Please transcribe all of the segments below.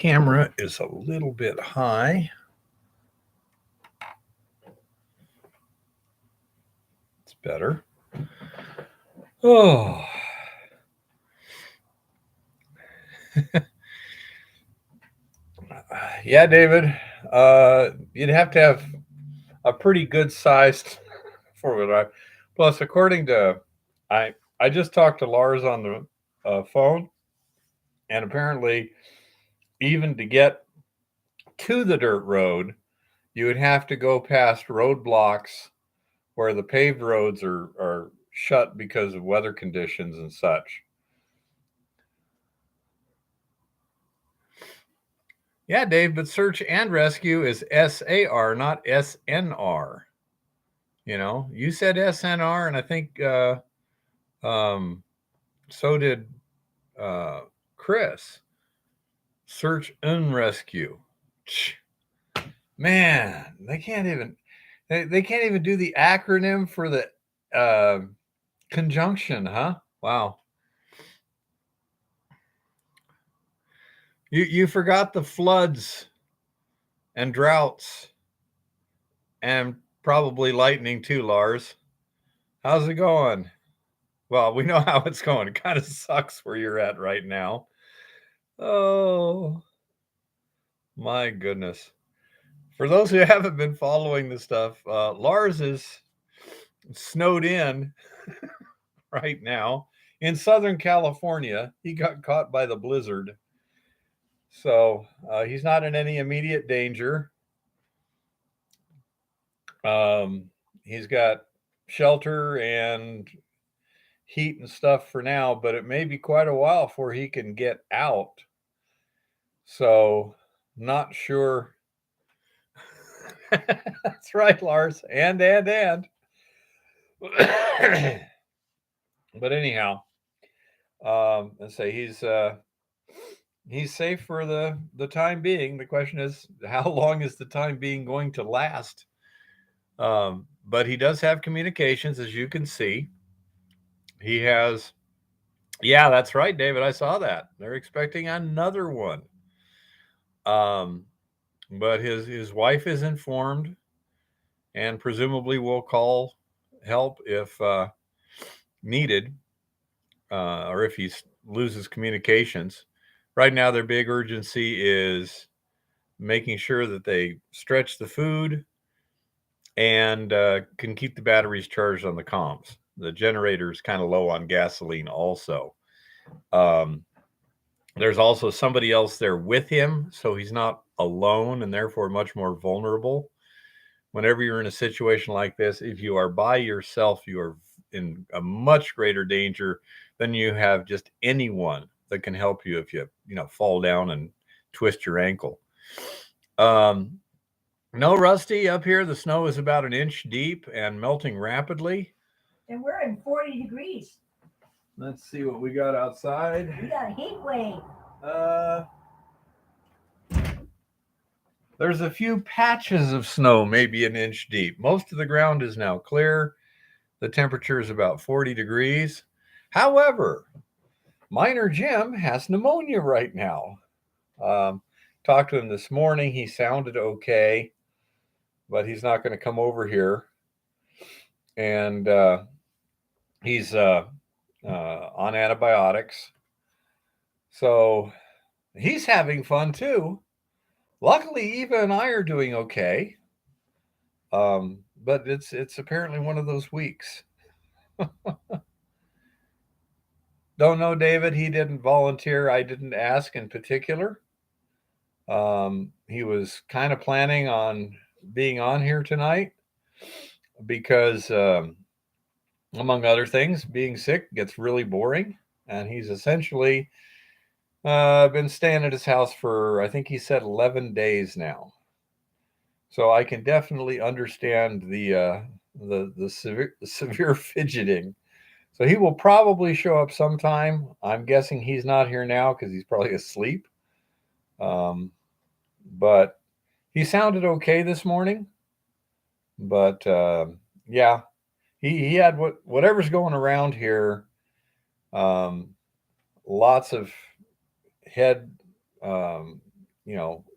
Camera is a little bit high. It's better. Oh. Yeah, David. You'd have to have a pretty good sized four-wheel drive. Plus, according to I just talked to Lars on the phone, and apparently, even to get to the dirt road, you would have to go past roadblocks where the paved roads are shut because of weather conditions and such. Yeah, Dave, but search and rescue is SAR, not SNR. You know, you said SNR, and I think um, so did Chris. Search and rescue. Man, they can't even do the acronym for the uh, conjunction, huh? Wow. You forgot the floods and droughts and probably lightning too, Lars. How's it going? Well, we know how it's going. It kind of sucks where you're at right now. Oh, my goodness. For those who haven't been following the stuff, Lars is snowed in right now in Southern California. He got caught by the blizzard. So he's not in any immediate danger. He's got shelter and heat and stuff for now, but it may be quite a while before he can get out. So, not sure. That's right, Lars. And. But anyhow, let's say he's safe for the time being. The question is, how long is the time being going to last? But he does have communications, as you can see. He has, yeah, that's right, David. I saw that. They're expecting another one. But his wife is informed, and presumably will call help if needed, or if he loses communications. Right now, their big urgency is making sure that they stretch the food and can keep the batteries charged on the comms. The generator is kind of low on gasoline also. Um, there's also somebody else there with him, so he's not alone and therefore much more vulnerable. Whenever you're in a situation like this, if you are by yourself, you are in a much greater danger than you have just anyone that can help you if you fall down and twist your ankle. No, Rusty, up here the snow is about an inch deep and melting rapidly. And we're in 40 degrees. Let's see what we got outside. We got a heat wave. There's a few patches of snow, maybe an inch deep. Most of the ground is now clear. The temperature is about 40 degrees. However, Minor Jim has pneumonia right now. Talked to him this morning. He sounded okay, but he's not going to come over here. And he's on antibiotics. So he's having fun too. Luckily, Eva and I are doing okay. But it's apparently one of those weeks. Don't know, David. He didn't volunteer. I didn't ask in particular. He was kind of planning on being on here tonight because, among other things, being sick gets really boring. And he's essentially been staying at his house for, I think he said, 11 days now. So I can definitely understand the severe fidgeting. So he will probably show up sometime. I'm guessing he's not here now because he's probably asleep. But he sounded okay this morning. But yeah, he had whatever's going around here. Lots of head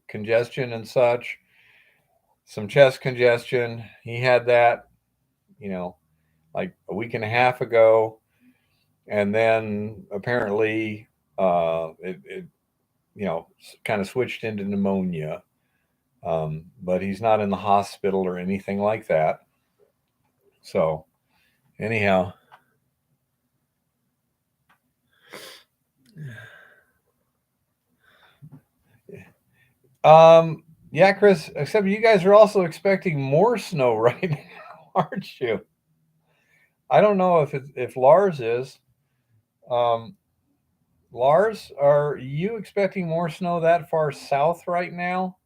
congestion and such, some chest congestion. He had that, like a week and a half ago. And then apparently it kind of switched into pneumonia. But he's not in the hospital or anything like that. So, anyhow. Yeah, Chris, except you guys are also expecting more snow right now, aren't you? I don't know if Lars is. Um, Lars, are you expecting more snow that far south right now?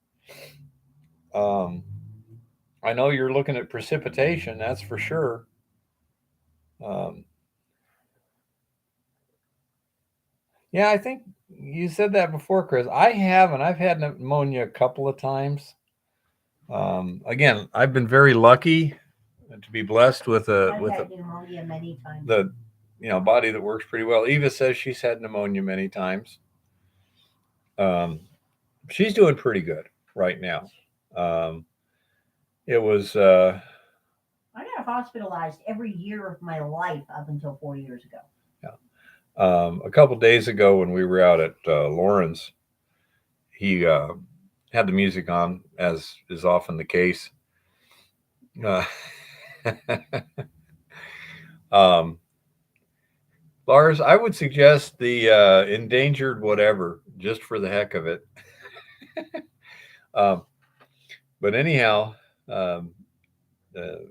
Um, I know you're looking at precipitation, that's for sure. Um, yeah, I think you said that before, Chris. I haven't. I've had pneumonia a couple of times. Again, I've been very lucky to be blessed with I've had pneumonia many times. the body that works pretty well. Eva says she's had pneumonia many times. She's doing pretty good right now. It was I got hospitalized every year of my life up until 4 years ago. a couple days ago when we were out at Lauren's. He had the music on, as is often the case. Uh, um, Lars, I would suggest the endangered whatever, just for the heck of it. um, but anyhow, um, uh,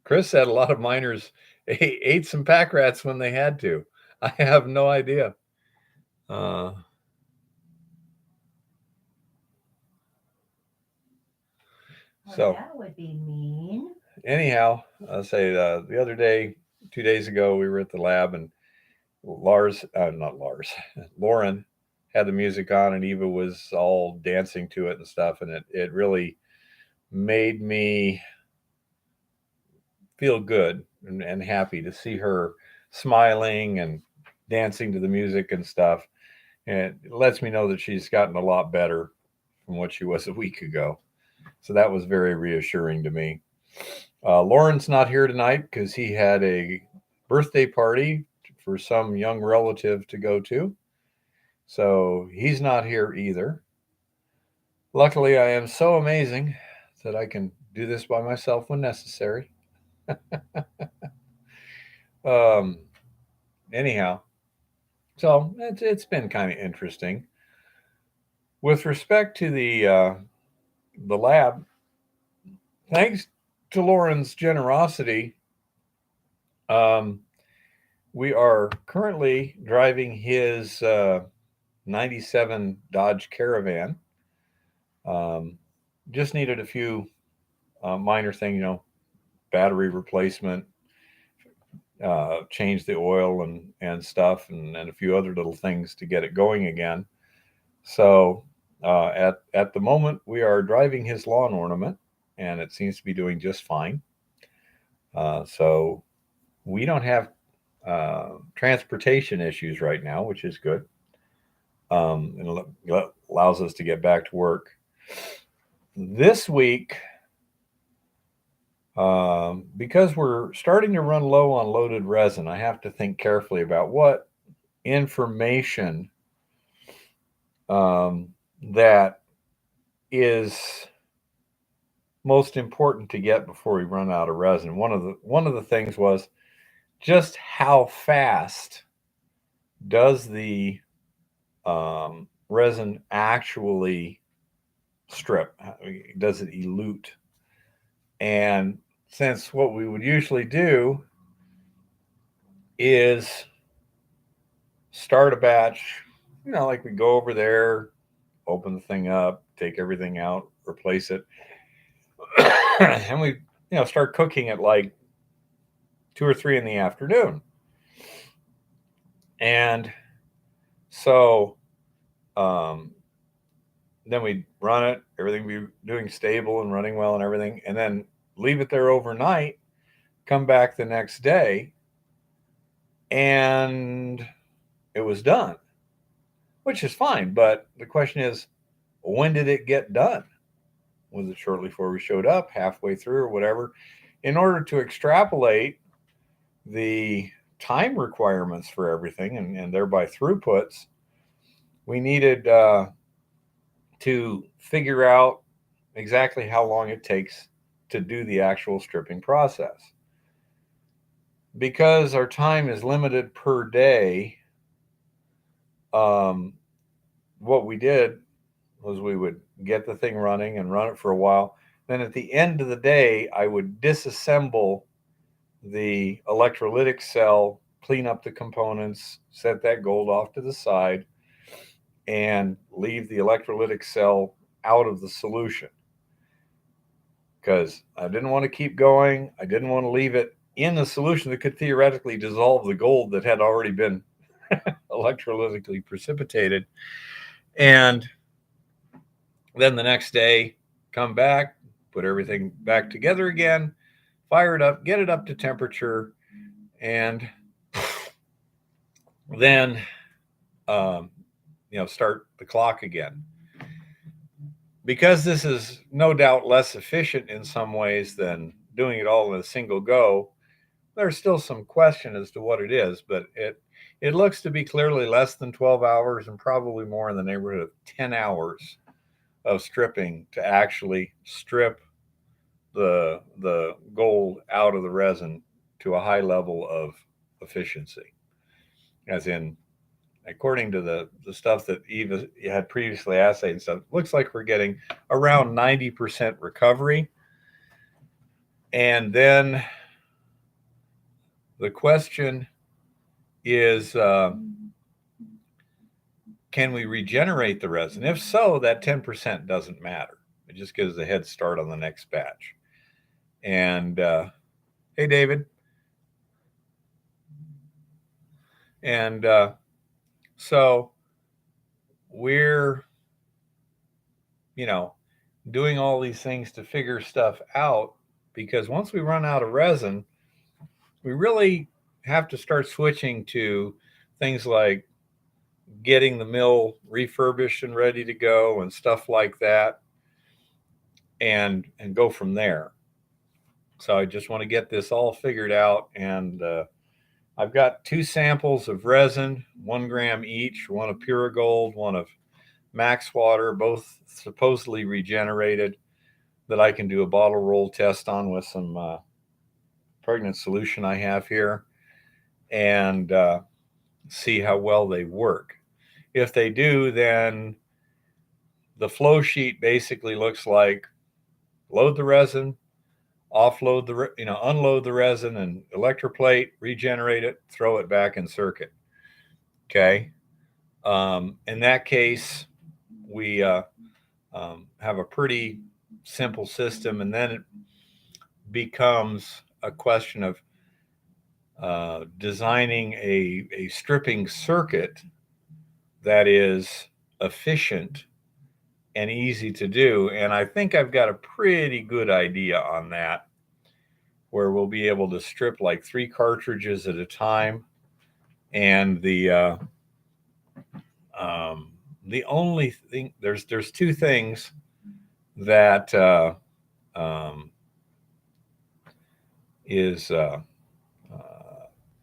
Chris said a lot of miners ate some pack rats when they had to. I have no idea. So that would be mean. Anyhow, I'll say the other day, 2 days ago, we were at the lab and not Lars, Lauren had the music on and Eva was all dancing to it and stuff. And it really made me feel good and happy to see her smiling and dancing to the music and stuff. And it lets me know that she's gotten a lot better from what she was a week ago. So that was very reassuring to me. Lauren's not here tonight because he had a birthday party for some young relative to go to. So he's not here either. Luckily, I am so amazing that I can do this by myself when necessary. um, anyhow, so it's been kind of interesting. With respect to the lab, thanks to Lauren's generosity, um, we are currently driving his 97 Dodge Caravan. Just needed a few minor things, battery replacement, change the oil and stuff, and a few other little things to get it going again. So at the moment, we are driving his lawn ornament, and it seems to be doing just fine. So we don't have transportation issues right now, which is good. And allows us to get back to work. This week, because we're starting to run low on loaded resin, I have to think carefully about what information that is most important to get before we run out of resin. One of the things was just how fast does the resin actually strip? Does it elute? And since what we would usually do is start a batch, like we go over there, open the thing up, take everything out, replace it, and we start cooking at like 2 or 3 in the afternoon. And so then we run it, everything be doing stable and running well and everything, and then leave it there overnight, come back the next day, and it was done, which is fine. But the question is, when did it get done? Was it shortly before we showed up, halfway through, or whatever? In order to extrapolate the time requirements for everything and thereby throughputs, we needed to figure out exactly how long it takes to do the actual stripping process. Because our time is limited per day, um, what we did was we would get the thing running and run it for a while. Then at the end of the day, I would disassemble the electrolytic cell, clean up the components, set that gold off to the side, and leave the electrolytic cell out of the solution. Because I didn't want to keep going. I didn't want to leave it in the solution that could theoretically dissolve the gold that had already been electrolytically precipitated. And then the next day, come back, put everything back together again, fire it up, get it up to temperature, and then start the clock again. Because this is no doubt less efficient in some ways than doing it all in a single go, there's still some question as to what it is, but it looks to be clearly less than 12 hours and probably more in the neighborhood of 10 hours of stripping to actually strip the gold out of the resin to a high level of efficiency. As in, according to the stuff that Eva had previously assayed and stuff, looks like we're getting around 90% recovery. And then the question is, can we regenerate the resin? If so, that 10% doesn't matter. It just gives a head start on the next batch. And hey, David. And so we're, doing all these things to figure stuff out, because once we run out of resin, we really have to start switching to things like getting the mill refurbished and ready to go and stuff like that, and go from there. So I just want to get this all figured out, and I've got 2 samples of resin, 1 gram each, one of Pure Gold, one of Max Water, both supposedly regenerated, that I can do a bottle roll test on with some pregnant solution I have here, and see how well they work. If they do, then the flow sheet basically looks like load the resin, offload unload the resin and electroplate, regenerate it, throw it back in circuit. Okay. In that case, we have a pretty simple system, and then it becomes a question of designing a stripping circuit that is efficient and easy to do. And I think I've got a pretty good idea on that, where we'll be able to strip like 3 cartridges at a time. And the only thing, there's 2 things that is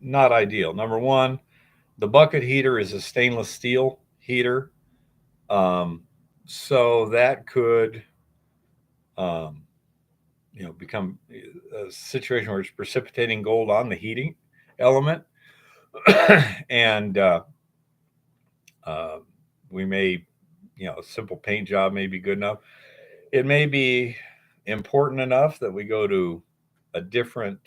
not ideal. Number one, the bucket heater is a stainless steel heater, so that could become a situation where it's precipitating gold on the heating element. And we may, a simple paint job may be good enough. It may be important enough that we go to a different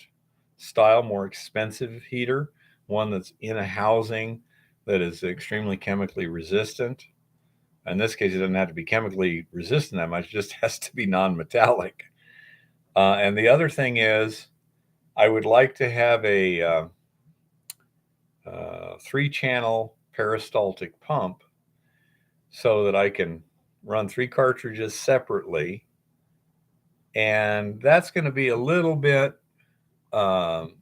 style, more expensive heater, one that's in a housing that is extremely chemically resistant. In this case, it doesn't have to be chemically resistant that much, it just has to be non-metallic. And the other thing is, I would like to have a 3-channel peristaltic pump so that I can run 3 cartridges separately. And that's going to be a little bit, it's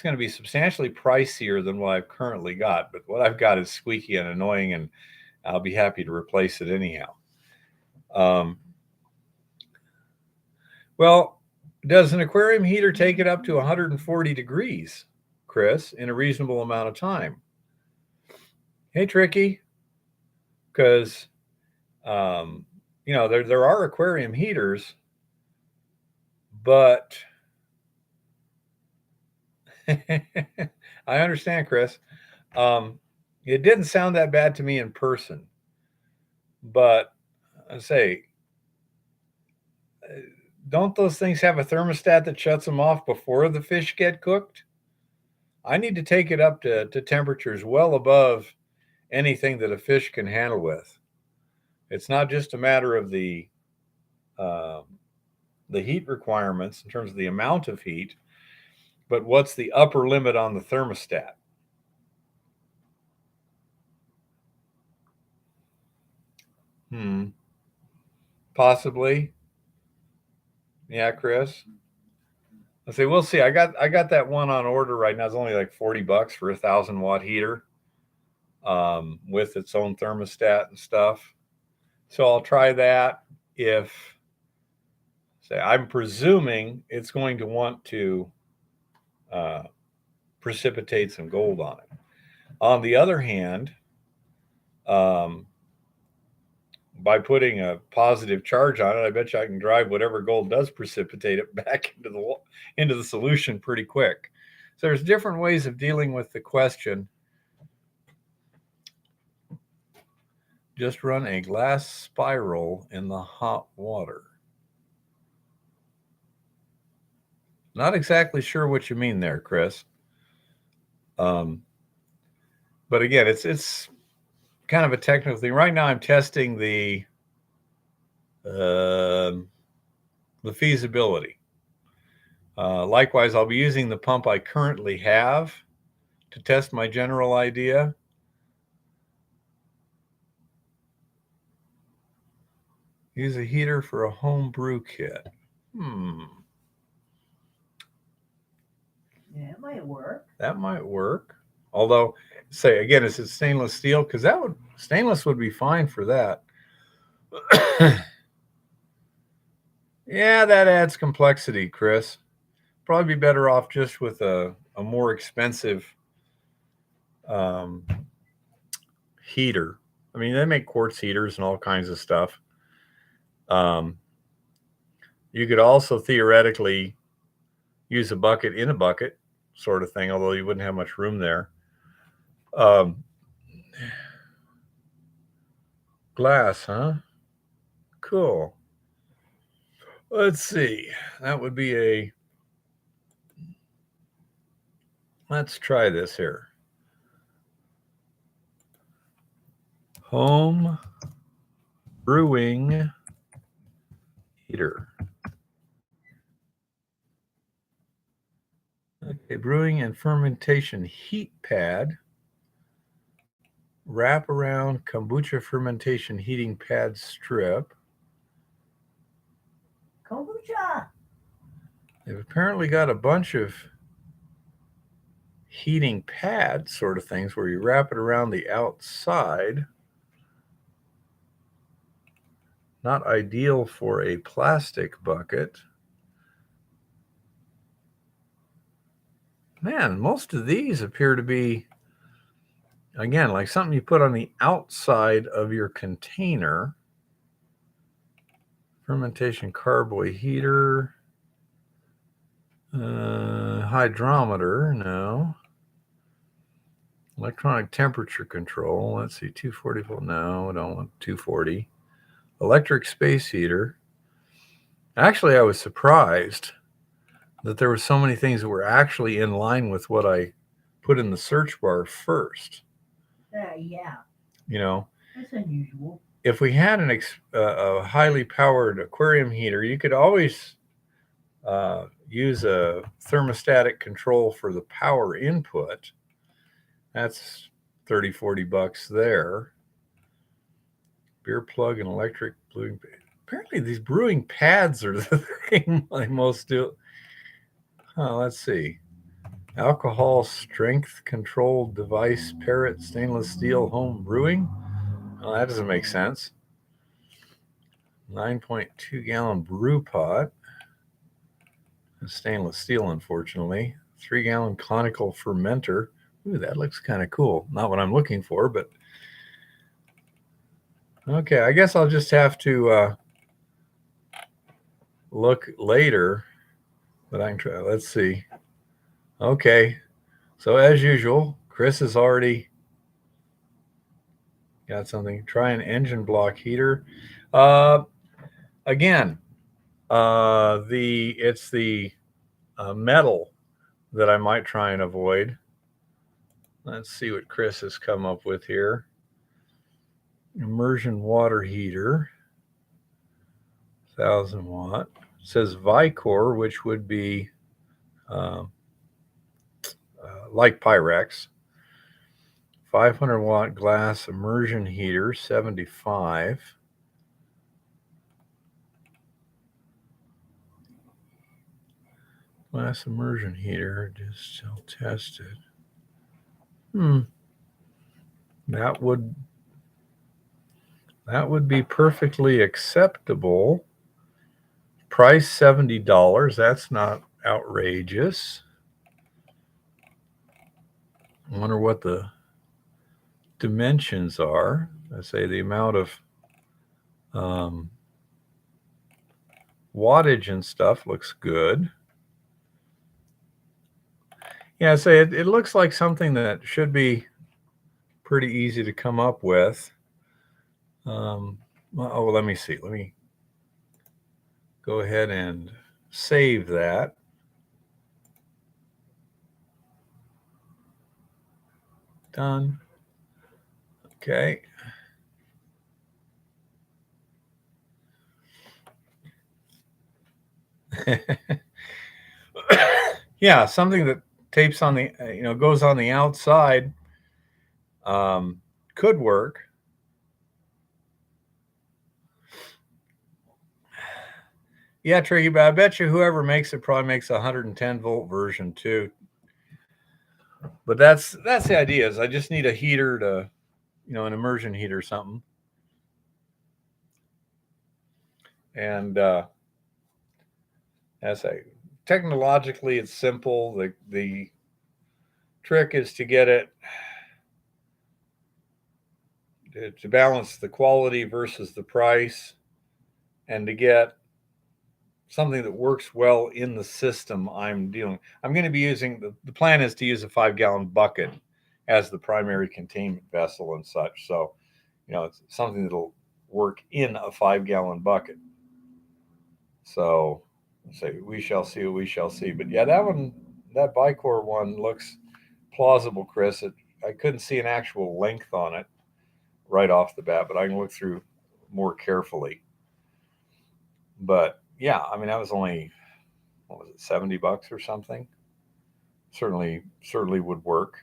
going to be substantially pricier than what I've currently got. But what I've got is squeaky and annoying I'll be happy to replace it anyhow. Um, well, does an aquarium heater take it up to 140 degrees, Chris, in a reasonable amount of time? Hey, Tricky, because there are aquarium heaters, but I understand, Chris. It didn't sound that bad to me in person, but I say, don't those things have a thermostat that shuts them off before the fish get cooked? I need to take it up to temperatures well above anything that a fish can handle with. It's not just a matter of um, the heat requirements in terms of the amount of heat, but what's the upper limit on the thermostat? Possibly. Yeah, Chris. I say we'll see. I got that one on order right now. It's only like $40 for a 1,000-watt heater, with its own thermostat and stuff. So I'll try that. If say I'm presuming it's going to want to uh, precipitate some gold on it. On the other hand, um, by putting a positive charge on it, I bet you I can drive whatever gold does precipitate it back into the solution pretty quick. So there's different ways of dealing with the question. Just run a glass spiral in the hot water. Not exactly sure what you mean there, Chris. But again, it's kind of a technical thing. Right now, I'm testing uh, the feasibility. Likewise, I'll be using the pump I currently have to test my general idea. Use a heater for a home brew kit. Yeah, it might work. That might work. Although, say again, is it stainless steel? Because stainless would be fine for that. Yeah, that adds complexity, Chris. Probably be better off just with a more expensive heater. I mean, they make quartz heaters and all kinds of stuff. You could also theoretically use a bucket in a bucket sort of thing, although you wouldn't have much room there. Glass, huh? Cool. Let's see. That would be let's try this here. Home brewing heater. Okay, brewing and fermentation heat pad. Wrap around kombucha fermentation heating pad strip. Kombucha. They've apparently got a bunch of heating pad sort of things where you wrap it around the outside. Not ideal for a plastic bucket. Man, most of these appear to be, again, like something you put on the outside of your container. Fermentation carboy heater. Hydrometer, no. Electronic temperature control. Let's see, 240 volt. No, I don't want 240. Electric space heater. Actually, I was surprised that there were so many things that were actually in line with what I put in the search bar first. Yeah. You know, that's unusual. If we had a highly powered aquarium heater, you could always use a thermostatic control for the power input. That's $30-$40 there. Beer plug and electric brewing. Apparently, these brewing pads are the thing I most do. Let's see. Alcohol strength controlled device, Parrot stainless steel home brewing. Well, that doesn't make sense. 9.2 gallon brew pot. Stainless steel, unfortunately. 3 gallon conical fermenter. Ooh, that looks kind of cool. Not what I'm looking for, but okay. I guess I'll just have to look later. But I can try. Let's see. Okay. So as usual, Chris has already got something. Try an engine block heater. Again, it's the metal that I might try and avoid. Let's see what Chris has come up with here. Immersion water heater, 1,000 watt. It says Vicor, which would be like Pyrex. 500 watt glass immersion heater, 75. Glass immersion heater, just still tested. That would be perfectly acceptable. Price $70. That's not outrageous. I wonder what the dimensions are. I say the amount of wattage and stuff looks good. Yeah, I say it looks like something that should be pretty easy to come up with. Let me see. Let me go ahead and save that. Done. Okay. Yeah, something that tapes on the, goes on the outside could work. Yeah, Tricky, but I bet you whoever makes it probably makes a 110 volt version too. But that's the idea. Is I just need a heater to, an immersion heater or something. And as I technologically, it's simple. The trick is to get it to balance the quality versus the price, and to get something that works well in the system I'm dealing. I'm going to be using the plan is to use a 5-gallon bucket as the primary containment vessel and such. So, it's something that'll work in a 5-gallon bucket. So, say we shall see what we shall see. But yeah, that Vicor one looks plausible, Chris. I couldn't see an actual length on it right off the bat, but I can look through more carefully. But yeah, I mean, that was only, what was it, $70 or something? Certainly would work.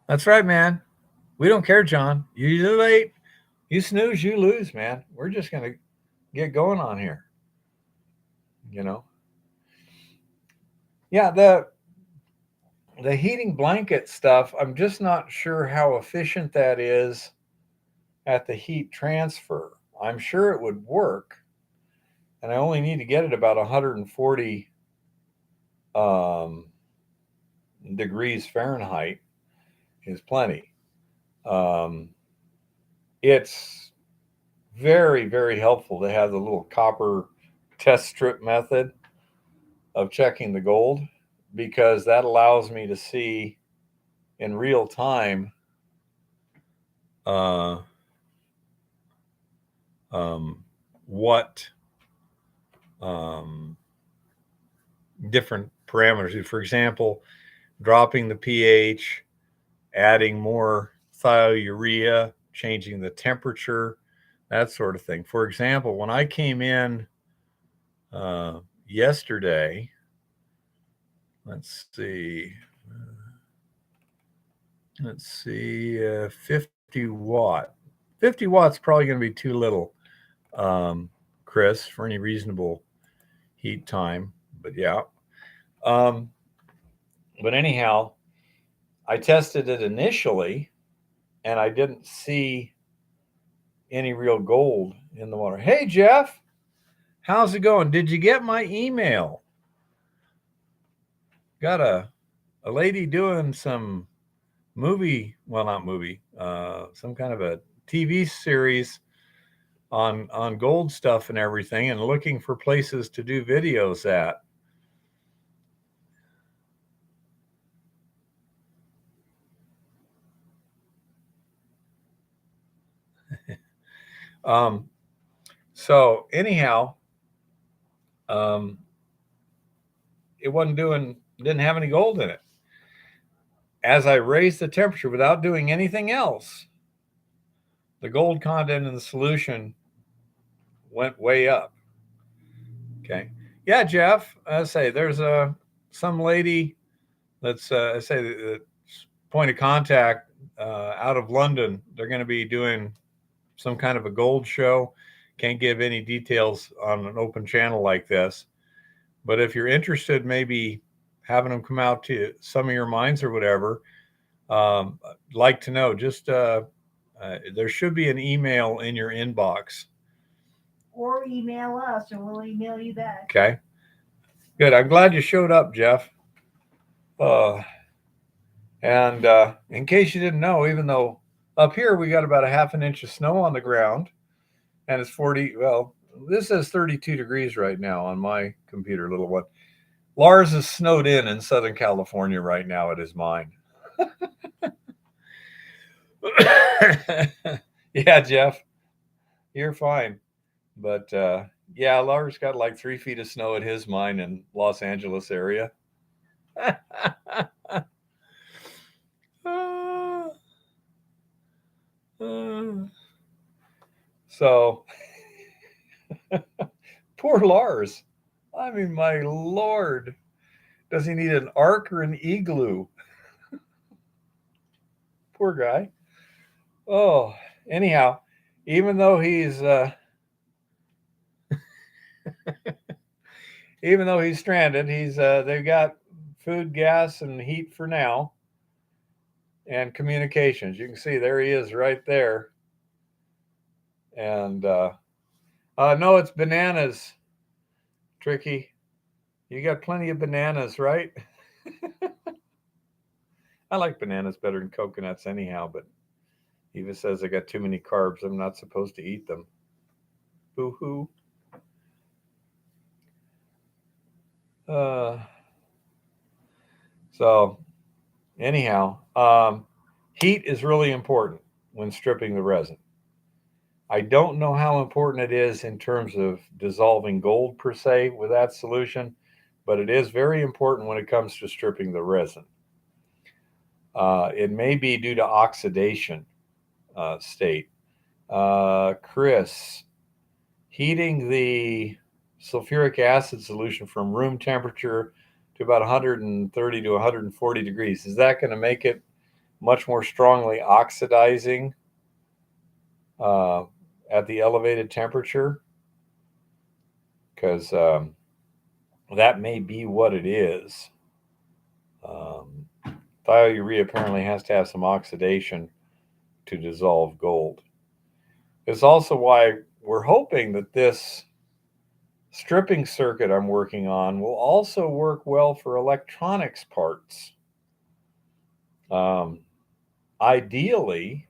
That's right, man. We don't care, John. You late, you snooze, you lose, man. We're just gonna get going on here. Yeah, the heating blanket stuff, I'm just not sure how efficient that is at the heat transfer. I'm sure it would work, and I only need to get it about 140 degrees Fahrenheit is plenty. It's very, very helpful to have the little copper test strip method of checking the gold, because that allows me to see in real time what different parameters. For example, dropping the pH, adding more thiourea, changing the temperature, that sort of thing. For example, when I came in yesterday, let's see, 50 watt. 50 watts probably going to be too little, Chris, for any reasonable heat time. But yeah. But anyhow, I tested it initially and I didn't see any real gold in the water. Hey, Jeff, how's it going? Did you get my email? Got a lady doing some movie, well, not movie, some kind of a TV series on gold stuff and everything, and looking for places to do videos at. Um, so anyhow, um, it didn't have any gold in it. As I raised the temperature without doing anything else, the gold content in the solution went way up. Okay. Yeah, Jeff, I say there's some lady that's I say the point of contact out of London. They're going to be doing some kind of a gold show. Can't give any details on an open channel like this, but if you're interested, maybe having them come out to some of your mines or whatever, I'd like to know. Just there should be an email in your inbox. Or email us, and we'll email you back. Okay. Good. I'm glad you showed up, Jeff. And in case you didn't know, even though up here we got about a half an inch of snow on the ground, and it's 40, well, this says 32 degrees right now on my computer, little one. Lars is snowed in Southern California right now at his mine. Yeah, Jeff, you're fine. But yeah, Lars got like 3 feet of snow at his mine in Los Angeles area. So poor Lars. I mean, my Lord. Does he need an ark or an igloo? Poor guy. Oh, anyhow, even though he's even though he's stranded, they've got food, gas, and heat for now, and communications. You can see there he is right there. And no, it's bananas, Tricky. You got plenty of bananas, right? I like bananas better than coconuts anyhow, but Eva says I got too many carbs. I'm not supposed to eat them. Boo hoo. So, anyhow, heat is really important when stripping the resin. I don't know how important it is in terms of dissolving gold per se with that solution, but it is very important when it comes to stripping the resin. It may be due to oxidation state. Chris, heating the sulfuric acid solution from room temperature to about 130 to 140 degrees, is that going to make it much more strongly oxidizing at the elevated temperature? Because that may be what it is. Thiourea apparently has to have some oxidation to dissolve gold. It's also why we're hoping that this stripping circuit I'm working on will also work well for electronics parts. Ideally,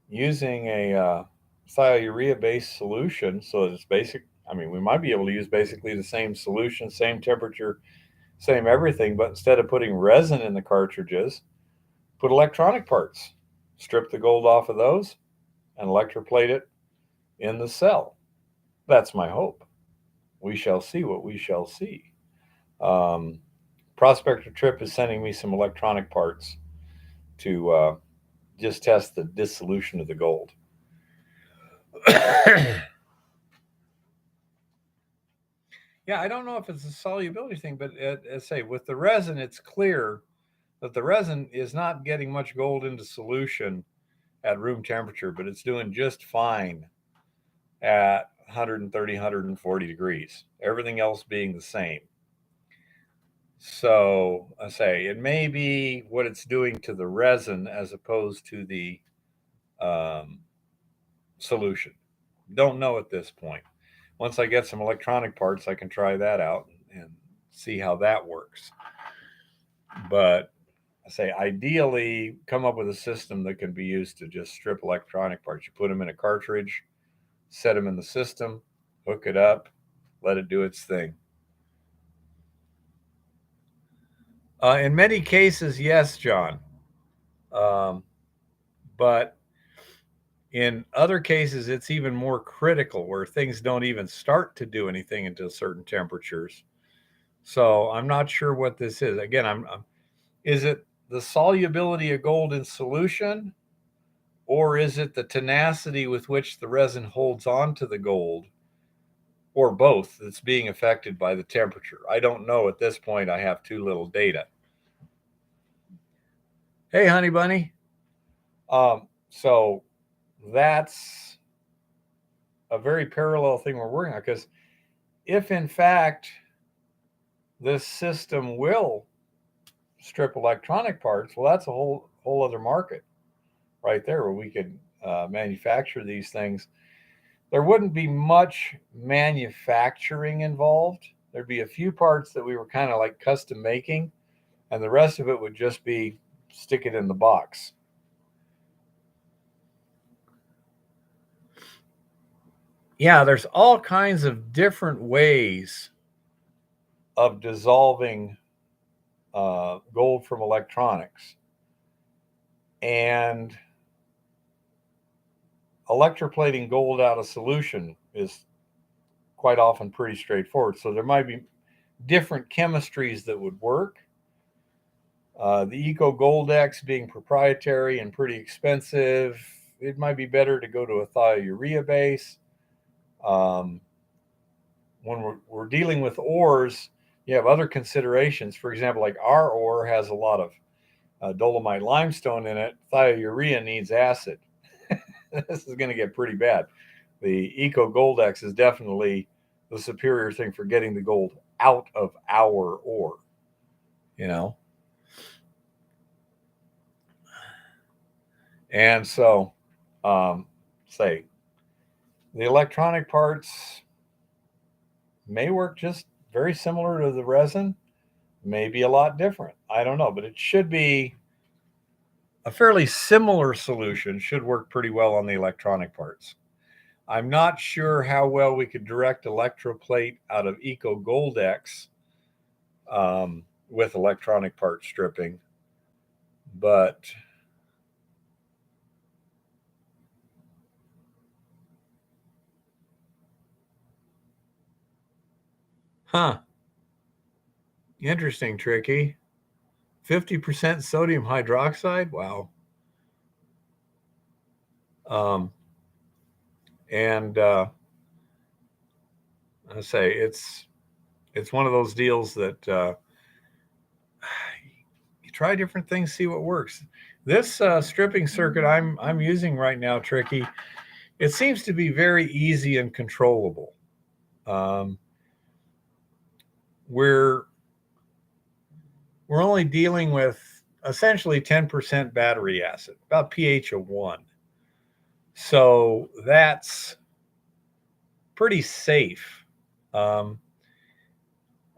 using a thiourea based solution, so it's basic. I mean, we might be able to use basically the same solution, same temperature, same everything, but instead of putting resin in the cartridges, put electronic parts. Strip the gold off of those and electroplate it in the cell. That's my hope. We shall see what we shall see. Prospector Trip is sending me some electronic parts to just test the dissolution of the gold. Yeah, I don't know if it's a solubility thing, but as I say, with the resin, it's clear that the resin is not getting much gold into solution at room temperature, but it's doing just fine at 130, 140 degrees. Everything else being the same. So I say it may be what it's doing to the resin as opposed to the um, solution. Don't know at this point. Once I get some electronic parts, I can try that out and see how that works. But I say ideally come up with a system that can be used to just strip electronic parts. You put them in a cartridge, set them in the system, hook it up, let it do its thing. In many cases, yes, John. Um, but in other cases, it's even more critical where things don't even start to do anything until certain temperatures. So I'm not sure what this is. Again, is it the solubility of gold in solution, or is it the tenacity with which the resin holds on to the gold, or both that's being affected by the temperature? I don't know at this point. I have too little data. Hey, honey bunny. So that's a very parallel thing we're working on, because if in fact this system will strip electronic parts, well, that's a whole other market right there where we could manufacture these things. There wouldn't be much manufacturing involved. There'd be a few parts that we were kind of like custom making, and the rest of it would just be stick it in the box. Yeah, there's all kinds of different ways of dissolving gold from electronics. And electroplating gold out of solution is quite often pretty straightforward. So there might be different chemistries that would work. The Eco Goldex being proprietary and pretty expensive, it might be better to go to a thiourea base. When we're dealing with ores, you have other considerations. For example, like our ore has a lot of dolomite limestone in it. Thiourea needs acid. This is going to get pretty bad. The Eco Goldex is definitely the superior thing for getting the gold out of our ore, you know? And so, say, the electronic parts may work just very similar to the resin, maybe a lot different. I don't know, but it should be a fairly similar solution, should work pretty well on the electronic parts. I'm not sure how well we could direct electroplate out of Eco Goldex with electronic part stripping, but huh, interesting, Tricky. 50% sodium hydroxide. Wow. Um, and I say it's one of those deals that you try different things, see what works. This stripping circuit I'm using right now, Tricky, it seems to be very easy and controllable. Um, we're only dealing with essentially 10% battery acid, about pH of 1. So that's pretty safe. Um,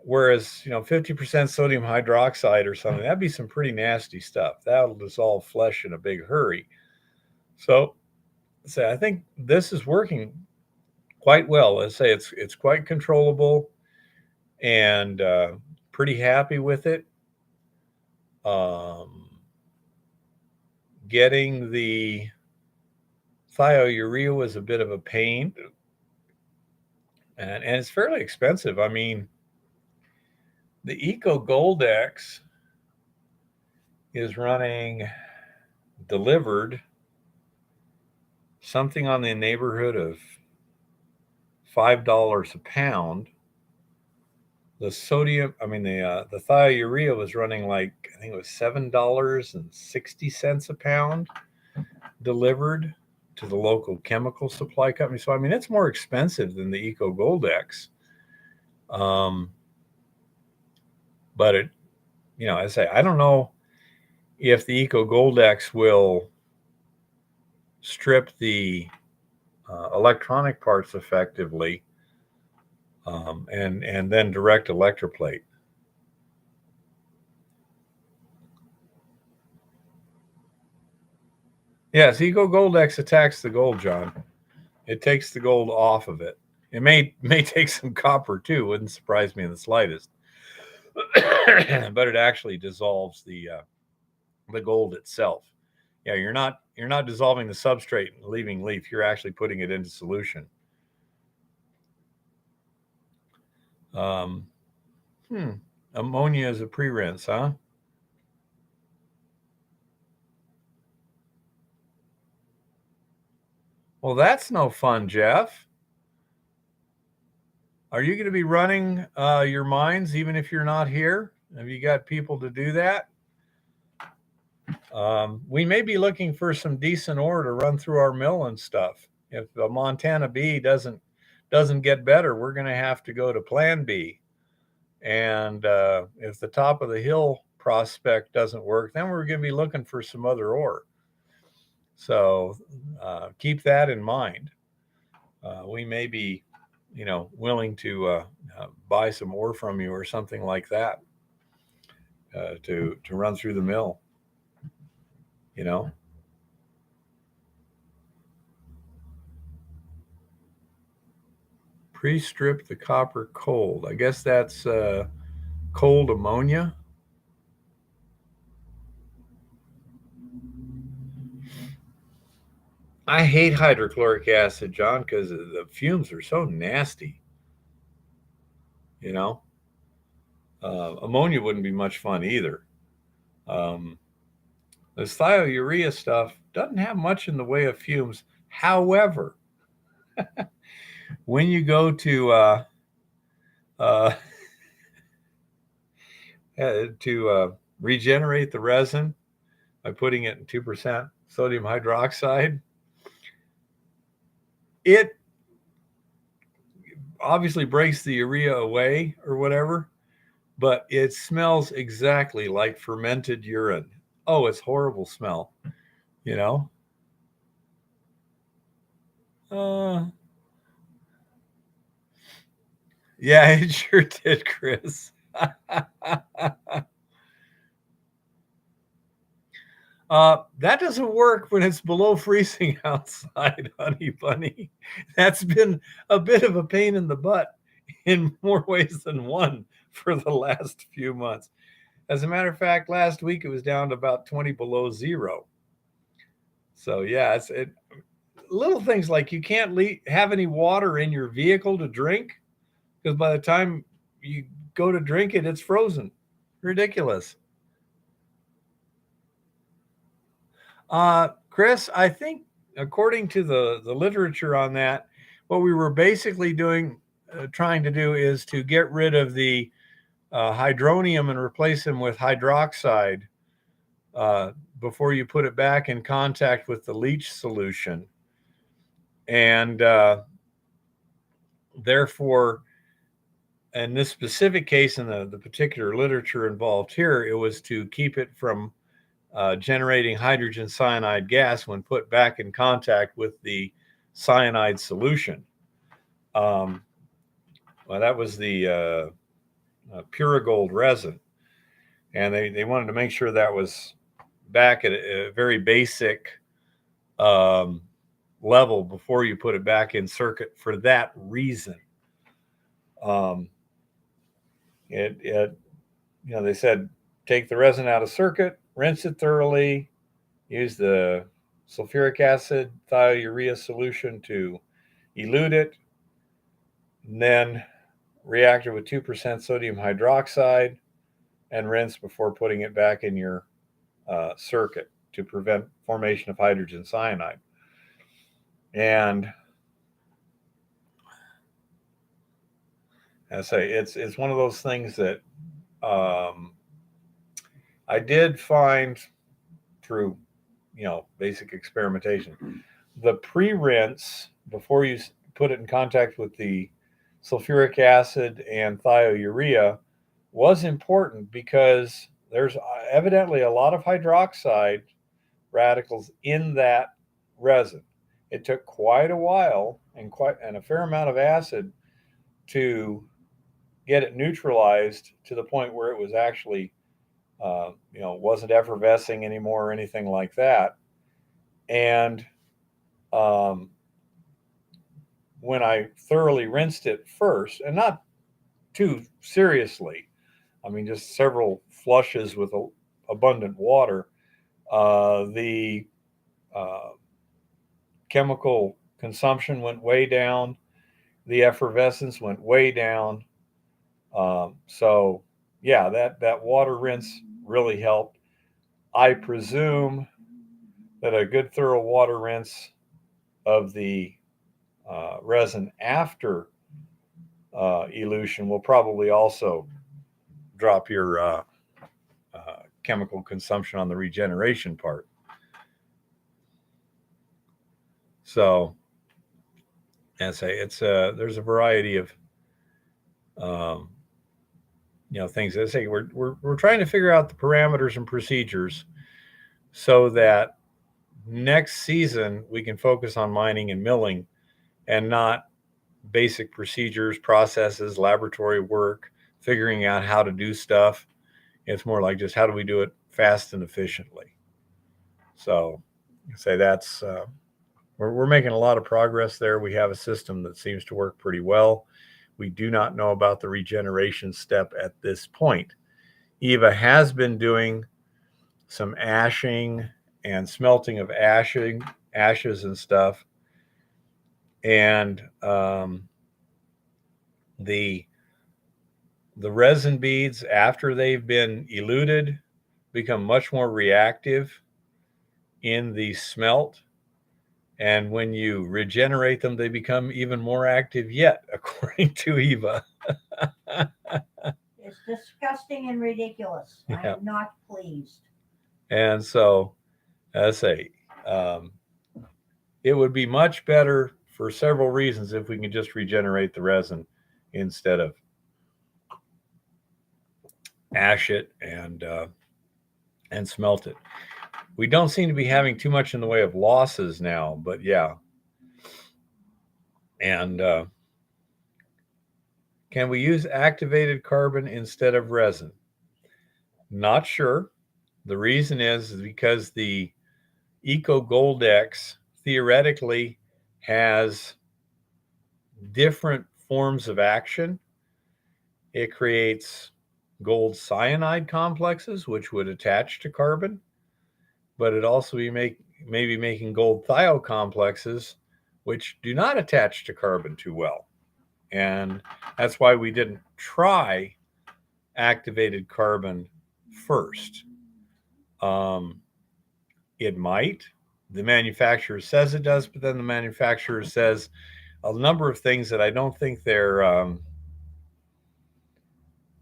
Whereas, 50% sodium hydroxide or something, that'd be some pretty nasty stuff. That'll dissolve flesh in a big hurry. So, I think this is working quite well. Let's say it's quite controllable, and pretty happy with it. Getting the thiourea was a bit of a pain, and it's fairly expensive. I mean, the Eco Goldex is running delivered something on the neighborhood of $5 a pound. The thiourea was running like, I think it was $7.60 a pound delivered to the local chemical supply company. So I mean, it's more expensive than the Eco Goldex. But it, I say, I don't know if the Eco Goldex will strip the electronic parts effectively, and then direct electroplate. Yes, Eco Goldex attacks the gold, John. It takes the gold off of it. It may take some copper too. Wouldn't surprise me in the slightest. But it actually dissolves the gold itself. Yeah, you're not dissolving the substrate and leaving leaf. You're actually putting it into solution. Um, Ammonia is a pre-rinse, huh? Well, that's no fun, Jeff. Are you going to be running your mines even if you're not here? Have you got people to do that? We may be looking for some decent ore to run through our mill and stuff. If the Montana B doesn't get better, we're going to have to go to Plan B. And if the top of the hill prospect doesn't work, then we're going to be looking for some other ore. So keep that in mind. We may be, willing to buy some ore from you or something like that to run through the mill. Pre-strip the copper cold. I guess that's cold ammonia. I hate hydrochloric acid, John, because the fumes are so nasty. You know, ammonia wouldn't be much fun either. Um, this thiourea stuff doesn't have much in the way of fumes. However, when you go to uh, regenerate the resin by putting it in 2% sodium hydroxide, it obviously breaks the urea away or whatever, but it smells exactly like fermented urine. Oh, it's horrible smell, you know? Uh, yeah, it sure did, Chris. That doesn't work when it's below freezing outside, honey bunny. That's been a bit of a pain in the butt in more ways than one for the last few months. As a matter of fact, last week it was down to about 20 below zero. So yeah, little things like you can't have any water in your vehicle to drink because by the time you go to drink it, it's frozen. Ridiculous. Chris, I think according to the literature on that, what we were basically trying to do is to get rid of the hydronium and replace them with hydroxide before you put it back in contact with the leach solution. And therefore, in this specific case, in the particular literature involved here, it was to keep it from generating hydrogen cyanide gas when put back in contact with the cyanide solution. Well, that was the Purigold resin. And they wanted to make sure that was back at a very basic level before you put it back in circuit for that reason. They said take the resin out of circuit, rinse it thoroughly, use the sulfuric acid thiourea solution to elute it, and then react it with 2% sodium hydroxide and rinse before putting it back in your circuit to prevent formation of hydrogen cyanide. And I say it's one of those things that I did find through basic experimentation. The pre-rinse before you put it in contact with the sulfuric acid and thiourea was important because there's evidently a lot of hydroxide radicals in that resin. It took quite a while and a fair amount of acid to get it neutralized to the point where it was actually, wasn't effervescing anymore or anything like that. And um, when I thoroughly rinsed it first, and not too seriously, I mean, just several flushes with abundant water, the uh, chemical consumption went way down, the effervescence went way down. So, yeah, that water rinse really helped. I presume that a good thorough water rinse of the resin after elution will probably also drop your chemical consumption on the regeneration part. So, as I say, it's there's a variety of um, things. As I say, we're trying to figure out the parameters and procedures so that next season we can focus on mining and milling and not basic procedures, processes, laboratory work, figuring out how to do stuff. It's more like just how do we do it fast and efficiently. So, say that's we're making a lot of progress there. We have a system that seems to work pretty well. We do not know about the regeneration step at this point. Eva has been doing some ashing and smelting of ashes and stuff, and the resin beads after they've been eluted become much more reactive in the smelt, and when you regenerate them they become even more active yet, according to Eva. It's disgusting and ridiculous. I Yeah. am not pleased. And so, as I say, um, it would be much better for several reasons if we can just regenerate the resin instead of ash it and smelt it. We don't seem to be having too much in the way of losses now, but yeah. And can we use activated carbon instead of resin? Not sure. The reason is because the Eco Goldex theoretically has different forms of action. It creates gold cyanide complexes, which would attach to carbon, but it also may be making gold thiocomplexes, which do not attach to carbon too well. And that's why we didn't try activated carbon first. Um, it might. The manufacturer says it does, but then the manufacturer says a number of things that I don't think they're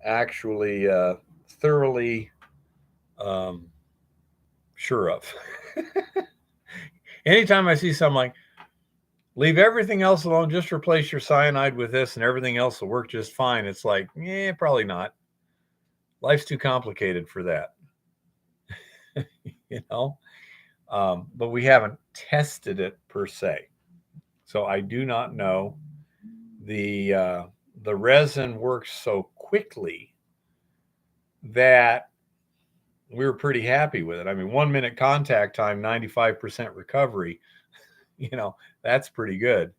actually thoroughly um, sure of. Anytime I see something like, leave everything else alone, just replace your cyanide with this and everything else will work just fine, it's like, yeah, probably not. Life's too complicated for that. you know? But we haven't tested it per se. So I do not know. The resin works so quickly that we were pretty happy with it. I mean, 1 minute contact time, 95% recovery. That's pretty good.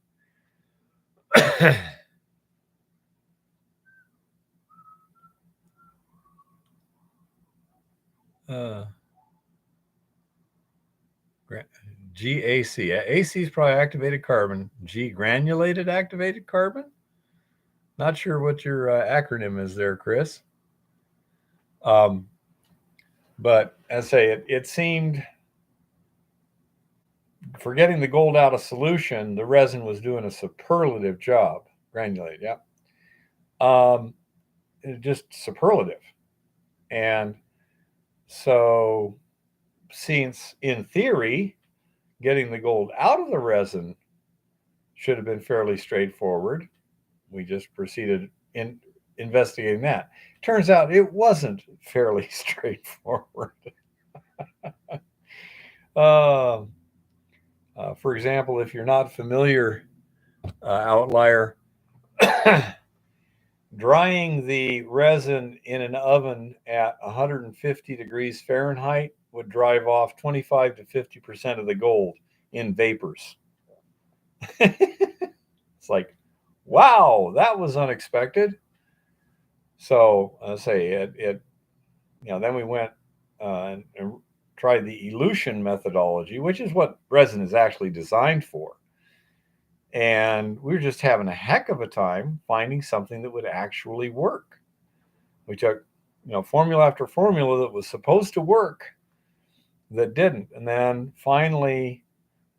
uh, GAC. AC is probably activated carbon. G, granulated activated carbon. Not sure what your acronym is there, Chris. But as I say, it seemed, for getting the gold out of solution, the resin was doing a superlative job. Granulated, yeah. Just superlative. And so, since in theory, getting the gold out of the resin should have been fairly straightforward, we just proceeded investigating that. Turns out it wasn't fairly straightforward. Uh, for example, if you're not familiar, outlier, drying the resin in an oven at 150 degrees Fahrenheit would drive off 25 to 50% of the gold in vapors. It's like, wow, that was unexpected. So I say then we went and tried the elution methodology, which is what resin is actually designed for. And we were just having a heck of a time finding something that would actually work. We took, formula after formula that was supposed to work that didn't. And then finally,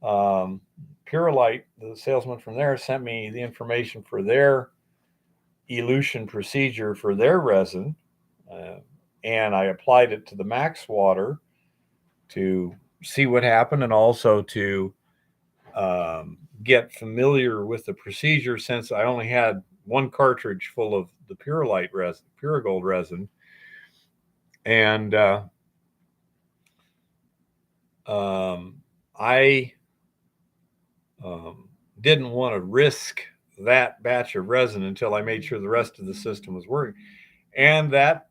Purolite, the salesman from there, sent me the information for their elution procedure for their resin. And I applied it to the max water to see what happened, and also to get familiar with the procedure, since I only had one cartridge full of the Purolite resin, Puragold resin. And I didn't want to risk that batch of resin until I made sure the rest of the system was working. And that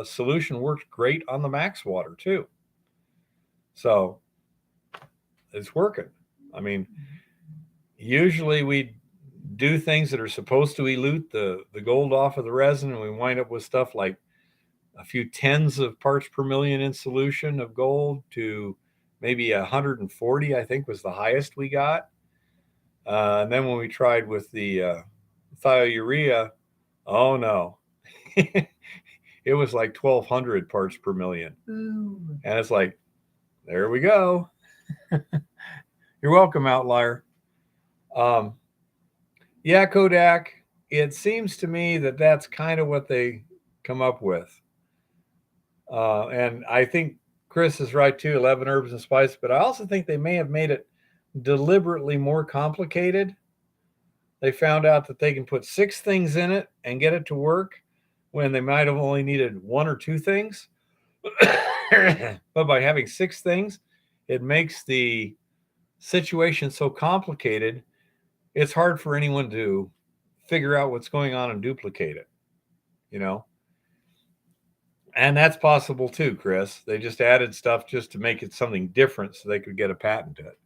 solution worked great on the max water too. So it's working. I mean, usually we do things that are supposed to elute the gold off of the resin, and we wind up with stuff like a few tens of parts per million in solution of gold to maybe 140, I think was the highest we got. And then when we tried with the thiourea, oh no, it was like 1,200 parts per million. Ooh. And it's like, there we go. You're welcome, outlier. Yeah, Kodak, it seems to me that that's kind of what they come up with. And I think Chris is right too, 11 herbs and spices, but I also think they may have made it deliberately more complicated. They found out that they can put 6 things in it and get it to work when they might have only needed 1 or 2 things. But by having 6 things, it makes the situation so complicated, it's hard for anyone to figure out what's going on and duplicate it, And that's possible too, Chris. They just added stuff just to make it something different so they could get a patent to it.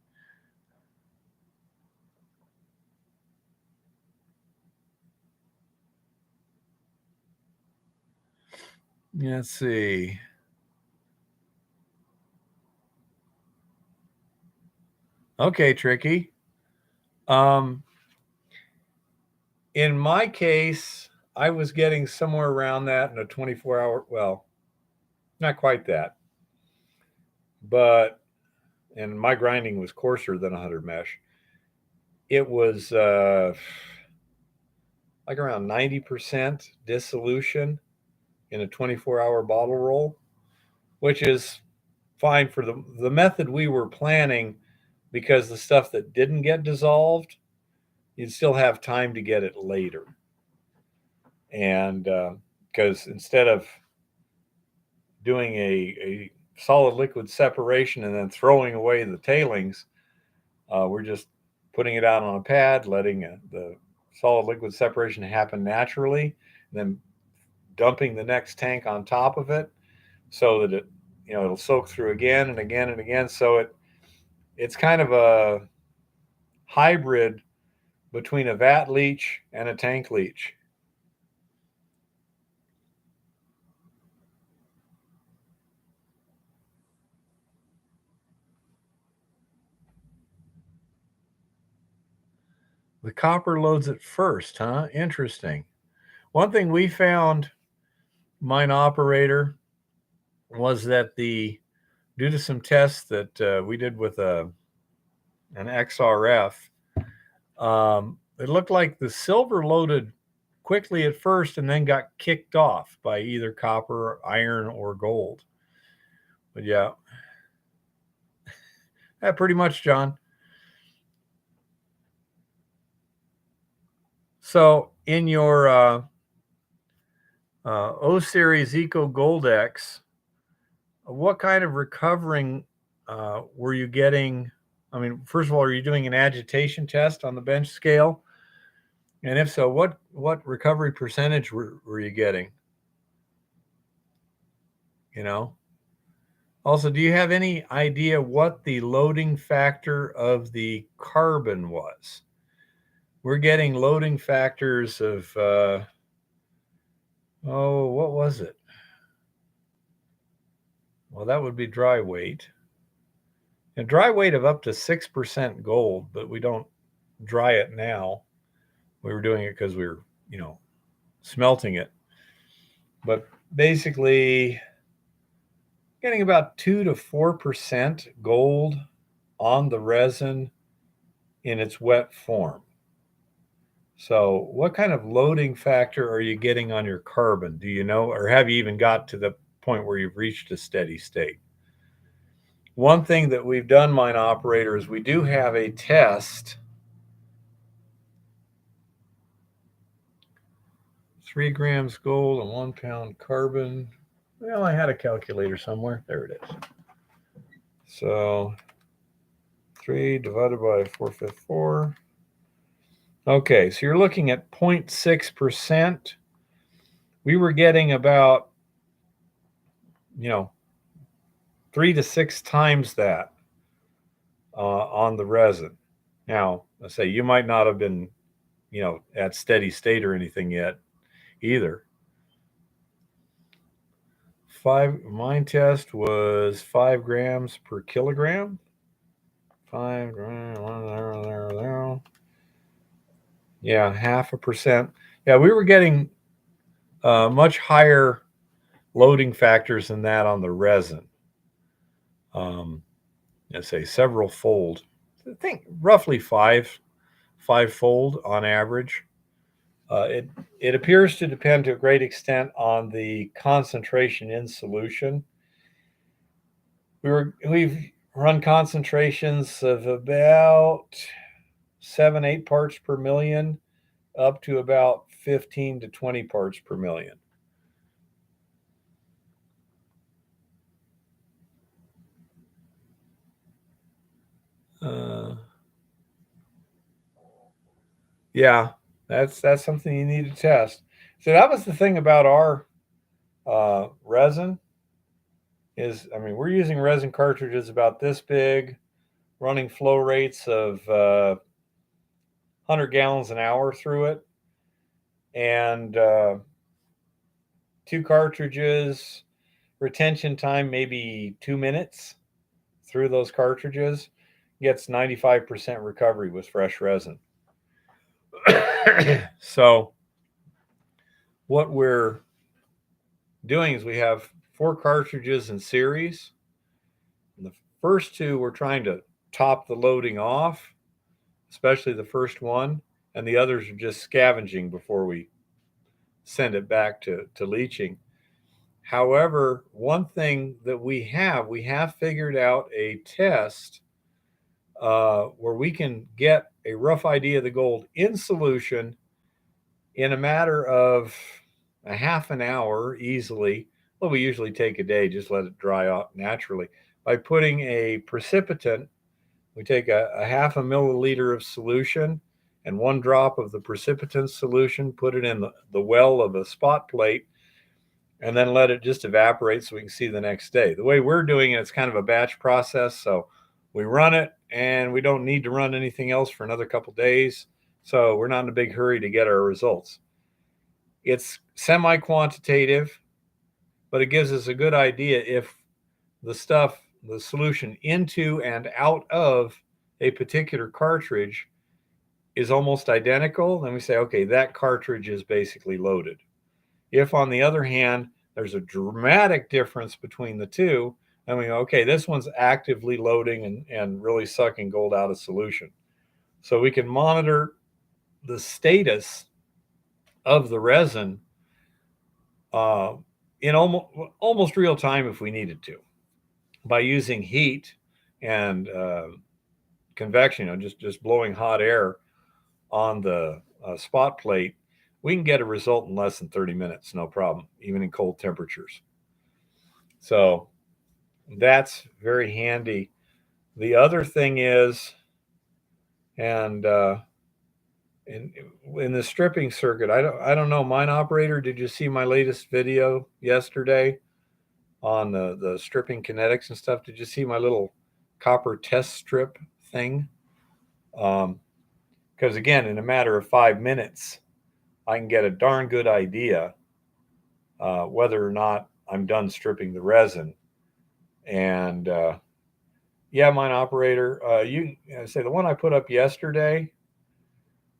Let's see. Okay, Tricky. In my case, I was getting somewhere around that in a 24-hour, well, not quite that. And my grinding was coarser than 100 mesh. It was like around 90% dissolution in a 24-hour bottle roll, which is fine for the method we were planning, because the stuff that didn't get dissolved, you'd still have time to get it later. And because instead of doing a solid liquid separation and then throwing away the tailings, we're just putting it out on a pad, letting the solid liquid separation happen naturally, and then dumping the next tank on top of it so that it'll soak through again and again and again. So it's kind of a hybrid between a vat leach and a tank leach. The copper loads it first, huh? Interesting. One thing we found, mine operator, was that due to some tests that we did with an XRF, it looked like the silver loaded quickly at first and then got kicked off by either copper, iron, or gold. But yeah, pretty much, John. So in your O Series Eco Gold X, what kind of recovering were you getting? I mean, first of all, are you doing an agitation test on the bench scale? And if so, what recovery percentage were you getting? You know. Also, do you have any idea what the loading factor of the carbon was? We're getting loading factors of what was it? Well, that would be dry weight. A dry weight of up to 6% gold, but we don't dry it now. We were doing it because we were, smelting it. But basically, getting about 2 to 4% gold on the resin in its wet form. So, what kind of loading factor are you getting on your carbon? Do you know, or have you even got to the point where you've reached a steady state? One thing that we've done, mine operator, is we do have a test. 3 grams gold and 1 pound carbon. Well, I had a calculator somewhere. There it is. So 3 divided by 454. Okay, so you're looking at 0.6%. We were getting about, 3 to 6 times that on the resin. Now, I say you might not have been, at steady state or anything yet either. Mine test was 5 grams per kilogram. 5 grams, there. Yeah, 0.5%. Yeah, we were getting much higher loading factors than that on the resin. Let's say several fold. I think roughly five-fold on average. It appears to depend to a great extent on the concentration in solution. We've run concentrations of about 7-8 parts per million up to about 15 to 20 parts per million. Yeah, that's something you need to test. So that was the thing about our resin is, I mean, we're using resin cartridges about this big, running flow rates of 100 gallons an hour through it, and 2 cartridges, retention time maybe 2 minutes through those cartridges, gets 95% recovery with fresh resin. So what we're doing is we have 4 cartridges in series. And the first 2 we're trying to top the loading off, especially the first one, and the others are just scavenging before we send it back to leaching. However, one thing that we have figured out a test where we can get a rough idea of the gold in solution in a matter of a half an hour easily. Well, we usually take a day, just let it dry out naturally. By putting a precipitant, we take a half a milliliter of solution and 1 drop of the precipitant solution, put it in the well of a spot plate, and then let it just evaporate so we can see the next day. The way we're doing it, it's kind of a batch process. So we run it and we don't need to run anything else for another couple days. So we're not in a big hurry to get our results. It's semi-quantitative, but it gives us a good idea if the solution into and out of a particular cartridge is almost identical, then we say, okay, that cartridge is basically loaded. If, on the other hand, there's a dramatic difference between the two, then we go, okay, this one's actively loading and really sucking gold out of solution. So we can monitor the status of the resin in almost real time if we needed to, by using heat and convection, just blowing hot air on the spot plate. we can get a result in less than 30 minutes, no problem, even in cold temperatures. So that's very handy. The other thing is, and in the stripping circuit, I don't know, mine operator, did you see my latest video yesterday on the stripping kinetics and stuff? Did you see my little copper test strip thing? Because again, in a matter of 5 minutes, I can get a darn good idea whether or not I'm done stripping the resin. And yeah, mine operator, say the one I put up yesterday,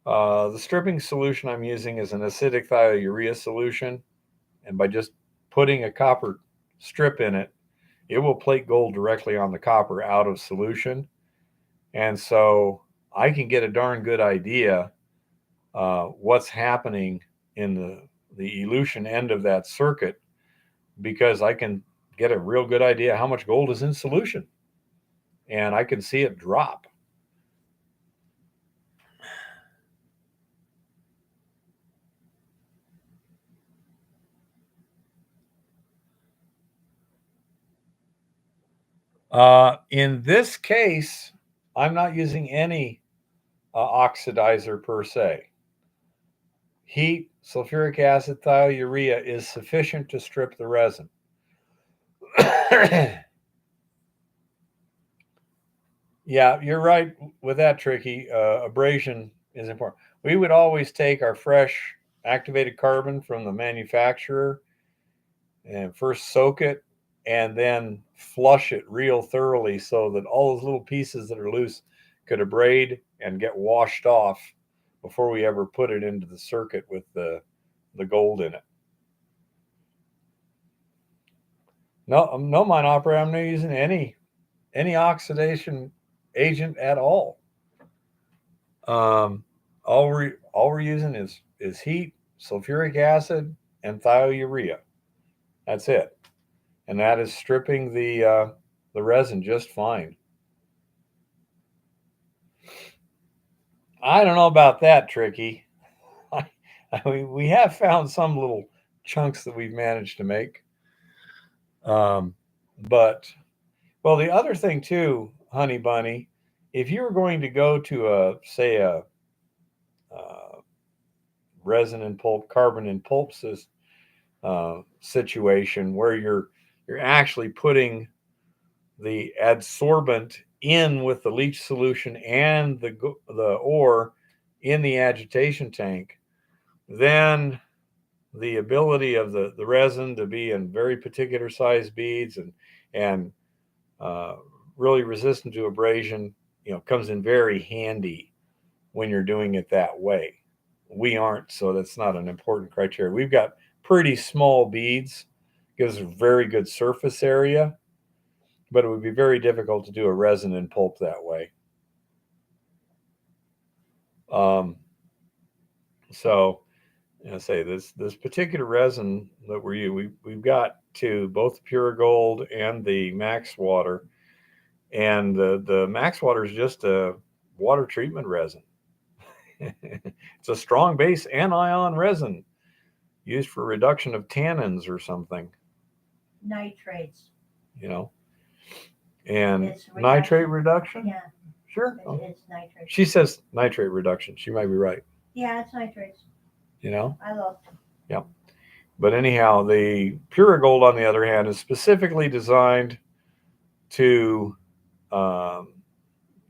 the stripping solution I'm using is an acidic thiourea solution. And by just putting a copper strip in it, it will plate gold directly on the copper out of solution. And so I can get a darn good idea what's happening in the elution end of that circuit, because I can get a real good idea how much gold is in solution, and I can see it drop. In this case, I'm not using any oxidizer per se. Heat, sulfuric acid, thiourea is sufficient to strip the resin. Yeah, you're right with that, Tricky. Abrasion is important. We would always take our fresh activated carbon from the manufacturer and first soak it and then flush it real thoroughly so that all those little pieces that are loose could abrade and get washed off before we ever put it into the circuit with the gold in it. No, mine operator, I'm not using any oxidation agent at all. All we're using is heat, sulfuric acid, and thiourea. That's it, and that is stripping the resin just fine. I don't know about that, Tricky. I mean, we have found some little chunks that we've managed to make. But well, the other thing too, Honey Bunny, if you were going to go to a resin and pulp, carbon and pulp situation where you're actually putting the adsorbent in with the leach solution and the ore in the agitation tank, then the ability of the resin to be in very particular size beads and really resistant to abrasion, comes in very handy when you're doing it that way. We aren't, so that's not an important criteria. We've got pretty small beads, gives a very good surface area, but it would be very difficult to do a resin and pulp that way. So, say this particular resin that we're using, we've got to both the Pure Gold and the Max Water, and the Max Water is just a water treatment resin. It's a strong base anion resin used for reduction of tannins or something. Nitrates. And nitrate reduction? Yeah. Sure. It's nitrates. She says nitrate reduction. She might be right. Yeah, it's nitrates. I looked. Yeah. But anyhow, the Pure Gold, on the other hand, is specifically designed to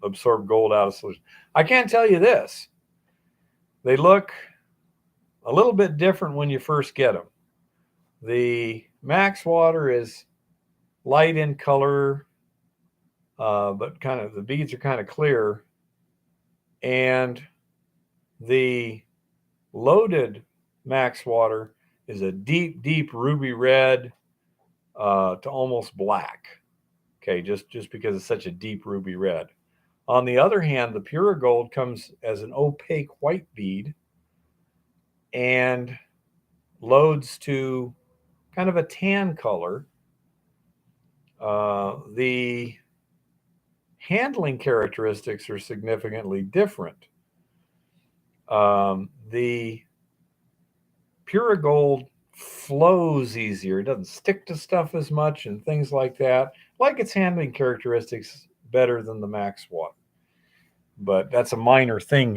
absorb gold out of solution. I can't tell you this. They look a little bit different when you first get them. The Max Water is light in color, but kind of the beads are kind of clear. And the loaded Max Water is a deep, deep ruby red to almost black. Okay, just because it's such a deep ruby red. On the other hand, the Pure Gold comes as an opaque white bead and loads to kind of a tan color. The handling characteristics are significantly different. The pure gold flows easier. It doesn't stick to stuff as much and things like that. Like its handling characteristics better than the Max one. But that's a minor thing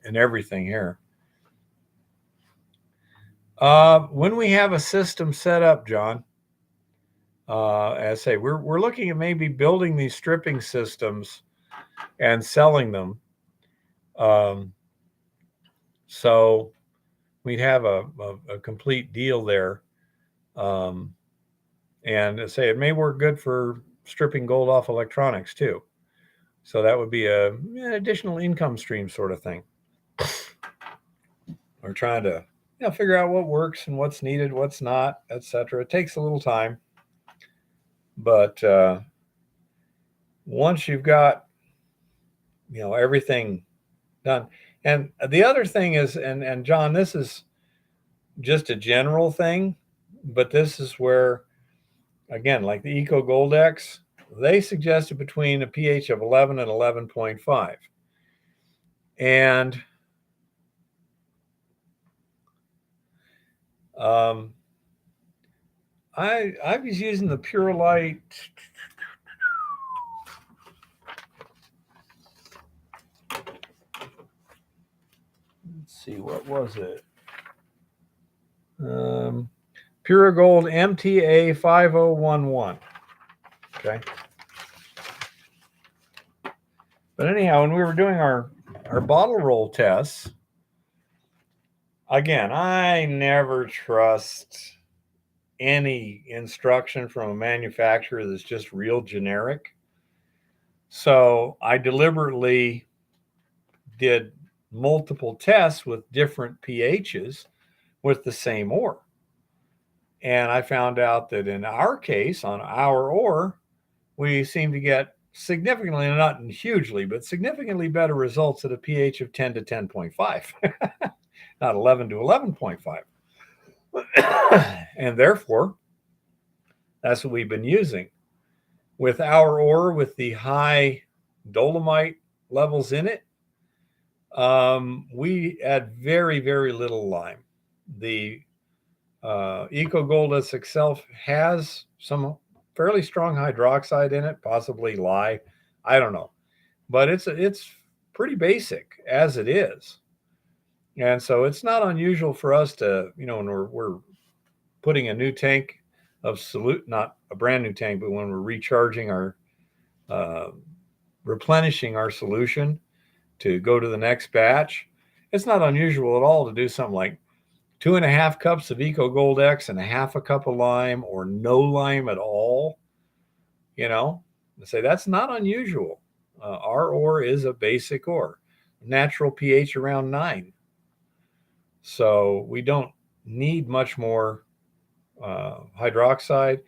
in everything here. When we have a system set up, John, as I say, we're looking at maybe building these stripping systems and selling them. So we'd have a complete deal there. And I say it may work good for stripping gold off electronics too. So that would be an additional income stream sort of thing. We're trying to figure out what works and what's needed, what's not, etc. It takes a little time, but once you've got everything done, and the other thing is, and John, this is just a general thing, but this is where, again, like the Eco Gold X, they suggested between a pH of 11 and 11.5, and I was using the Pure Light. Let's see, what was it? Pure Gold MTA 5011. Okay. But anyhow, when we were doing our bottle roll tests, again, I never trust any instruction from a manufacturer that's just real generic. So I deliberately did multiple tests with different pHs with the same ore. And I found out that in our case, on our ore, we seem to get significantly, not hugely, but significantly better results at a pH of 10 to 10.5, not 11 to 11.5. And therefore, that's what we've been using. With our ore, with the high dolomite levels in it, we add very, very little lime. The Eco Gold itself has some fairly strong hydroxide in it, possibly lye. I don't know. But it's pretty basic as it is. And so it's not unusual for us to, when we're putting a new tank of solute, not a brand new tank, but when we're recharging our, replenishing our solution to go to the next batch, it's not unusual at all to do something like 2.5 cups of Eco Gold X and a half a cup of lime, or no lime at all. Say that's not unusual. Our ore is a basic ore, natural pH around 9. So we don't need much more hydroxide.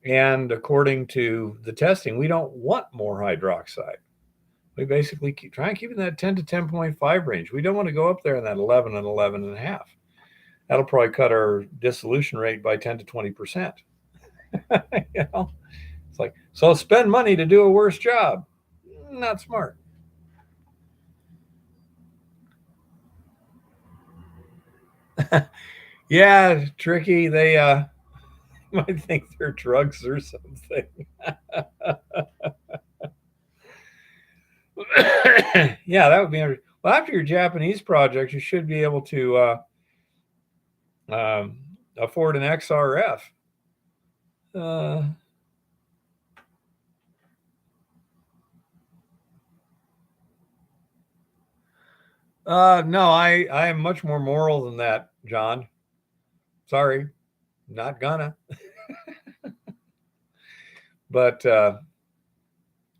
And according to the testing, we don't want more hydroxide. We basically try and keep in that 10 to 10.5 range. We don't want to go up there in that 11 and 11.5. That'll probably cut our dissolution rate by 10 to 20%. It's like, so spend money to do a worse job. Not smart. Yeah, tricky. They might think they're drugs or something. Yeah, that would be interesting. Well, after your Japanese project, you should be able to afford an XRF. No, I am much more moral than that, John. Sorry, not gonna. But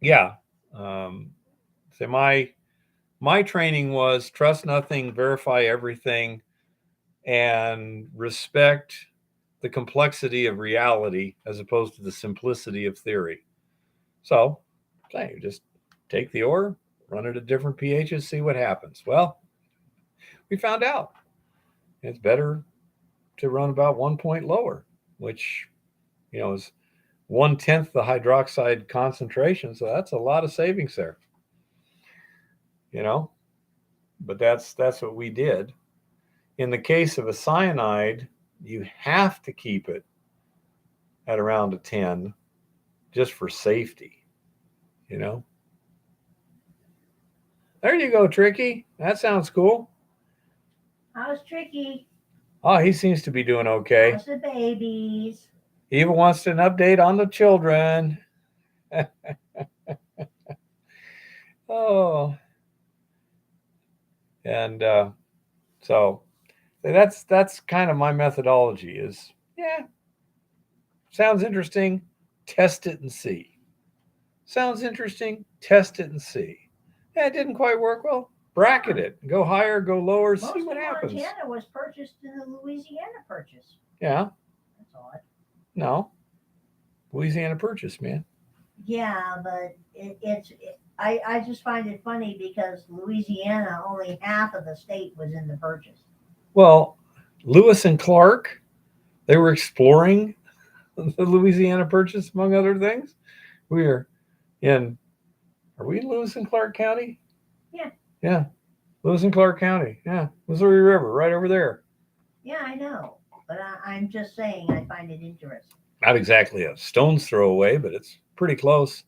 yeah, so my training was trust nothing, verify everything, and respect the complexity of reality as opposed to the simplicity of theory. So, okay, just take the ore, run it at different pHs, see what happens. Well, we found out it's better to run about 1 point lower, which is 1/10 the hydroxide concentration. So that's a lot of savings there. But that's what we did. in the case of a cyanide, you have to keep it at around a 10 just for safety, you know? There you go, Tricky. That sounds cool. How's Tricky? Oh, he seems to be doing okay. How's the babies? He even wants an update on the children. Oh, and so that's kind of my methodology is, yeah, sounds interesting, test it and see. Sounds interesting, test it and see. Yeah, it didn't quite work well. Bracket it. Go higher, go lower, Most see what of happens. Montana was purchased in the Louisiana Purchase. Yeah. That's odd. No. Louisiana Purchase, man. Yeah, but I just find it funny because Louisiana, only half of the state was in the purchase. Well, Lewis and Clark, they were exploring the Louisiana Purchase, among other things. We are in, are we in Lewis and Clark County? Yeah. Yeah. Lewis and Clark County. Yeah. Missouri River, right over there. Yeah, I know. But I'm just saying I find it interesting. Not exactly a stone's throw away, but it's pretty close.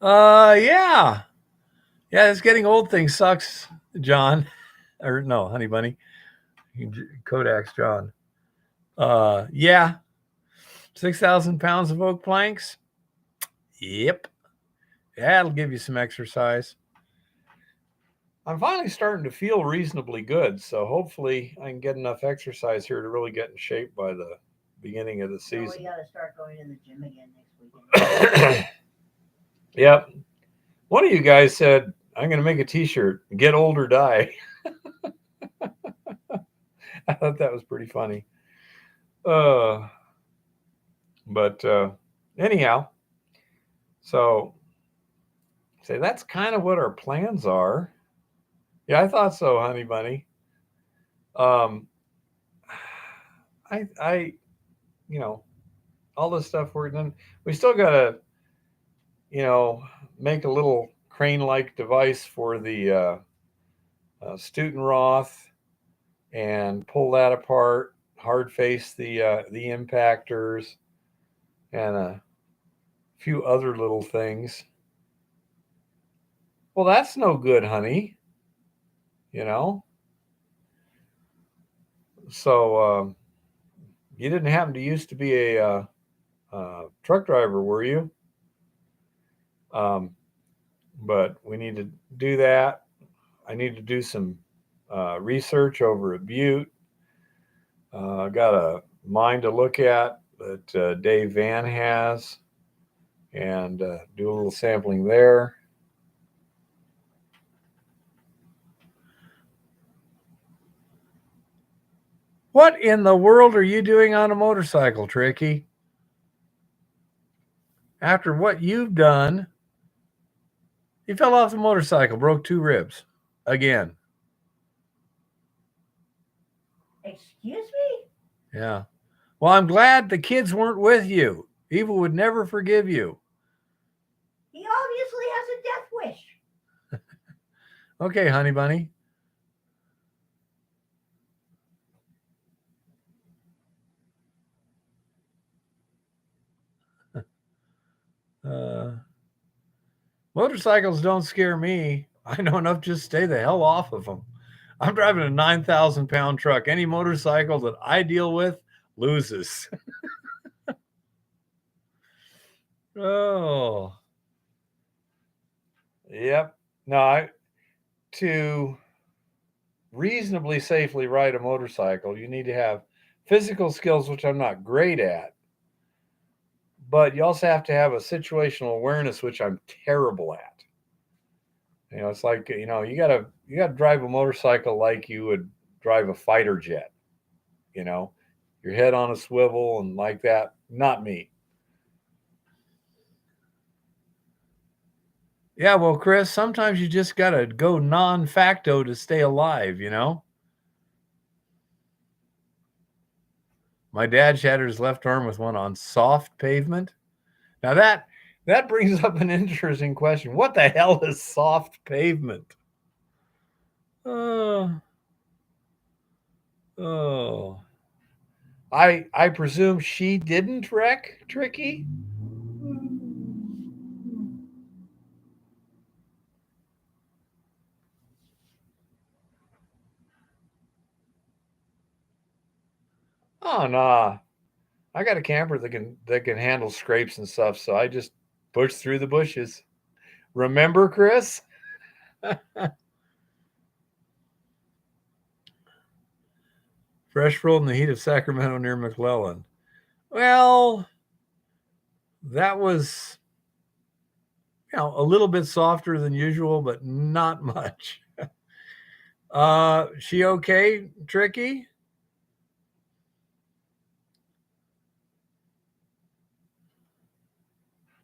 Yeah. Yeah, this getting old thing sucks, John. Or no, Honey Bunny. Kodak's John. Yeah. 6,000 pounds of oak planks. Yep. That'll give you some exercise. I'm finally starting to feel reasonably good, so hopefully I can get enough exercise here to really get in shape by the beginning of the season. So we got to start going to the gym again next weekend. Yep. One of you guys said, I'm going to make a t-shirt, get old or die. I thought that was pretty funny. But anyhow, so say that's kind of what our plans are. Yeah, I thought so, Honey Bunny. I, you know, all this stuff we're done. We still gotta, make a little crane-like device for the Stutenroth and pull that apart, hard face the impactors, and a few other little things. Well, that's no good, honey. So you didn't happen to used to be a truck driver, were you? But we need to do that. I need to do some research over at Butte. I got a mine to look at that Dave Van has, and do a little sampling there. What in the world are you doing on a motorcycle, Tricky? After what you've done, you fell off the motorcycle, broke 2 ribs. Again. Excuse me? Yeah. Well, I'm glad the kids weren't with you. Evil would never forgive you. He obviously has a death wish. Okay, Honey Bunny. Motorcycles don't scare me. I know enough just stay the hell off of them. I'm driving a 9,000 pound truck. Any motorcycle that I deal with loses. Oh. Yep. No, to reasonably safely ride a motorcycle, you need to have physical skills, which I'm not great at. But you also have to have a situational awareness, which I'm terrible at. It's like, you gotta drive a motorcycle like you would drive a fighter jet. Your head on a swivel and like that. Not me. Yeah, well, Chris, sometimes you just gotta go non-facto to stay alive, My dad shattered his left arm with one on soft pavement. Now That brings up an interesting question. What the hell is soft pavement? Oh, oh. I presume she didn't wreck, Tricky? Oh nah. I got a camper that can handle scrapes and stuff, so I just push through the bushes. Remember, Chris? Fresh rolled in the heat of Sacramento near McClellan. Well, that was a little bit softer than usual, but not much. She okay, Tricky?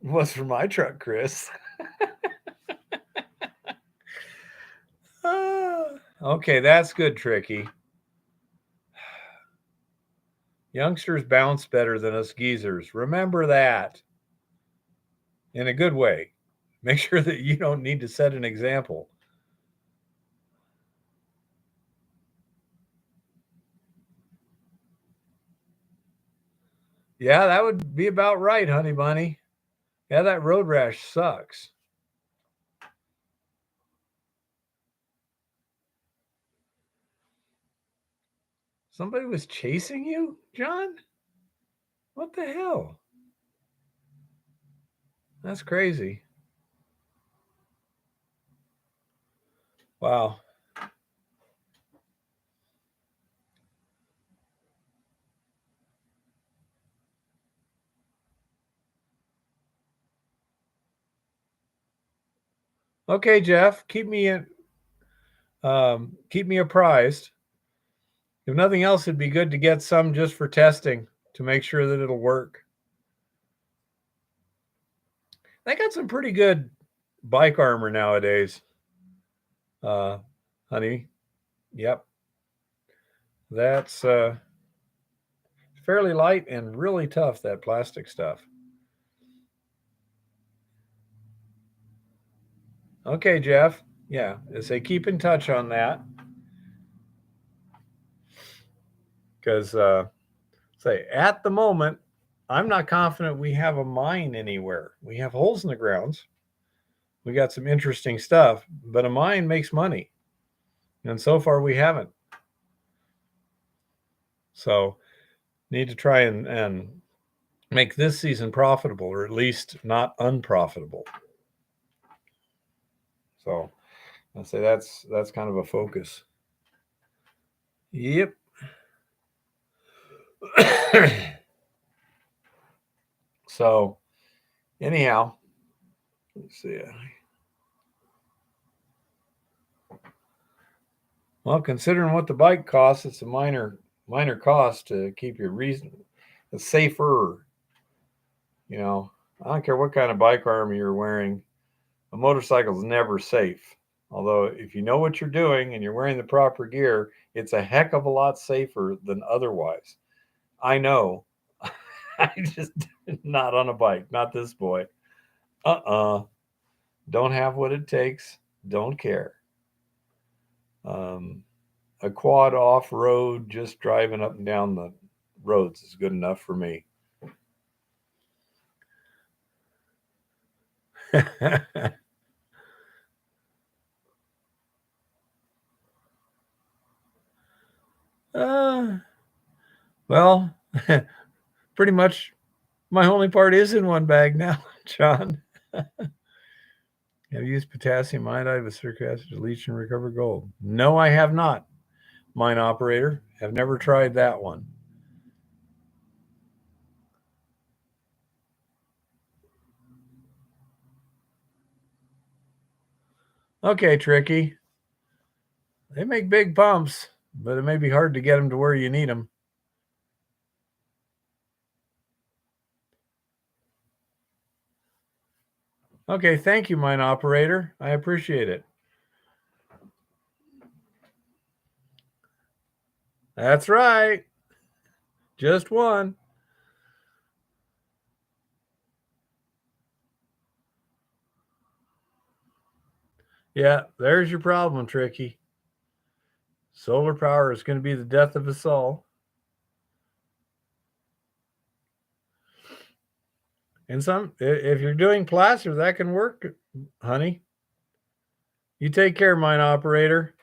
Was for my truck, Chris. Okay, that's good, Tricky. Youngsters bounce better than us geezers. Remember that in a good way. Make sure that you don't need to set an example. Yeah, that would be about right, honey bunny. Yeah, that road rash sucks. Somebody was chasing you, John? What the hell? That's crazy. Wow. Okay, Jeff, keep me apprised. If nothing else, it'd be good to get some just for testing to make sure that it'll work. They got some pretty good bike armor nowadays, uh, honey. Yep, that's fairly light and really tough. That plastic stuff. Okay, Jeff. Yeah, say keep in touch on that because say at the moment, I'm not confident we have a mine anywhere. We have holes in the grounds. We got some interesting stuff, but a mine makes money, and so far we haven't. So need to try and make this season profitable, or at least not unprofitable. So I say that's kind of a focus. Yep. So anyhow, let's see. Well, considering what the bike costs, it's a minor cost to keep your reason safer. I don't care what kind of bike armor you're wearing. A motorcycle's never safe. Although, if you know what you're doing and you're wearing the proper gear, it's a heck of a lot safer than otherwise. I know. I just not on a bike, not this boy. Don't have what it takes. Don't care. A quad off road, just driving up and down the roads is good enough for me. uh, well, pretty much my only part is in one bag now, John. Have you used potassium iodide with citric acid to leach and recover gold? No, I have not. Mine operator. Have never tried that one. Okay, Tricky. They make big pumps, but it may be hard to get them to where you need them. Okay, thank you, mine operator. I appreciate it. That's right. Just one. Yeah, there's your problem, Tricky. Solar power is going to be the death of us all. And if you're doing plaster, that can work, honey. You take care, mine operator.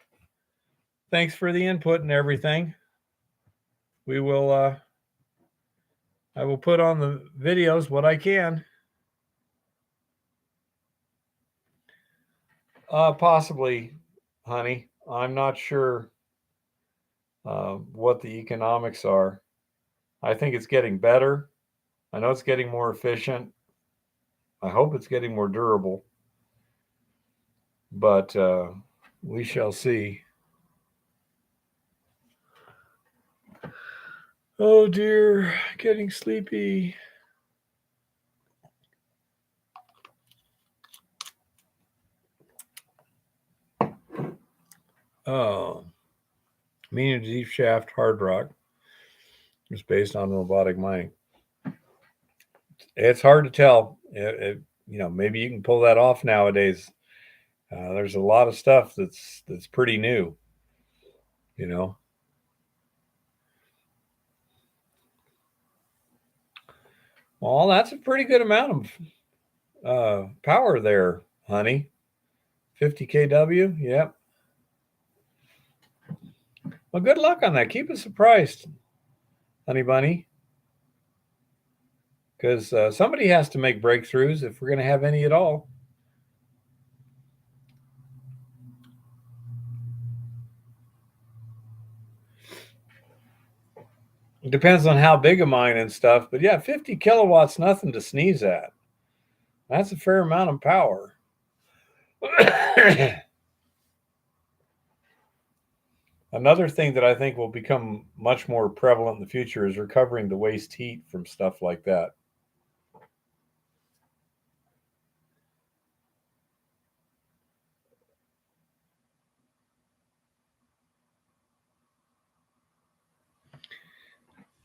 Thanks for the input and everything. We will I will put on the videos what I can. Possibly, honey. I'm not sure what the economics are. I think it's getting better. I know it's getting more efficient. I hope it's getting more durable. But we shall see. Oh dear, getting sleepy. Oh, medium to deep shaft hard rock is based on robotic mining. It's hard to tell. Maybe you can pull that off nowadays. There's a lot of stuff that's pretty new. You know. Well, that's a pretty good amount of power there, honey. 50 kW. Yep. Well, good luck on that. Keep us surprised, honey bunny, because somebody has to make breakthroughs if we're going to have any at all. It depends on how big a mine and stuff, but yeah, 50 kilowatts, nothing to sneeze at. That's a fair amount of power. Another thing that I think will become much more prevalent in the future is recovering the waste heat from stuff like that.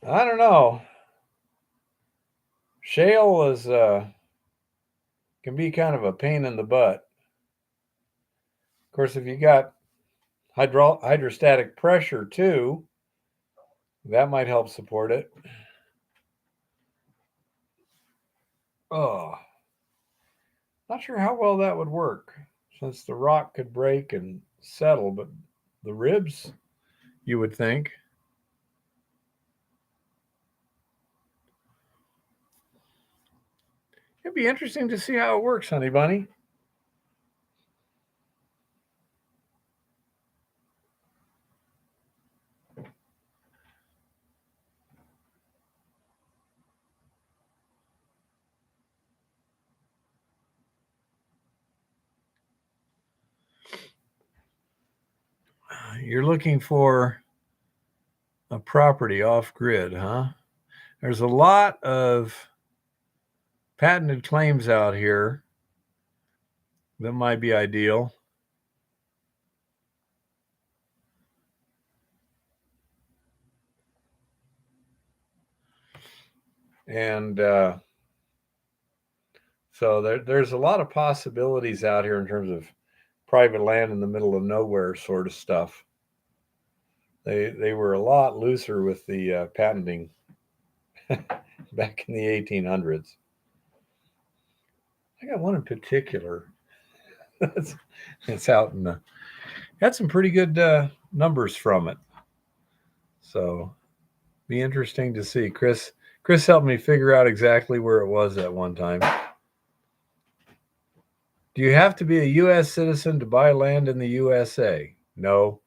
I don't know. Shale is can be kind of a pain in the butt. Of course, if you got hydrostatic pressure too, that might help support it. Oh, not sure how well that would work, since the rock could break and settle, but the ribs, you would think. It'd be interesting to see how it works, honey bunny. You're looking for a property off grid, huh? There's a lot of patented claims out here that might be ideal. And so there's a lot of possibilities out here in terms of private land in the middle of nowhere sort of stuff. They were a lot looser with the patenting back in the 1800s. I got one in particular it's out in the got some pretty good numbers from it. So be interesting to see. Chris helped me figure out exactly where it was at one time. Do you have to be a U.S. citizen to buy land in the USA? No.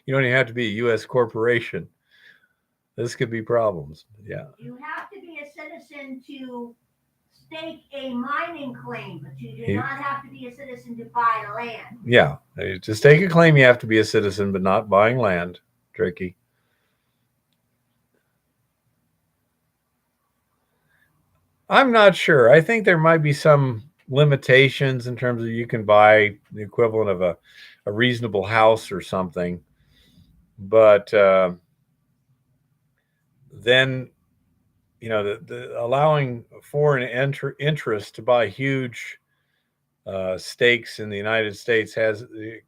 You don't even have to be a U.S. corporation. This could be problems. Yeah. You have to be a citizen to stake a mining claim, but you do not have to be a citizen to buy land. Yeah. To stake a claim, you have to be a citizen, but not buying land. Tricky. I'm not sure. I think there might be some limitations in terms of you can buy the equivalent of a reasonable house or something. But then, the allowing foreign interest to buy huge stakes in the United States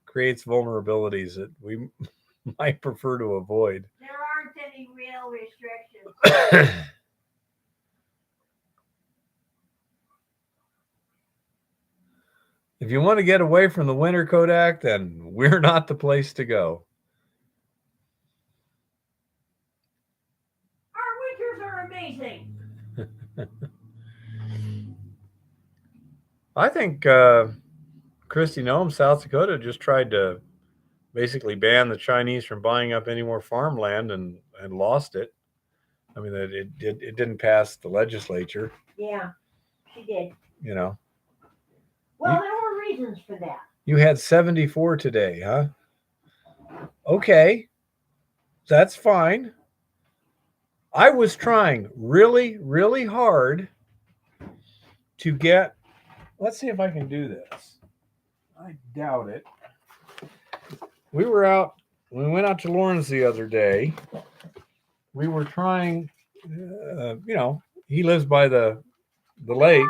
creates vulnerabilities that we might prefer to avoid. There aren't any real restrictions. If you want to get away from the winter, Kodak, then we're not the place to go. Our winters are amazing. I think Kristi Noem, South Dakota, just tried to basically ban the Chinese from buying up any more farmland and lost it. I mean, it didn't pass the legislature. Yeah, she did. You know. Well, there were reasons for that. You had 74 today, huh? Okay, that's fine. I was trying really, really hard to get. Let's see if I can do this. I doubt it. We went out to Lawrence the other day. We were trying, he lives by the lake,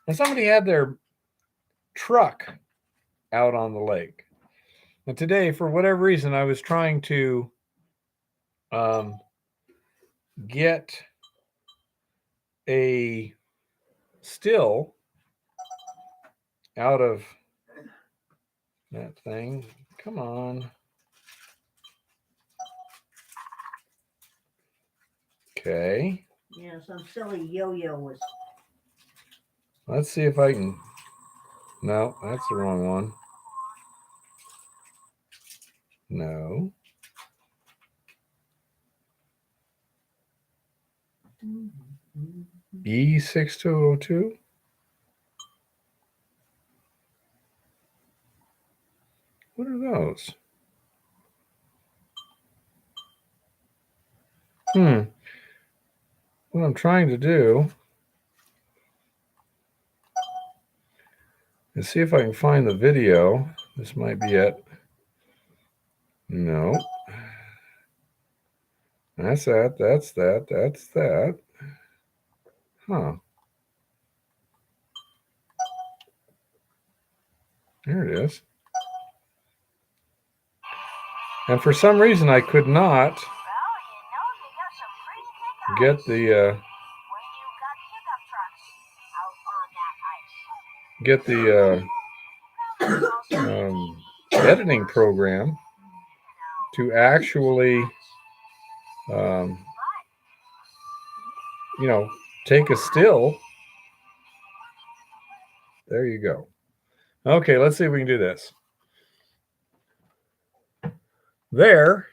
and somebody had their truck out on the lake. And today, for whatever reason, I was trying to get a still out of that thing. Come on. Okay. Yeah, some silly yo-yo was. Let's see if I can. No, that's the wrong one. No. E6202. What are those? What I'm trying to do is see if I can find the video. This might be it. No. That's that. That's that. That's that. Huh. There it is. And for some reason, I could not get the editing program to actually, take a still. There you go. Okay, let's see if we can do this. There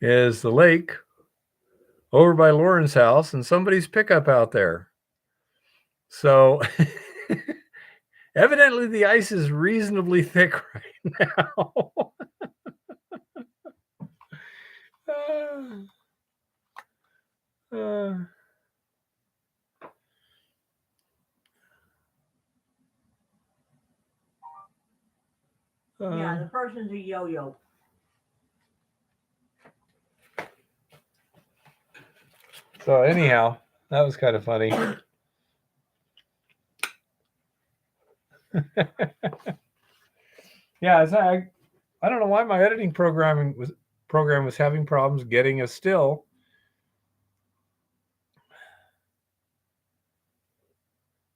is the lake over by Lauren's house and somebody's pickup out there. So evidently the ice is reasonably thick right now. Yeah, the person's a yo-yo. So anyhow, that was kind of funny. Yeah, I don't know why my editing program was having problems getting a still.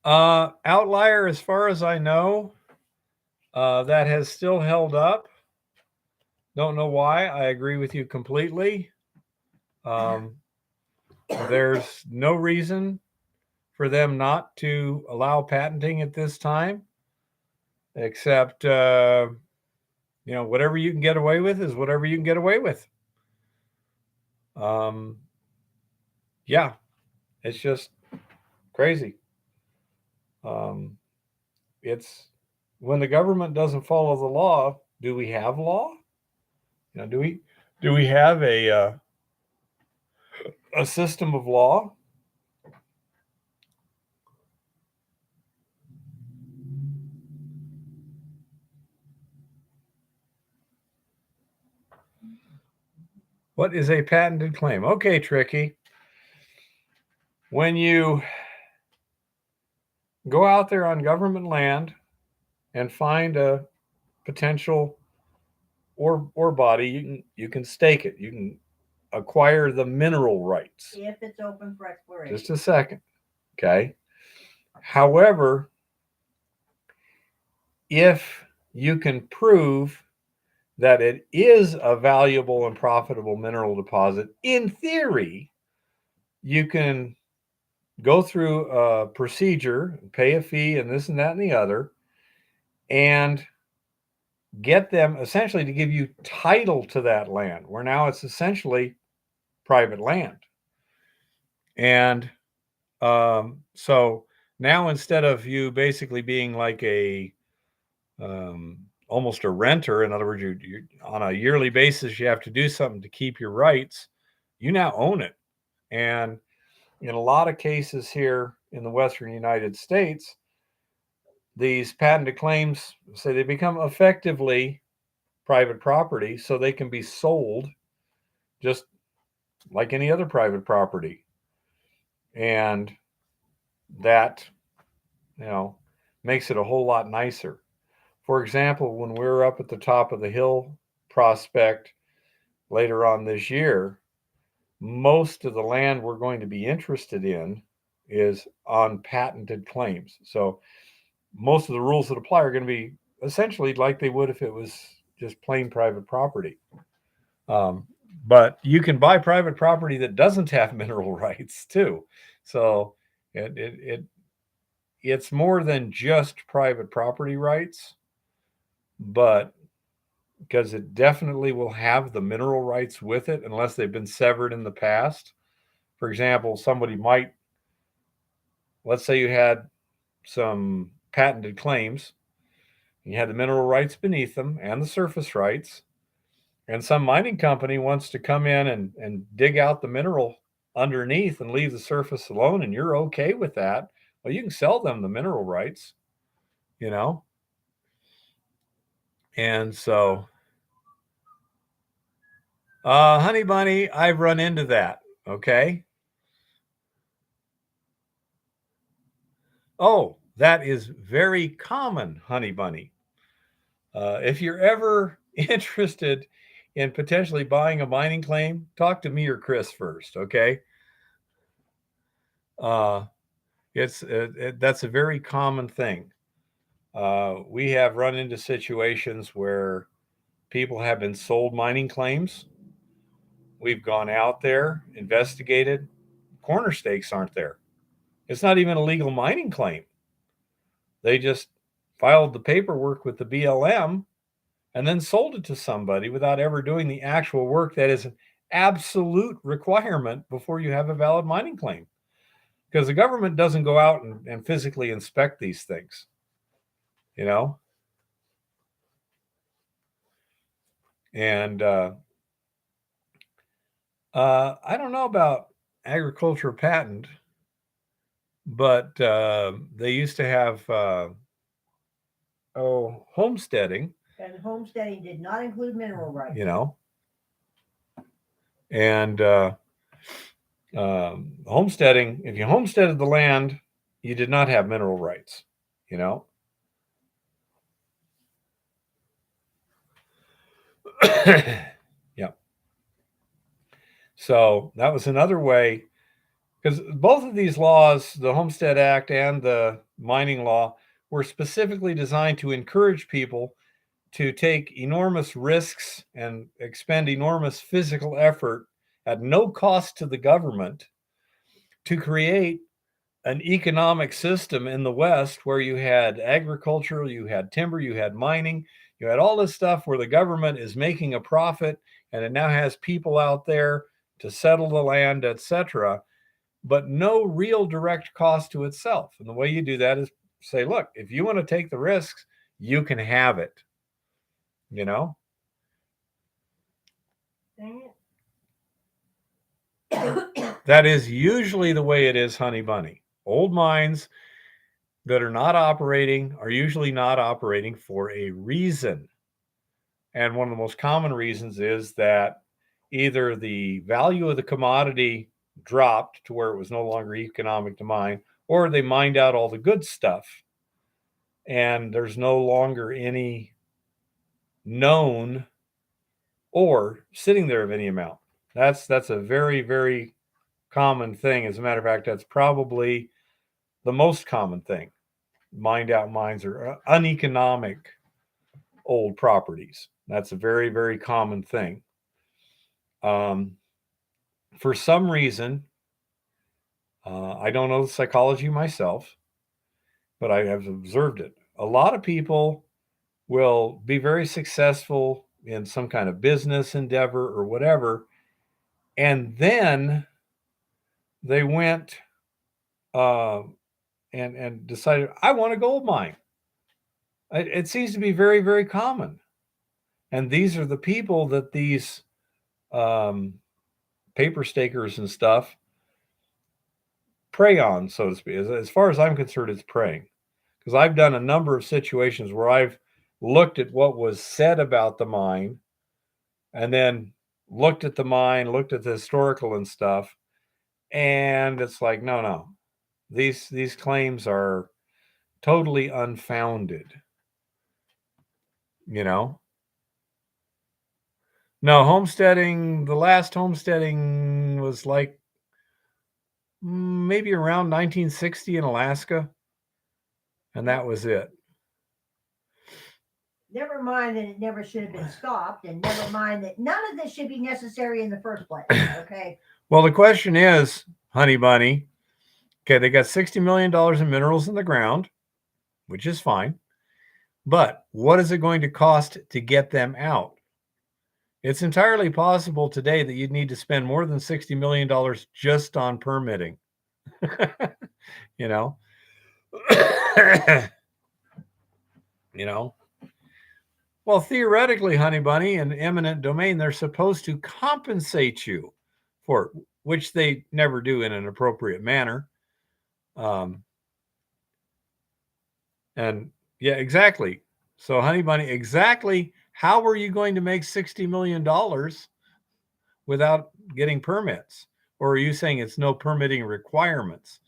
Outlier, as far as I know, that has still held up. Don't know why. I agree with you completely. There's no reason for them not to allow patenting at this time, except, whatever you can get away with is whatever you can get away with. Yeah, it's just crazy. It's when the government doesn't follow the law. Do we have law? Do we have a system of law? What is a patented claim? Okay, Tricky. When you go out there on government land and find a potential ore body. You can stake it. You can acquire the mineral rights. If it's open for exploration. Just a second. Okay. However, if you can prove that it is a valuable and profitable mineral deposit, in theory, you can go through a procedure, pay a fee, and this and that and the other, and get them essentially to give you title to that land, where now it's essentially private land. And so now instead of you basically being like a almost a renter, in other words, you're on a yearly basis, you have to do something to keep your rights, you now own it. And in a lot of cases here in the Western United States, these patented claims say they become effectively private property, so they can be sold just like any other private property. And that, makes it a whole lot nicer. For example, when we were up at the top of the hill prospect later on this year, most of the land we're going to be interested in is on patented claims. So most of the rules that apply are going to be essentially like they would if it was just plain private property. But you can buy private property that doesn't have mineral rights too. So it's more than just private property rights, but because it definitely will have the mineral rights with it unless they've been severed in the past. For example, somebody might, let's say you had some patented claims, you had the mineral rights beneath them and the surface rights, and some mining company wants to come in and dig out the mineral underneath and leave the surface alone, and you're okay with that, well, you can sell them the mineral rights, And so, Honey Bunny, I've run into that, okay? Oh, that is very common, Honey Bunny. If you're ever interested in potentially buying a mining claim, talk to me or Chris first, okay? That's a very common thing. We have run into situations where people have been sold mining claims. We've gone out there, investigated. Corner stakes aren't there. It's not even a legal mining claim. They just filed the paperwork with the BLM and then sold it to somebody without ever doing the actual work that is an absolute requirement before you have a valid mining claim. Because the government doesn't go out and physically inspect these things, And I don't know about agricultural patent, but they used to have homesteading. And homesteading did not include mineral rights. And homesteading, if you homesteaded the land, you did not have mineral rights, Yeah. So that was another way, because both of these laws, the Homestead Act and the mining law, were specifically designed to encourage people to take enormous risks and expend enormous physical effort at no cost to the government to create an economic system in the West where you had agricultural, you had timber, you had mining, you had all this stuff where the government is making a profit, and it now has people out there to settle the land, etc., but no real direct cost to itself. And the way you do that is say, look, if you want to take the risks, you can have it. That is usually the way it is, Honey Bunny. Old mines that are not operating are usually not operating for a reason. And one of the most common reasons is that either the value of the commodity dropped to where it was no longer economic to mine, or they mined out all the good stuff, and there's no longer any known ore sitting there of any amount. That's a very, very common thing. As a matter of fact, that's probably the most common thing. Mined out mines are uneconomic old properties. That's a very, very common thing. Um, for some reason, I don't know the psychology myself, but I have observed it. A lot of people will be very successful in some kind of business endeavor or whatever, and then they went uh, and decided, I want a gold mine. It seems to be very, very common. And these are the people that these um, paper stakers and stuff prey on, so to speak. As far as I'm concerned, it's preying. Because I've done a number of situations where I've looked at what was said about the mine and then looked at the mine, looked at the historical and stuff, and it's like, no. These claims are totally unfounded. You know? No, homesteading, the last homesteading was like maybe around 1960 in Alaska, and that was it. Never mind that it never should have been stopped, and never mind that none of this should be necessary in the first place. Okay. Well, the question is, Honey Bunny, okay, they got $60 million in minerals in the ground, which is fine. But what is it going to cost to get them out? It's entirely possible today that you'd need to spend more than $60 million just on permitting. you know? you know? Well, theoretically, Honey Bunny, in eminent domain, they're supposed to compensate you for it, which they never do in an appropriate manner. And yeah, exactly. So, Honey Bunny, exactly how are you going to make $60 million without getting permits? Or are you saying it's no permitting requirements?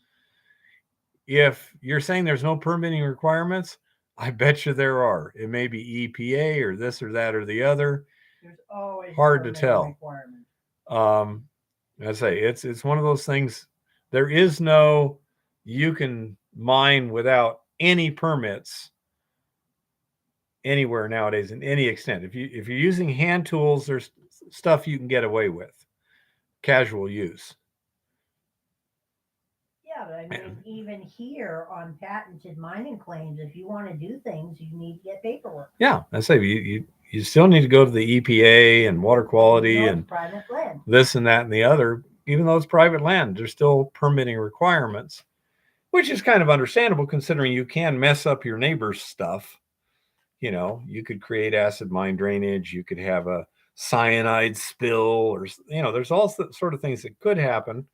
If you're saying there's no permitting requirements, I bet you there are. It may be EPA or this or that or the other. There's always hard to tell. I say it's one of those things. There is no you can mine without any permits anywhere nowadays in any extent. If you're using hand tools, there's stuff you can get away with, casual use. Yeah, but I mean, even here on patented mining claims, if you want to do things, you need to get paperwork. Yeah, I say you still need to go to the EPA and water quality and private land. This and that and the other. Even though it's private land, there's still permitting requirements, which is kind of understandable considering you can mess up your neighbor's stuff. You could create acid mine drainage. You could have a cyanide spill, or there's all sort of things that could happen.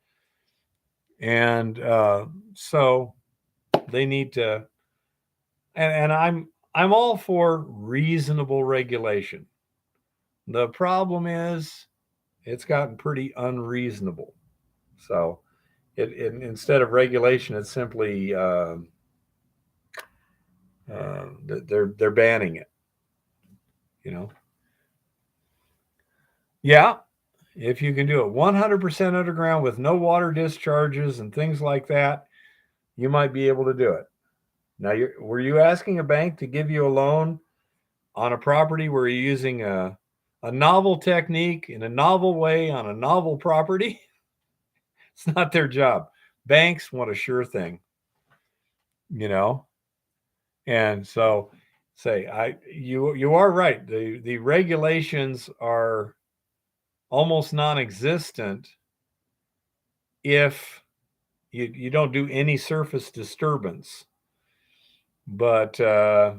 And so they need to, and I'm all for reasonable regulation. The problem is it's gotten pretty unreasonable. So it instead of regulation, it's simply they're banning it. Yeah, if you can do it 100% underground with no water discharges and things like that, you might be able to do it. Now, were you asking a bank to give you a loan on a property where you're using a novel technique in a novel way on a novel property? It's not their job. Banks want a sure thing, and so you are right. The regulations are almost non-existent if you don't do any surface disturbance. But I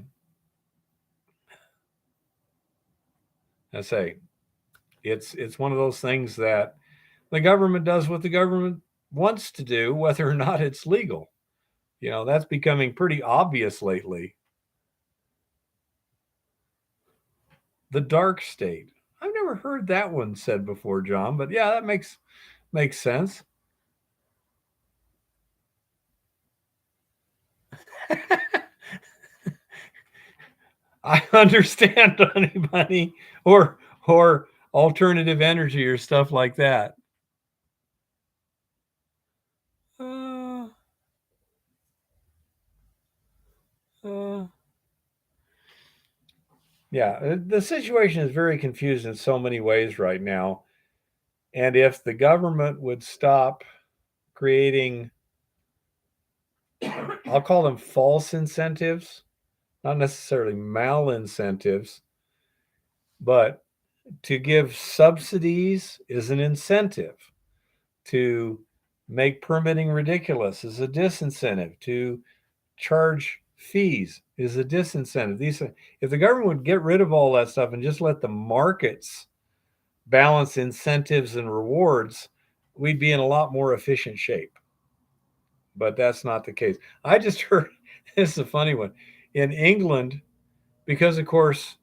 say it's one of those things that the government does what the government wants to do, whether or not it's legal. That's becoming pretty obvious lately. The dark state. I've never heard that one said before, John, but yeah, that makes sense. I understand, honey bunny, or alternative energy or stuff like that. Uh, uh, yeah, the situation is very confused in so many ways right now. And if the government would stop creating, I'll call them false incentives, not necessarily malincentives, but to give subsidies is an incentive. To make permitting ridiculous is a disincentive. To charge fees is a disincentive. If the government would get rid of all that stuff and just let the markets balance incentives and rewards, we'd be in a lot more efficient shape. But that's not the case. I just heard this is a funny one. In England, because of course,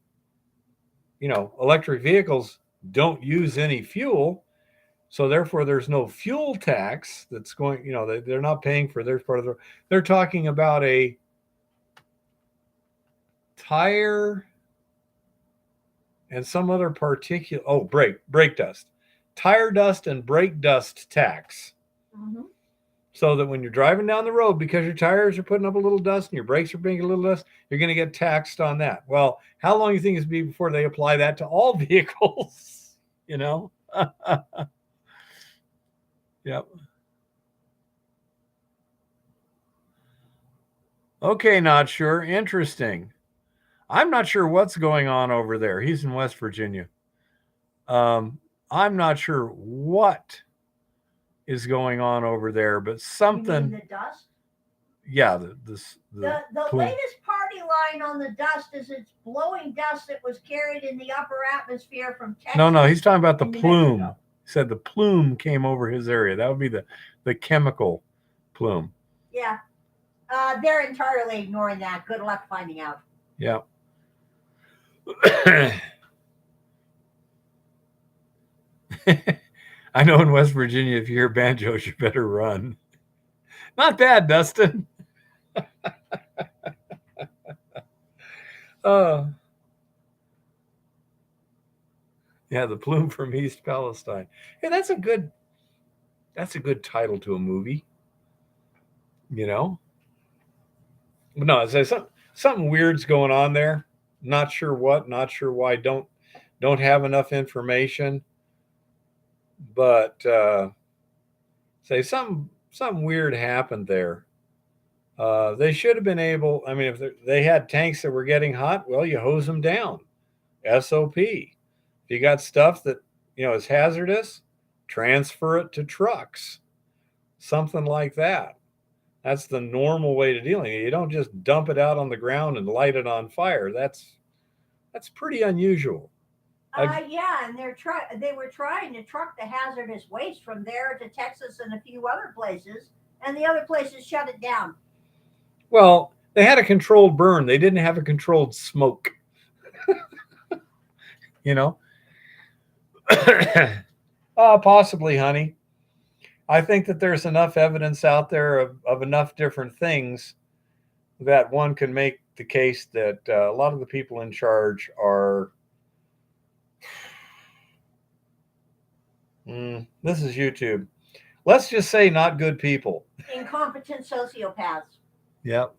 electric vehicles don't use any fuel, so therefore there's no fuel tax that's going, they're not paying for their part of the, they're talking about a tire and some other particulate, brake dust, tire dust and brake dust tax. Mm-hmm. So that when you're driving down the road, because your tires are putting up a little dust and your brakes are making a little dust, you're going to get taxed on that. Well, how long do you think it's be before they apply that to all vehicles? Yep. Okay, not sure. Interesting. I'm not sure what's going on over there. He's in West Virginia. I'm not sure what is going on over there, but something. You mean the dust? Yeah, the latest party line on the dust is it's blowing dust that was carried in the upper atmosphere from Texas. No, he's talking about the plume. He said the plume came over his area. That would be the chemical plume. Yeah. They're entirely ignoring that. Good luck finding out. Yeah. I know in West Virginia, if you hear banjos, you better run. Not bad, Dustin. Yeah, the plume from East Palestine. Hey, that's a good title to a movie. But no, I say something weird's going on there. Not sure what, not sure why. Don't have enough information. But say something weird happened there. They should have been able. I mean, if they had tanks that were getting hot, well, you hose them down. SOP. If you got stuff that is hazardous, transfer it to trucks. Something like that. That's the normal way to dealing. You don't just dump it out on the ground and light it on fire. That's pretty unusual. Yeah, and they were trying to truck the hazardous waste from there to Texas and a few other places, and the other places shut it down. Well, they had a controlled burn. They didn't have a controlled smoke. Possibly, honey. I think that there's enough evidence out there of enough different things that one can make the case that a lot of the people in charge are. This is YouTube. Let's just say not good people. Incompetent sociopaths. Yep.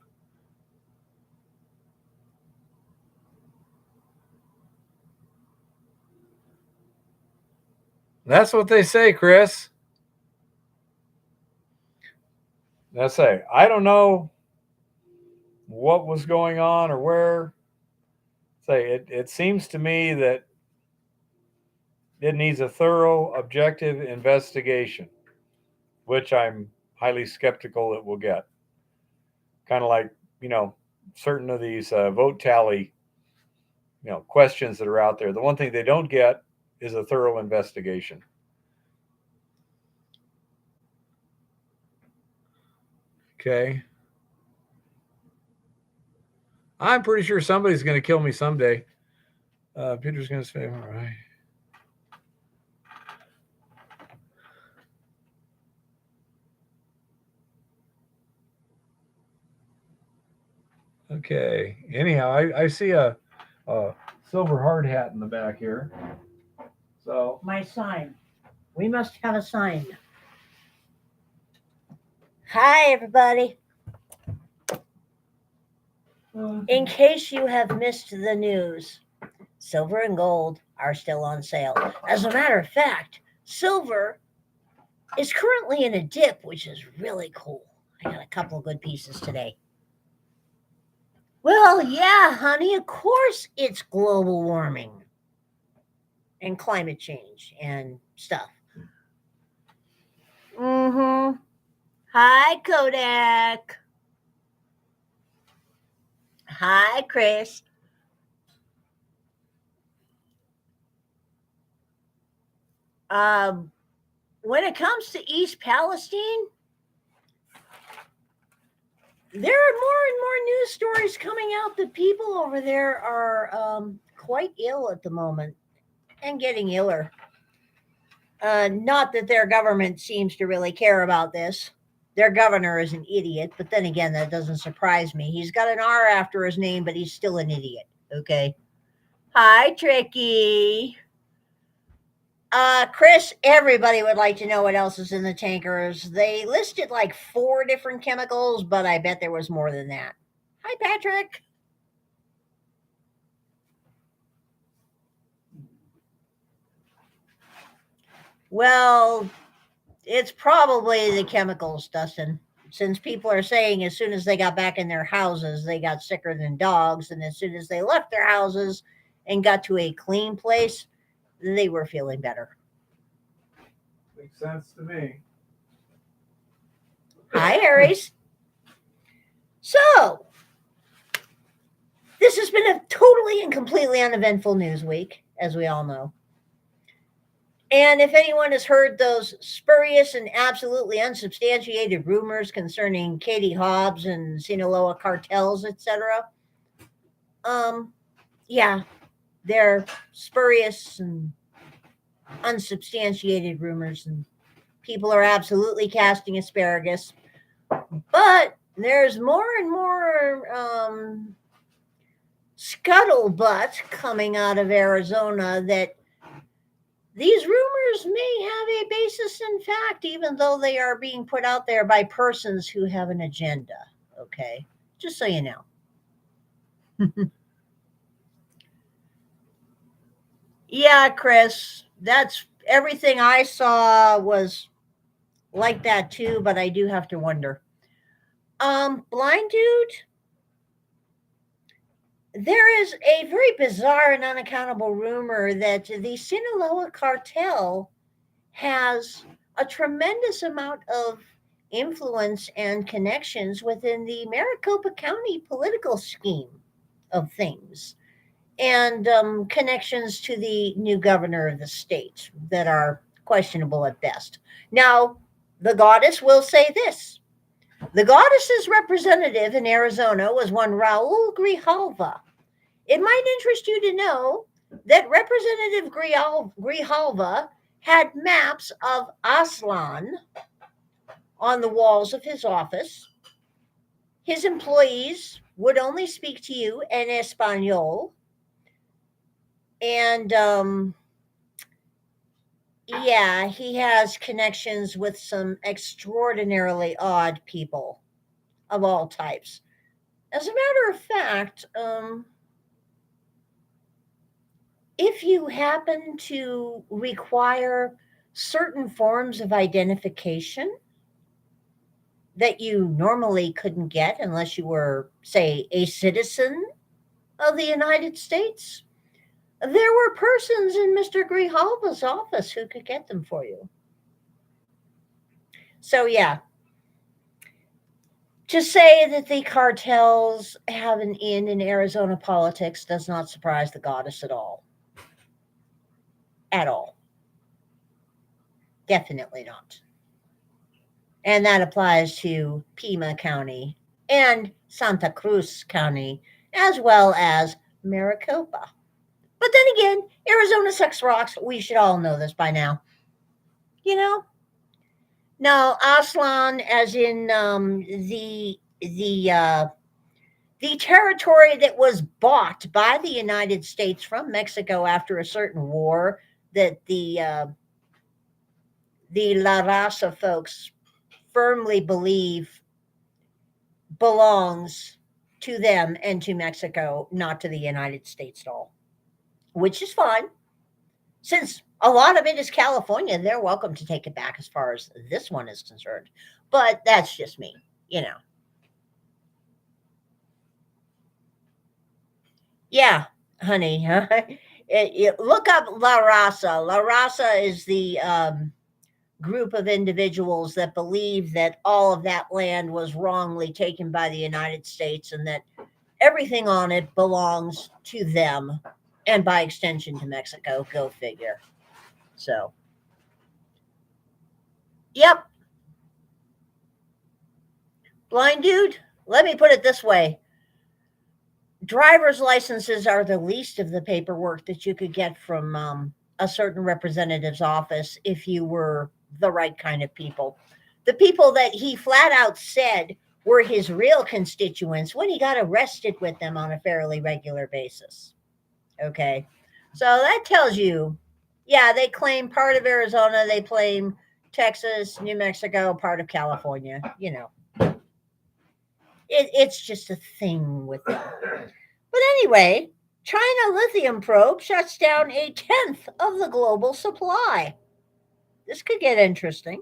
That's what they say, Chris. They say, I don't know what was going on or where. Say, it seems to me that it needs a thorough, objective investigation, which I'm highly skeptical it will get. Kind of like, certain of these vote tally, questions that are out there. The one thing they don't get is a thorough investigation. Okay. I'm pretty sure somebody's going to kill me someday. Peter's going to say, all right. Okay. Anyhow, I see a silver hard hat in the back here. So My sign. We must have a sign. Hi, everybody. In case you have missed the news, silver and gold are still on sale. As a matter of fact, silver is currently in a dip, which is really cool. I got a couple of good pieces today. Well, yeah, honey, of course it's global warming and climate change and stuff. Mm-hmm. Hi, Kodak. Hi, Chris. Um, when it comes to East Palestine, there are more and more news stories coming out that people over there are quite ill at the moment and getting iller. Not that their government seems to really care about this. Their governor is an idiot, but then again, that doesn't surprise me. He's got an R after his name, but he's still an idiot. Okay. Hi, Tricky. Chris, everybody would like to know what else is in the tankers. They listed like 4 different chemicals, but I bet there was more than that. Hi, Patrick. Well, it's probably the chemicals, Dustin, since people are saying as soon as they got back in their houses, they got sicker than dogs. And as soon as they left their houses and got to a clean place, they were feeling better. makes sense to me. Hi, Aries. So, this has been a totally and completely uneventful news week, as we all know. And if anyone has heard those spurious and absolutely unsubstantiated rumors concerning Katie Hobbs and Sinaloa cartels, etc., yeah, they're spurious and unsubstantiated rumors, and people are absolutely casting asparagus. But there's more and more scuttlebutt coming out of Arizona that these rumors may have a basis in fact, even though they are being put out there by persons who have an agenda. Okay, just so you know. Yeah, Chris, that's everything I saw was like that too, but I do have to wonder. Blind dude, there is a very bizarre and unaccountable rumor that the Sinaloa cartel has a tremendous amount of influence and connections within the Maricopa County political scheme of things, and connections to the new governor of the state that are questionable at best. Now, the goddess will say this. The goddess's representative in Arizona was one Raul Grijalva. It might interest you to know that Representative Grijalva had maps of Aslan on the walls of his office. His employees would only speak to you in Espanol. And yeah, he has connections with some extraordinarily odd people of all types. As a matter of fact, if you happen to require certain forms of identification that you normally couldn't get unless you were, say, a citizen of the United States, there were persons in Mr. Grijalva's office who could get them for you. So, yeah, to say that the cartels have an in Arizona politics does not surprise the goddess at all. At all. Definitely not. And that applies to Pima County and Santa Cruz County, as well as Maricopa. But then again, Arizona sucks rocks. We should all know this by now. You know? Now, Aslan, as in the the territory that was bought by the United States from Mexico after a certain war that the La Raza folks firmly believe belongs to them and to Mexico, not to the United States at all, which is fine. Since a lot of it is California, they're welcome to take it back as far as this one is concerned. But that's just me, you know. Yeah, honey. Look up La Raza. La Raza is the group of individuals that believe that all of that land was wrongly taken by the United States and that everything on it belongs to them and by extension to Mexico. Go figure. So, yep, blind dude, let me put it this way. Driver's licenses are the least of the paperwork that you could get from a certain representative's office if you were the right kind of people. The people that he flat out said were his real constituents when he got arrested with them on a fairly regular basis. Okay. So that tells you, yeah, they claim part of Arizona, they claim Texas, New Mexico, part of California. You know, it's just a thing with them. But anyway, China lithium probe shuts down a tenth of the global supply. This could get interesting.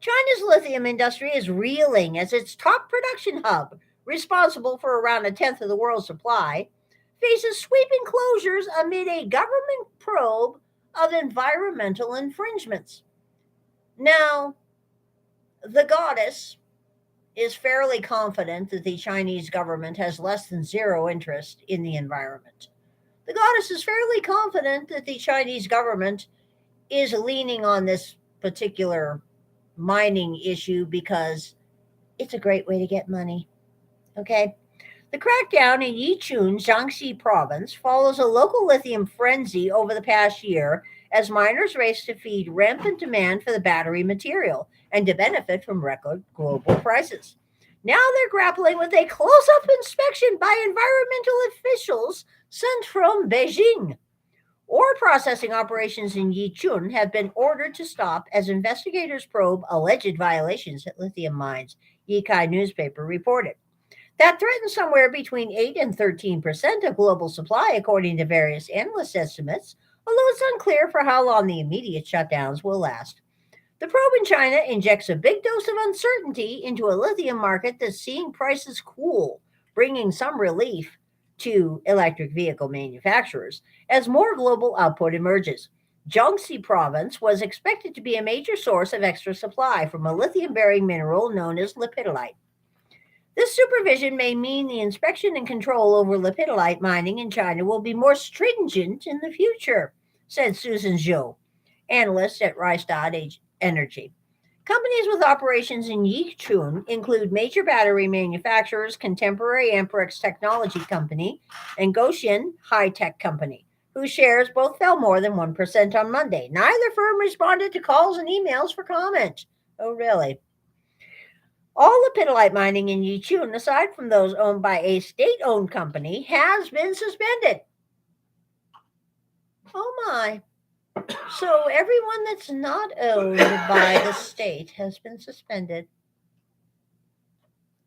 China's lithium industry is reeling as its top production hub, responsible for around a tenth of the world's supply, faces sweeping closures amid a government probe of environmental infringements. Now, the goddess is fairly confident that the Chinese government has less than zero interest in the environment. The goddess is fairly confident that the Chinese government is leaning on this particular mining issue because it's a great way to get money. Okay? The crackdown in Yichun, Jiangxi province follows a local lithium frenzy over the past year as miners race to feed rampant demand for the battery material and to benefit from record global prices. Now they're grappling with a close up inspection by environmental officials sent from Beijing. Ore processing operations in Yichun have been ordered to stop as investigators probe alleged violations at lithium mines, Yikai newspaper reported. That threatens somewhere between 8 and 13% of global supply, according to various analyst estimates, although it's unclear for how long the immediate shutdowns will last. The probe in China injects a big dose of uncertainty into a lithium market that's seeing prices cool, bringing some relief to electric vehicle manufacturers as more global output emerges. Jiangxi province was expected to be a major source of extra supply from a lithium bearing mineral known as lepidolite. This supervision may mean the inspection and control over lepidolite mining in China will be more stringent in the future, said Susan Zhou, analyst at Rystad Energy. Companies with operations in Yichun include major battery manufacturers, Contemporary Amperex Technology Company, and Goshen High Tech Company, whose shares both fell more than 1% on Monday. Neither firm responded to calls and emails for comment. Oh, really? All lepidolite mining in Yichun, aside from those owned by a state-owned company, has been suspended. Oh my. So everyone that's not owned by the state has been suspended.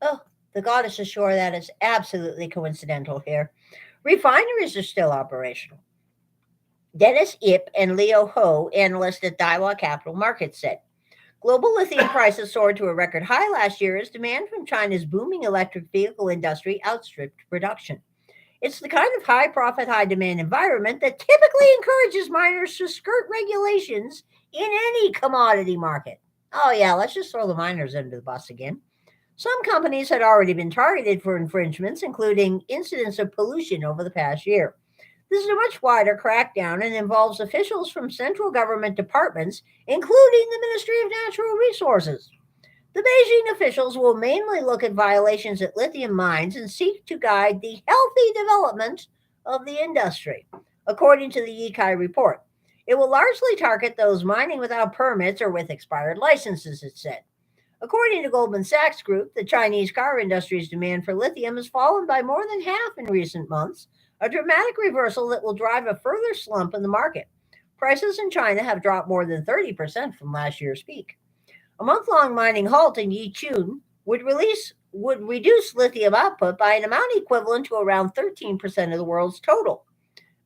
Oh, the goddess is sure that is absolutely coincidental here. Refineries are still operational. Dennis Ip and Leo Ho, analysts at Daiwa Capital Markets, said. Global lithium prices soared to a record high last year as demand from China's booming electric vehicle industry outstripped production. It's the kind of high profit, high demand environment that typically encourages miners to skirt regulations in any commodity market. Oh, yeah, let's just throw the miners under the bus again. Some companies had already been targeted for infringements, including incidents of pollution over the past year. This is a much wider crackdown and involves officials from central government departments, including the Ministry of Natural Resources. The Beijing officials will mainly look at violations at lithium mines and seek to guide the healthy development of the industry, according to the Yikai report. It will largely target those mining without permits or with expired licenses, it said. According to Goldman Sachs Group, the Chinese car industry's demand for lithium has fallen by more than half in recent months, a dramatic reversal that will drive a further slump in the market. Prices in China have dropped more than 30% from last year's peak. A month-long mining halt in Yichun would reduce lithium output by an amount equivalent to around 13% of the world's total.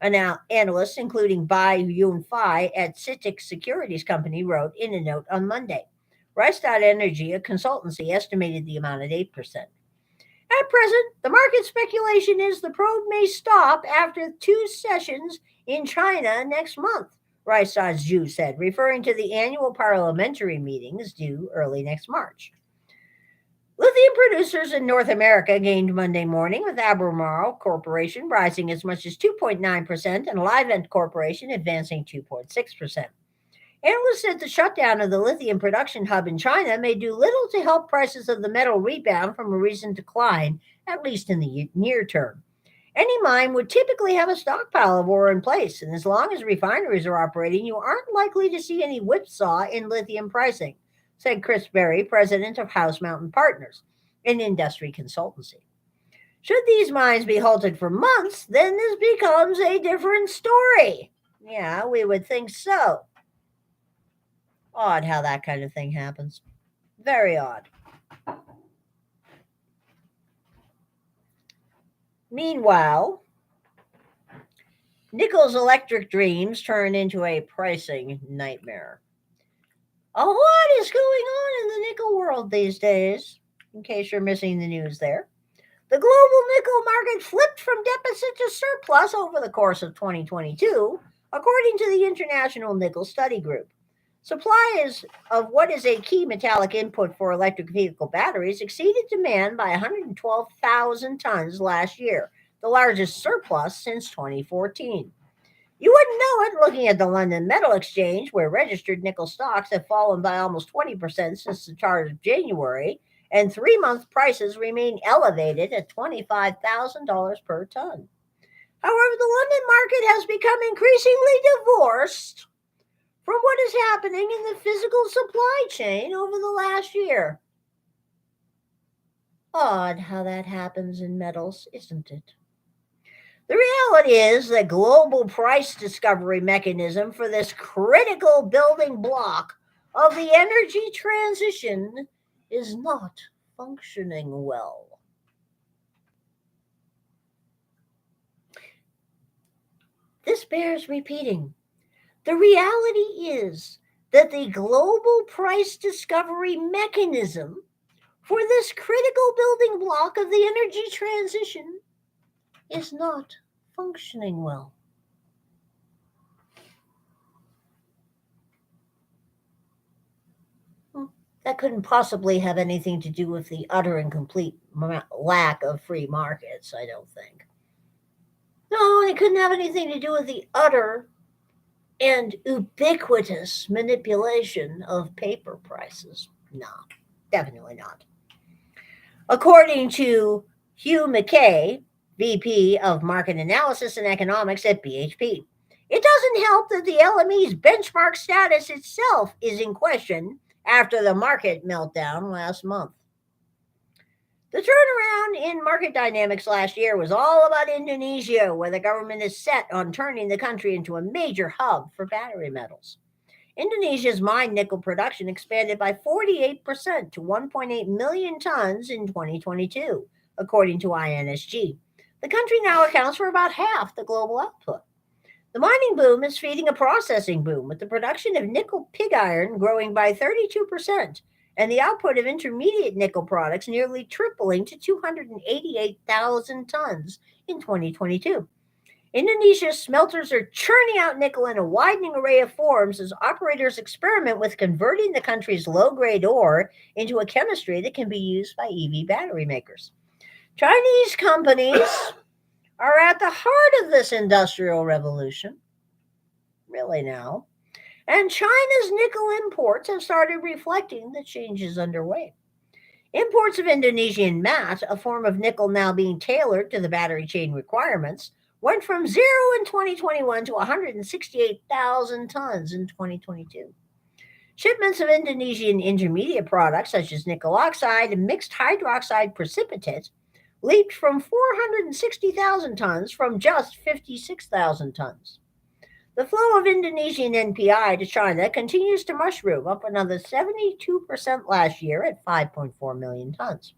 Analysts, including Bai Yunfei at CITIC Securities Company, wrote in a note on Monday. Rystad Energy, a consultancy, estimated the amount at 8%. At present, the market speculation is the probe may stop after 2 sessions in China next month, Rystad Zhu said, referring to the annual parliamentary meetings due early next March. Lithium producers in North America gained Monday morning, with Albemarle Corporation rising as much as 2.9% and Livent Corporation advancing 2.6%. Analysts said the shutdown of the lithium production hub in China may do little to help prices of the metal rebound from a recent decline, at least in the near term. Any mine would typically have a stockpile of ore in place, and as long as refineries are operating, you aren't likely to see any whipsaw in lithium pricing, said Chris Berry, president of House Mountain Partners, an industry consultancy. Should these mines be halted for months, then this becomes a different story. Yeah, we would think so. Odd how that kind of thing happens. Very odd. Meanwhile, nickel's electric dreams turn into a pricing nightmare. A lot is going on in the nickel world these days, in case you're missing the news there. The global nickel market flipped from deficit to surplus over the course of 2022, according to the International Nickel Study Group. Supplies of what is a key metallic input for electric vehicle batteries exceeded demand by 112,000 tons last year, the largest surplus since 2014. You wouldn't know it looking at the London Metal Exchange, where registered nickel stocks have fallen by almost 20% since the start of January, and 3-month prices remain elevated at $25,000 per ton. However, the London market has become increasingly divorced from what is happening in the physical supply chain over the last year. Odd how that happens in metals, isn't it? The reality is the global price discovery mechanism for this critical building block of the energy transition is not functioning well. This bears repeating. The reality is that the global price discovery mechanism for this critical building block of the energy transition is not functioning well. That couldn't possibly have anything to do with the utter and complete lack of free markets, I don't think. No, it couldn't have anything to do with the utter and ubiquitous manipulation of paper prices. No, definitely not. According to Hugh McKay, VP of Market Analysis and Economics at BHP, it doesn't help that the LME's benchmark status itself is in question after the market meltdown last month. The turnaround in market dynamics last year was all about Indonesia, where the government is set on turning the country into a major hub for battery metals. Indonesia's mined nickel production expanded by 48% to 1.8 million tons in 2022, according to INSG. The country now accounts for about half the global output. The mining boom is feeding a processing boom, with the production of nickel pig iron growing by 32%, and the output of intermediate nickel products nearly tripling to 288,000 tons in 2022. Indonesia's smelters are churning out nickel in a widening array of forms as operators experiment with converting the country's low-grade ore into a chemistry that can be used by EV battery makers. Chinese companies are at the heart of this industrial revolution. Really now. And China's nickel imports have started reflecting the changes underway. Imports of Indonesian matte, a form of nickel now being tailored to the battery chain requirements, went from 0 in 2021 to 168,000 tons in 2022. Shipments of Indonesian intermediate products such as nickel oxide and mixed hydroxide precipitate leaped from 460,000 tons from just 56,000 tons. The flow of Indonesian NPI to China continues to mushroom, up another 72% last year at 5.4 million tons.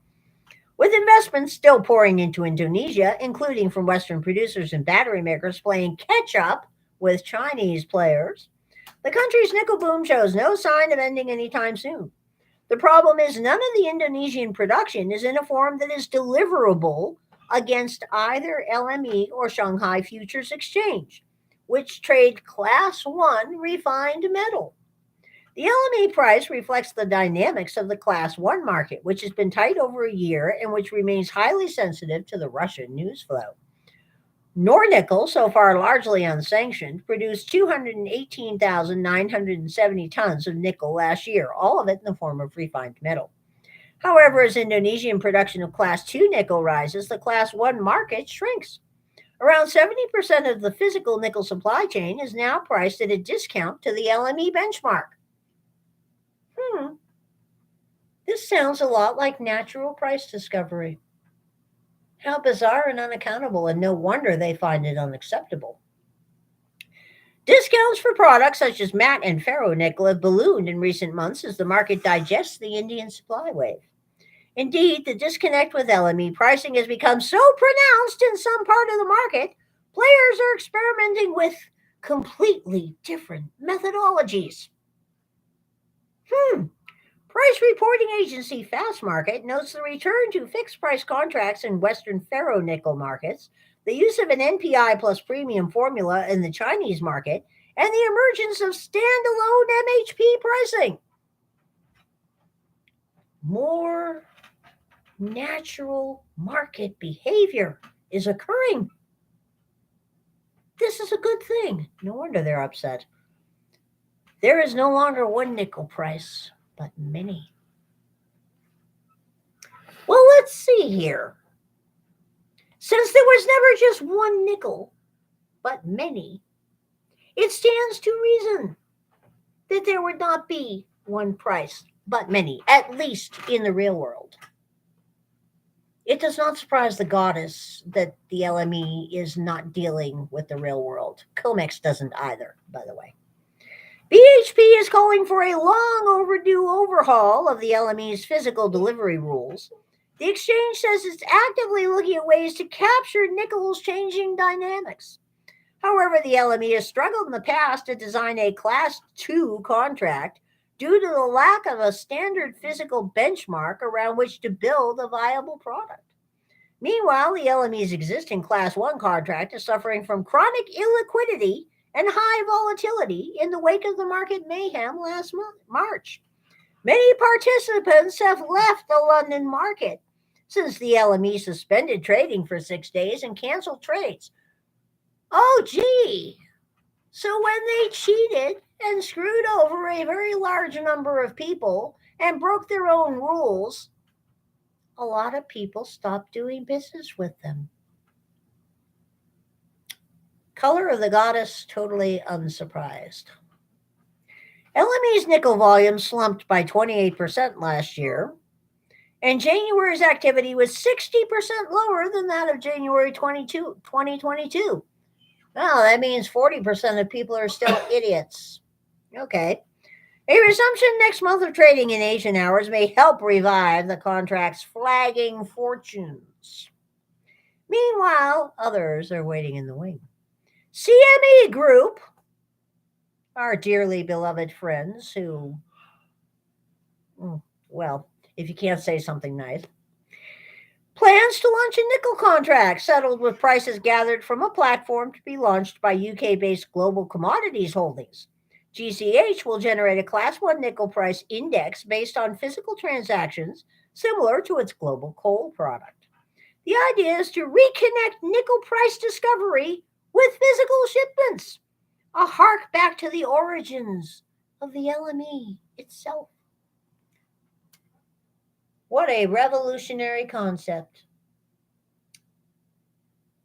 With investments still pouring into Indonesia, including from Western producers and battery makers playing catch up with Chinese players, the country's nickel boom shows no sign of ending anytime soon. The problem is none of the Indonesian production is in a form that is deliverable against either LME or Shanghai Futures Exchange, which trade Class 1 refined metal. The LME price reflects the dynamics of the Class 1 market, which has been tight over a year and which remains highly sensitive to the Russian news flow. Nornickel, so far largely unsanctioned, produced 218,970 tons of nickel last year, all of it in the form of refined metal. However, as Indonesian production of Class 2 nickel rises, the Class 1 market shrinks. Around 70% of the physical nickel supply chain is now priced at a discount to the LME benchmark. This sounds a lot like natural price discovery. How bizarre and unaccountable, and no wonder they find it unacceptable. Discounts for products such as matte and ferronickel have ballooned in recent months as the market digests the Indian supply wave. Indeed, the disconnect with LME pricing has become so pronounced in some part of the market, players are experimenting with completely different methodologies. Price reporting agency Fastmarket notes the return to fixed price contracts in Western ferronickel markets, the use of an NPI plus premium formula in the Chinese market, and the emergence of standalone MHP pricing. More natural market behavior is occurring. This is a good thing. No wonder they're upset. There is no longer one nickel price, but many. Well, let's see here. Since there was never just one nickel, but many, it stands to reason that there would not be one price, but many, at least in the real world. It does not surprise the goddess that the LME is not dealing with the real world. COMEX doesn't either, by the way. BHP is calling for a long overdue overhaul of the LME's physical delivery rules. The exchange says it's actively looking at ways to capture nickel's changing dynamics. However, the LME has struggled in the past to design a Class 2 contract due to the lack of a standard physical benchmark around which to build a viable product. Meanwhile, the LME's existing Class 1 contract is suffering from chronic illiquidity and high volatility in the wake of the market mayhem last March. Many participants have left the London market since the LME suspended trading for 6 days and canceled trades. Oh, gee. So when they cheated and screwed over a very large number of people and broke their own rules, a lot of people stopped doing business with them. Color of the goddess, totally unsurprised. LME's nickel volume slumped by 28% last year, and January's activity was 60% lower than that of January 2022. Well, that means 40% of people are still idiots. Okay. A resumption next month of trading in Asian hours may help revive the contract's flagging fortunes. Meanwhile, others are waiting in the wing. CME Group, our dearly beloved friends who, well, if you can't say something nice, plans to launch a nickel contract settled with prices gathered from a platform to be launched by UK-based Global Commodities Holdings. GCH will generate a Class 1 nickel price index based on physical transactions similar to its global coal product. The idea is to reconnect nickel price discovery with physical shipments, a hark back to the origins of the LME itself. What a revolutionary concept.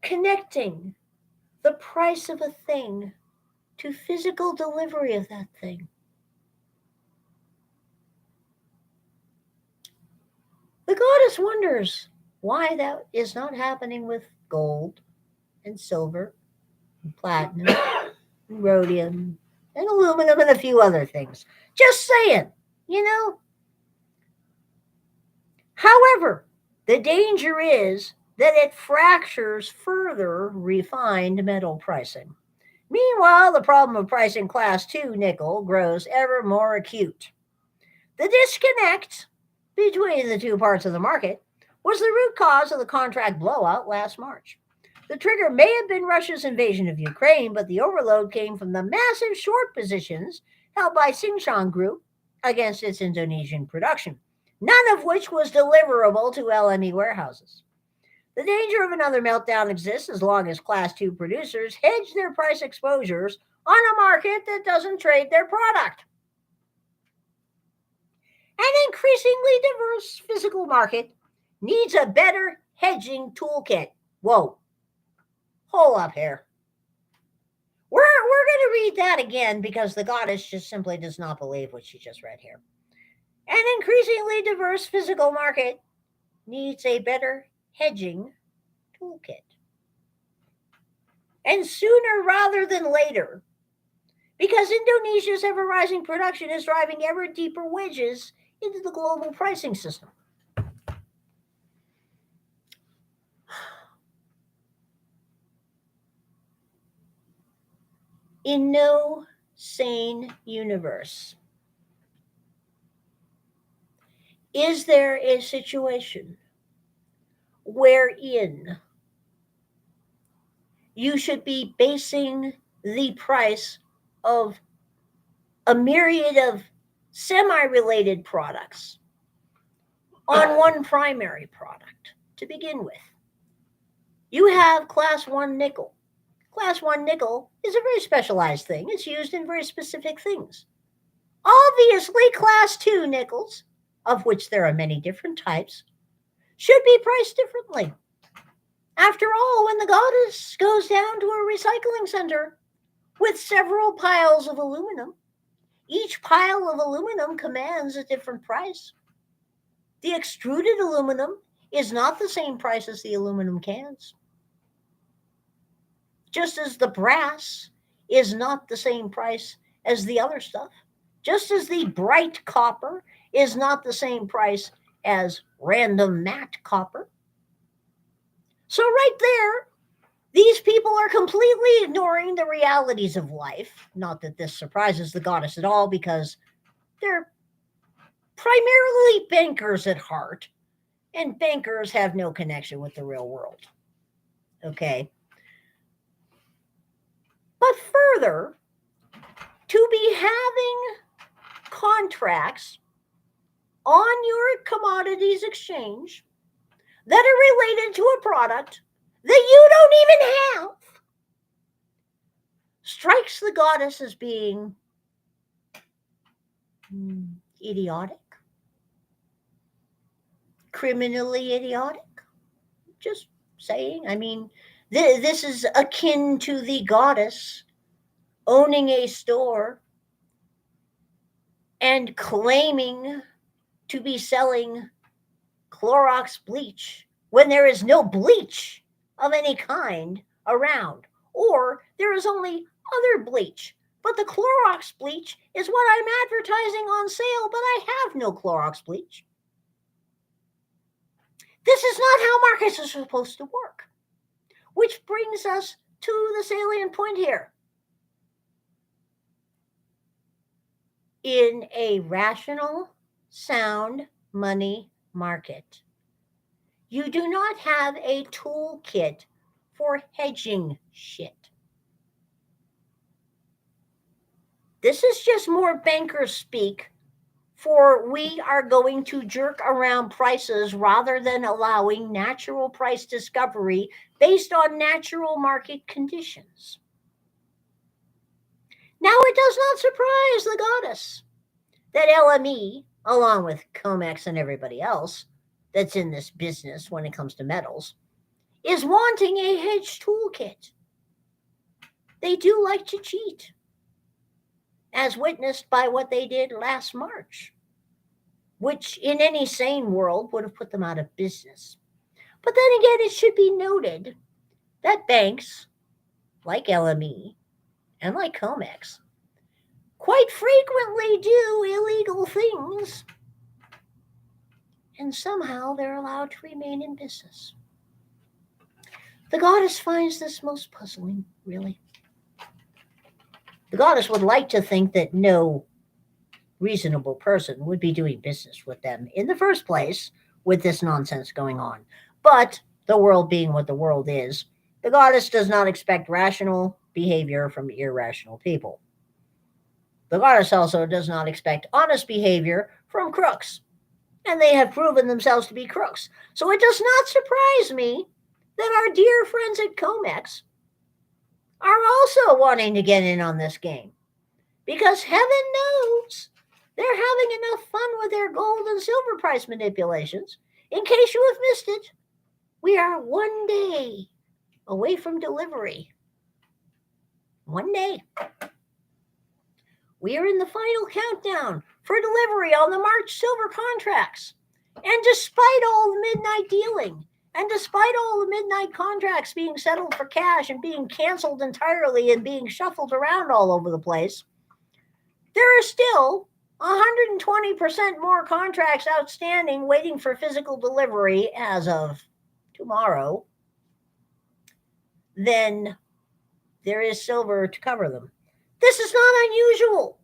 Connecting the price of a thing to physical delivery of that thing. goddess wonders why that is not happening with gold and silver and platinum and rhodium and aluminum and a few other things. Just saying, you know. However, the danger is that it fractures further refined metal pricing. Meanwhile, the problem of pricing class 2 nickel grows ever more acute. The disconnect between the two parts of the market was the root cause of the contract blowout last March. The trigger may have been Russia's invasion of Ukraine, but the overload came from the massive short positions held by Tsingshan Group against its Indonesian production, none of which was deliverable to LME warehouses. The danger of another meltdown exists as long as Class 2 producers hedge their price exposures on a market that doesn't trade their product. An increasingly diverse physical market needs a better hedging toolkit. Whoa, hold up here. We're going to read that again because the goddess just simply does not believe what she just read here. An increasingly diverse physical market needs a better hedging toolkit. And sooner rather than later, because Indonesia's ever-rising production is driving ever deeper wedges into the global pricing system. In no sane universe is there a situation wherein you should be basing the price of a myriad of semi-related products on one primary product to begin with. You have class 1 nickel. Class 1 nickel is a very specialized thing. It's used in very specific things. Obviously, class 2 nickels, of which there are many different types, should be priced differently. After all, when the goddess goes down to a recycling center with several piles of aluminum, each pile of aluminum commands a different price. The extruded aluminum is not the same price as the aluminum cans. Just as the brass is not the same price as the other stuff. Just as the bright copper is not the same price as random matte copper. So right there, these people are completely ignoring the realities of life. Not that this surprises the goddess at all, because they're primarily bankers at heart, and bankers have no connection with the real world. Okay? But further, to be having contracts on your commodities exchange that are related to a product that you don't even have strikes the goddess as being idiotic, criminally idiotic. Just saying. I mean, this is akin to the goddess owning a store and claiming to be selling Clorox bleach when there is no bleach of any kind around, or there is only other bleach. But the Clorox bleach is what I'm advertising on sale, but I have no Clorox bleach. This is not how markets are supposed to work. Which brings us to the salient point here. In a rational, sound money market, you do not have a toolkit for hedging shit. This is just more banker speak for we are going to jerk around prices rather than allowing natural price discovery based on natural market conditions. Now, it does not surprise the goddess that LME, along with COMEX and everybody else that's in this business when it comes to metals, is wanting a hedge toolkit. They do like to cheat, as witnessed by what they did last March. which in any sane world would have put them out of business. But then again, it should be noted that banks like LME and like COMEX quite frequently do illegal things, and somehow they're allowed to remain in business. The goddess finds this most puzzling, really. The goddess would like to think that no reasonable person would be doing business with them in the first place with this nonsense going on. But the world being what the world is, the goddess does not expect rational behavior from irrational people. The goddess also does not expect honest behavior from crooks, and they have proven themselves to be crooks. So it does not surprise me that our dear friends at COMEX are also wanting to get in on this game, because heaven knows they're having enough fun with their gold and silver price manipulations. In case you have missed it, we are one day away from delivery. One day. We are in the final countdown for delivery on the March silver contracts. And despite all the midnight dealing, and despite all the midnight contracts being settled for cash and being canceled entirely and being shuffled around all over the place, there are still 120% more contracts outstanding waiting for physical delivery as of tomorrow than there is silver to cover them. This is not unusual.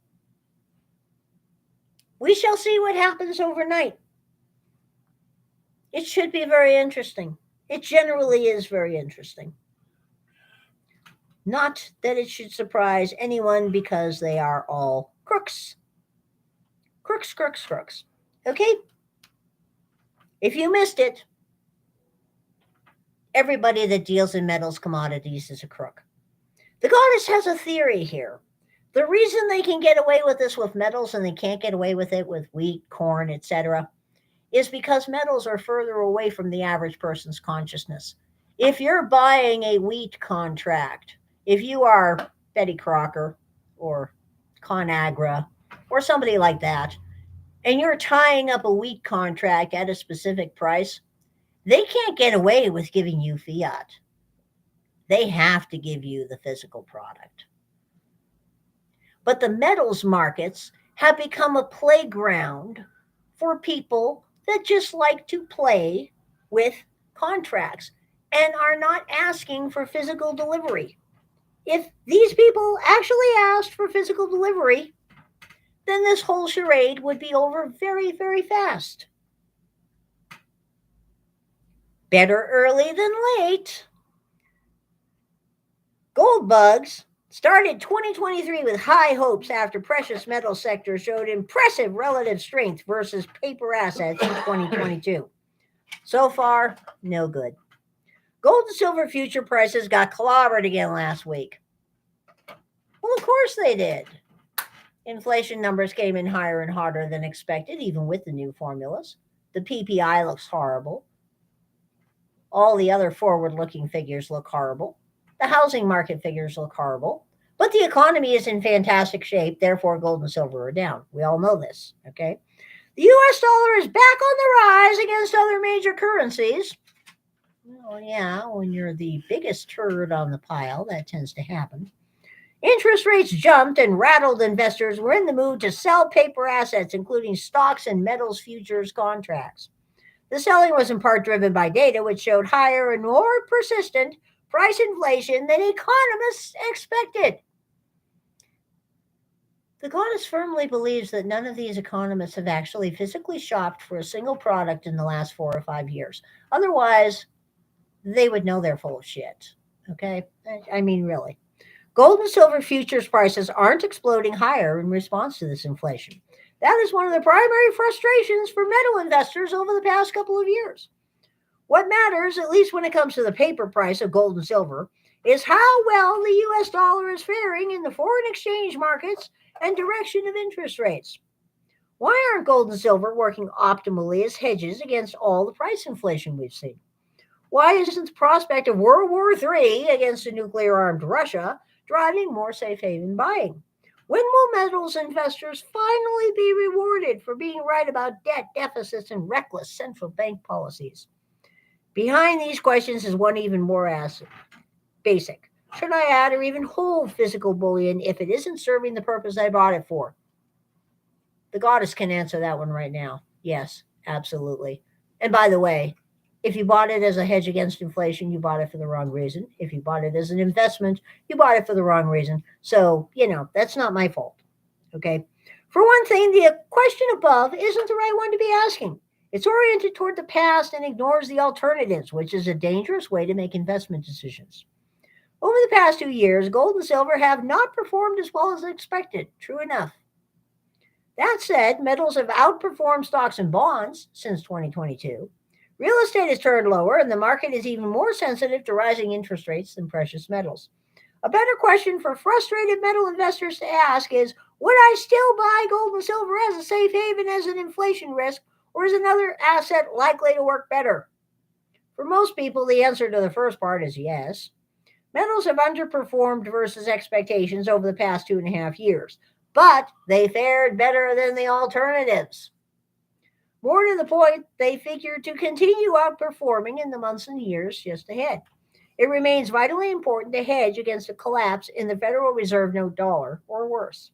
We shall see what happens overnight. It should be very interesting. It generally is very interesting. Not that it should surprise anyone, because they are all crooks. Crooks, crooks, crooks. Okay? If you missed it, everybody that deals in metals commodities is a crook. The goddess has a theory here. The reason they can get away with this with metals and they can't get away with it with wheat, corn, etc., is because metals are further away from the average person's consciousness. If you're buying a wheat contract, if you are Betty Crocker or ConAgra or somebody like that, and you're tying up a wheat contract at a specific price, they can't get away with giving you fiat. They have to give you the physical product. But the metals markets have become a playground for people that just like to play with contracts and are not asking for physical delivery. If these people actually asked for physical delivery, then this whole charade would be over very, very fast. Better early than late. Gold bugs started 2023 with high hopes after precious metal sector showed impressive relative strength versus paper assets in 2022. So far, no good. Gold and silver future prices got clobbered again last week. Well, of course they did. Inflation numbers came in higher and hotter than expected, even with the new formulas. The PPI looks horrible. All the other forward-looking figures look horrible. The housing market figures look horrible. But the economy is in fantastic shape, therefore gold and silver are down. We all know this, okay? The US dollar is back on the rise against other major currencies. Well, yeah, when you're the biggest turd on the pile, that tends to happen. Interest rates jumped and rattled investors were in the mood to sell paper assets, including stocks and metals futures contracts. The selling was in part driven by data which showed higher and more persistent price inflation than economists expected. The goddess firmly believes that none of these economists have actually physically shopped for a single product in the last 4 or 5 years. Otherwise, they would know they're full of shit. Okay? I mean, really. Gold and silver futures prices aren't exploding higher in response to this inflation. That is one of the primary frustrations for metal investors over the past couple of years. What matters, at least when it comes to the paper price of gold and silver, is how well the US dollar is faring in the foreign exchange markets and direction of interest rates. Why aren't gold and silver working optimally as hedges against all the price inflation we've seen? Why isn't the prospect of World War III against a nuclear-armed Russia driving more safe haven buying? When will metals investors finally be rewarded for being right about debt, deficits, and reckless central bank policies? Behind these questions is one even more basic. Should I add or even hold physical bullion if it isn't serving the purpose I bought it for? The goddess can answer that one right now. Yes, absolutely. And by the way, if you bought it as a hedge against inflation, you bought it for the wrong reason. If you bought it as an investment, you bought it for the wrong reason. So, that's not my fault. Okay. For one thing, the question above isn't the right one to be asking. It's oriented toward the past and ignores the alternatives, which is a dangerous way to make investment decisions. Over the past 2 years, gold and silver have not performed as well as expected. True enough. That said, metals have outperformed stocks and bonds since 2022. Real estate has turned lower, and the market is even more sensitive to rising interest rates than precious metals. A better question for frustrated metal investors to ask is, would I still buy gold and silver as a safe haven as an inflation risk, or is another asset likely to work better? For most people, the answer to the first part is yes. Metals have underperformed versus expectations over the past 2.5 years, but they fared better than the alternatives. More to the point, they figure to continue outperforming in the months and years just ahead. It remains vitally important to hedge against a collapse in the Federal Reserve note dollar or worse.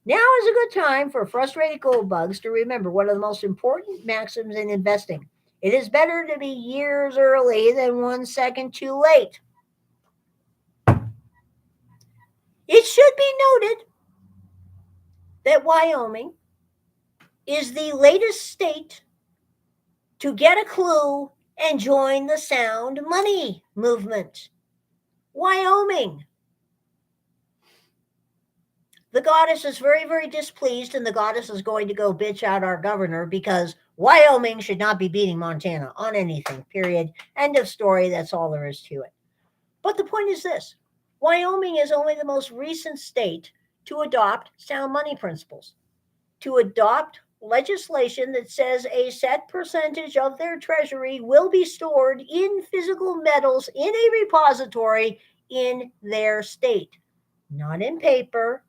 Now is a good time for frustrated gold bugs to remember one of the most important maxims in investing. It is better to be years early than 1 second too late. It should be noted that Wyoming is the latest state to get a clue and join the sound money movement. Wyoming. The goddess is very, very displeased, and the goddess is going to go bitch out our governor because Wyoming should not be beating Montana on anything, period. End of story. That's all there is to it. But the point is this: Wyoming is only the most recent state to adopt sound money principles, to adopt legislation that says a set percentage of their treasury will be stored in physical metals in a repository in their state, not in paper,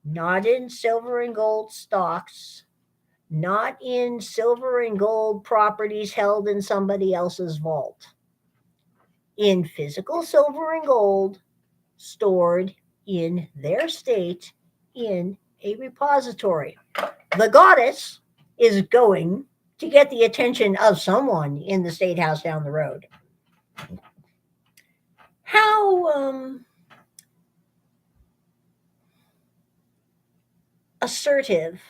not in silver and gold stocks, not in silver and gold properties held in somebody else's vault. In physical silver and gold stored in their state in a repository. The goddess is going to get the attention of someone in the state house down the road. How assertive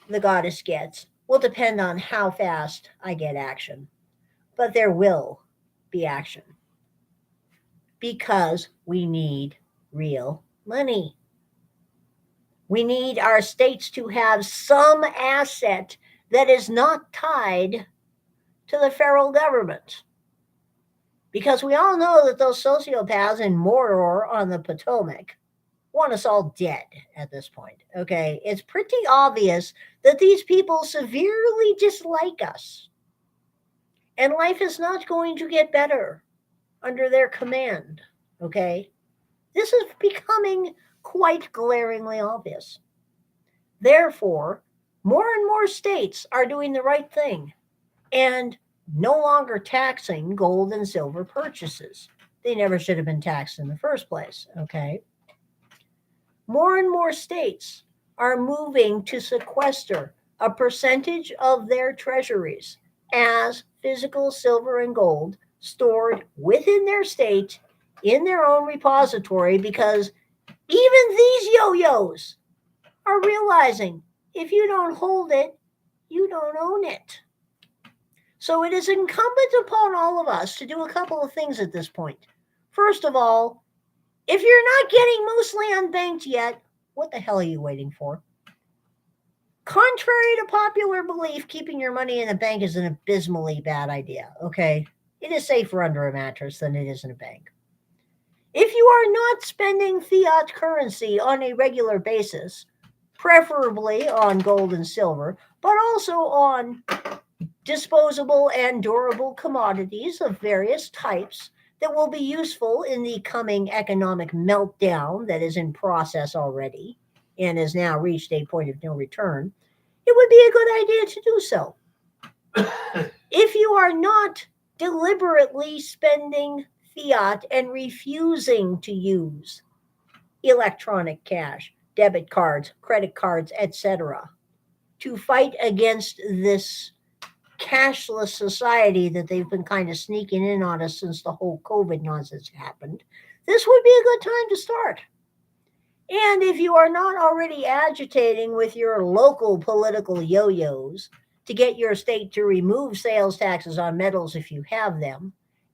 the goddess gets will depend on how fast I get action. But there will be action because we need real money. We need our states to have some asset that is not tied to the federal government. Because we all know that those sociopaths in Mordor on the Potomac want us all dead at this point. Okay, it's pretty obvious that these people severely dislike us. And life is not going to get better under their command. Okay, this is becoming quite glaringly obvious. Therefore, more and more states are doing the right thing and no longer taxing gold and silver purchases. They never should have been taxed in the first place, okay? More and more states are moving to sequester a percentage of their treasuries as physical silver and gold stored within their state in their own repository because even these yo-yos are realizing if you don't hold it, you don't own it. So it is incumbent upon all of us to do a couple of things at this point. First of all, if you're not getting mostly unbanked yet, what the hell are you waiting for? Contrary to popular belief, keeping your money in a bank is an abysmally bad idea, okay? It is safer under a mattress than it is in a bank. If you are not spending fiat currency on a regular basis, preferably on gold and silver, but also on disposable and durable commodities of various types that will be useful in the coming economic meltdown that is in process already and has now reached a point of no return, it would be a good idea to do so. If you are not deliberately spending fiat and refusing to use electronic cash, debit cards, credit cards, etc., to fight against this cashless society that they've been kind of sneaking in on us since the whole COVID nonsense happened, this would be a good time to start. And if you are not already agitating with your local political yo-yos to get your state to remove sales taxes on metals if you have them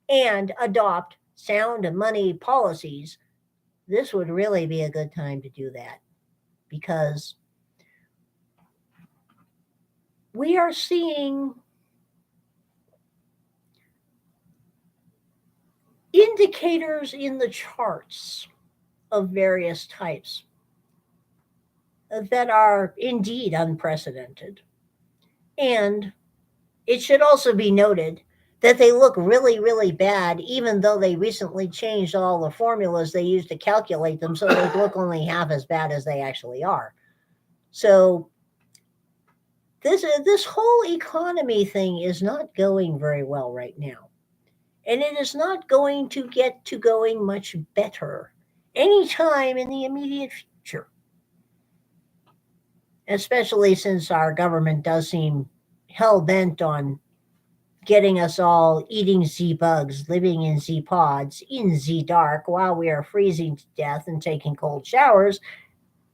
and adopt sound money policies, this would really be a good time to do that, because we are seeing indicators in the charts of various types that are indeed unprecedented. And it should also be noted that they look really, really bad, even though they recently changed all the formulas they used to calculate them so they look only half as bad as they actually are. So this whole economy thing is not going very well right now. And it is not going to get to going much better anytime in the immediate future. Especially since our government does seem hell bent on getting us all eating Z bugs, living in Z pods, in Z dark, while we are freezing to death and taking cold showers,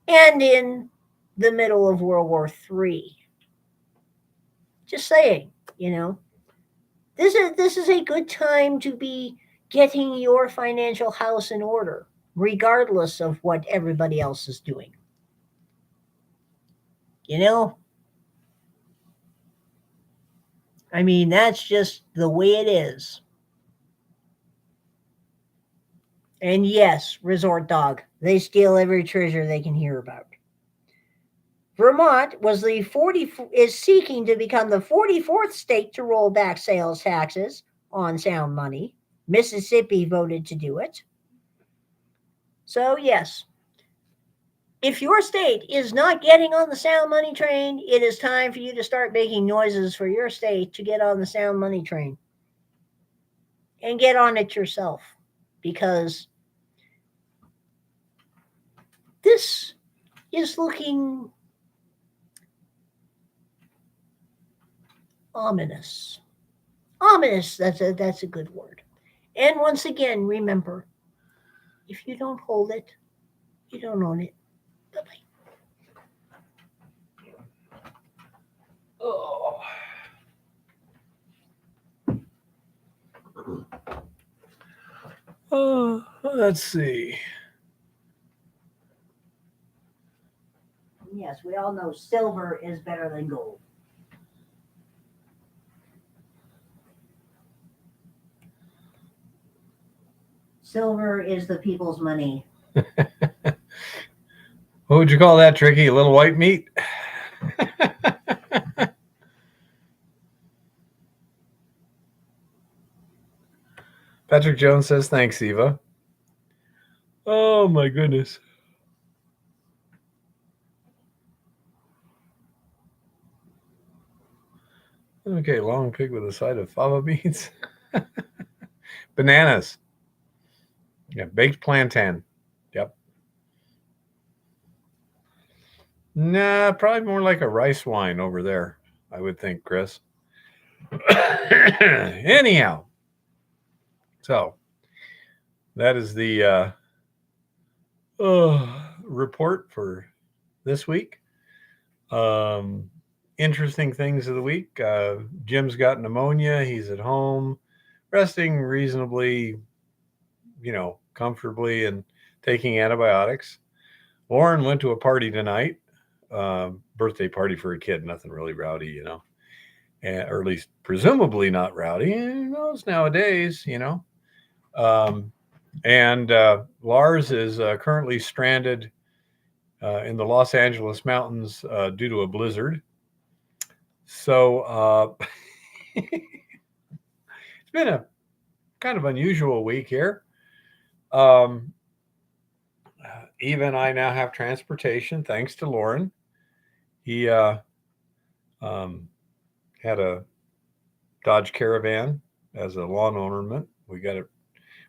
and in the middle of World War III. Just saying, you know. This is a good time to be getting your financial house in order, regardless of what everybody else is doing. You know? I mean, that's just the way it is. And yes, Resort Dog, they steal every treasure they can hear about. Vermont is seeking to become the 44th state to roll back sales taxes on sound money. Mississippi voted to do it. So yes, if your state is not getting on the sound money train, it is time for you to start making noises for your state to get on the sound money train. And get on it yourself, because this is looking ominous. Ominous, that's a good word. And once again, remember, if you don't hold it, you don't own it. Bye-bye. Oh. Let's see. Yes, we all know silver is better than gold. Silver is the people's money. What would you call that, Tricky? A little white meat? Patrick Jones says, thanks, Eva. Oh, my goodness. Okay, long pig with a side of fava beans. Bananas. Yeah, baked plantain. Yep. Nah, probably more like a rice wine over there, I would think, Chris. Anyhow, so that is the report for this week. Interesting things of the week. Jim's got pneumonia. He's at home, resting reasonably, comfortably and taking antibiotics. Lauren went to a party tonight, birthday party for a kid, nothing really rowdy, or at least presumably not rowdy. Who knows nowadays, and Lars is currently stranded in the Los Angeles mountains due to a blizzard. So it's been a kind of unusual week here. Eva and I now have transportation thanks to Lauren. He um, had a Dodge Caravan as a lawn ornament. We got it.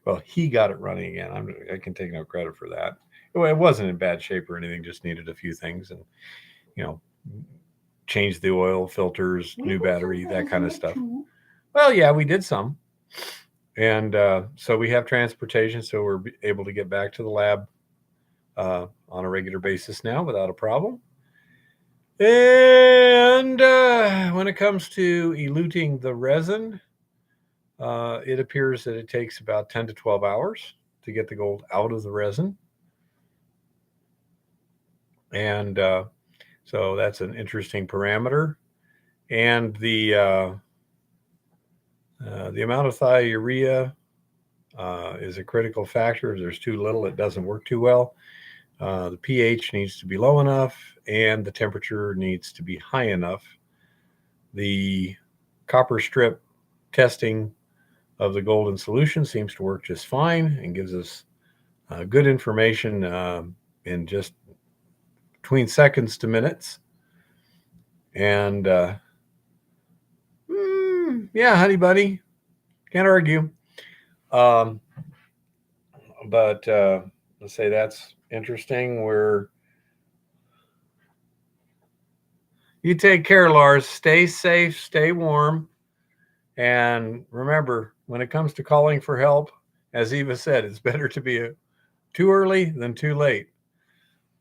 Well, he got it running again. I can take no credit for that. It wasn't in bad shape or anything. Just needed a few things, and you know, changed the oil filters, new battery, that kind of stuff. Well, yeah, we did some, and so we have transportation, so we're able to get back to the lab on a regular basis now without a problem. And when it comes to eluting the resin, it appears that it takes about 10 to 12 hours to get the gold out of the resin. And so that's an interesting parameter. And the amount of thiourea is a critical factor. If there's too little, it doesn't work too well. The pH needs to be low enough, and the temperature needs to be high enough. The copper strip testing of the gold in solution seems to work just fine and gives us good information in just between seconds to minutes. And yeah, honey buddy, can't argue. But let's say that's interesting. You take care, Lars. Stay safe, stay warm. And remember, when it comes to calling for help, as Eva said, it's better to be too early than too late.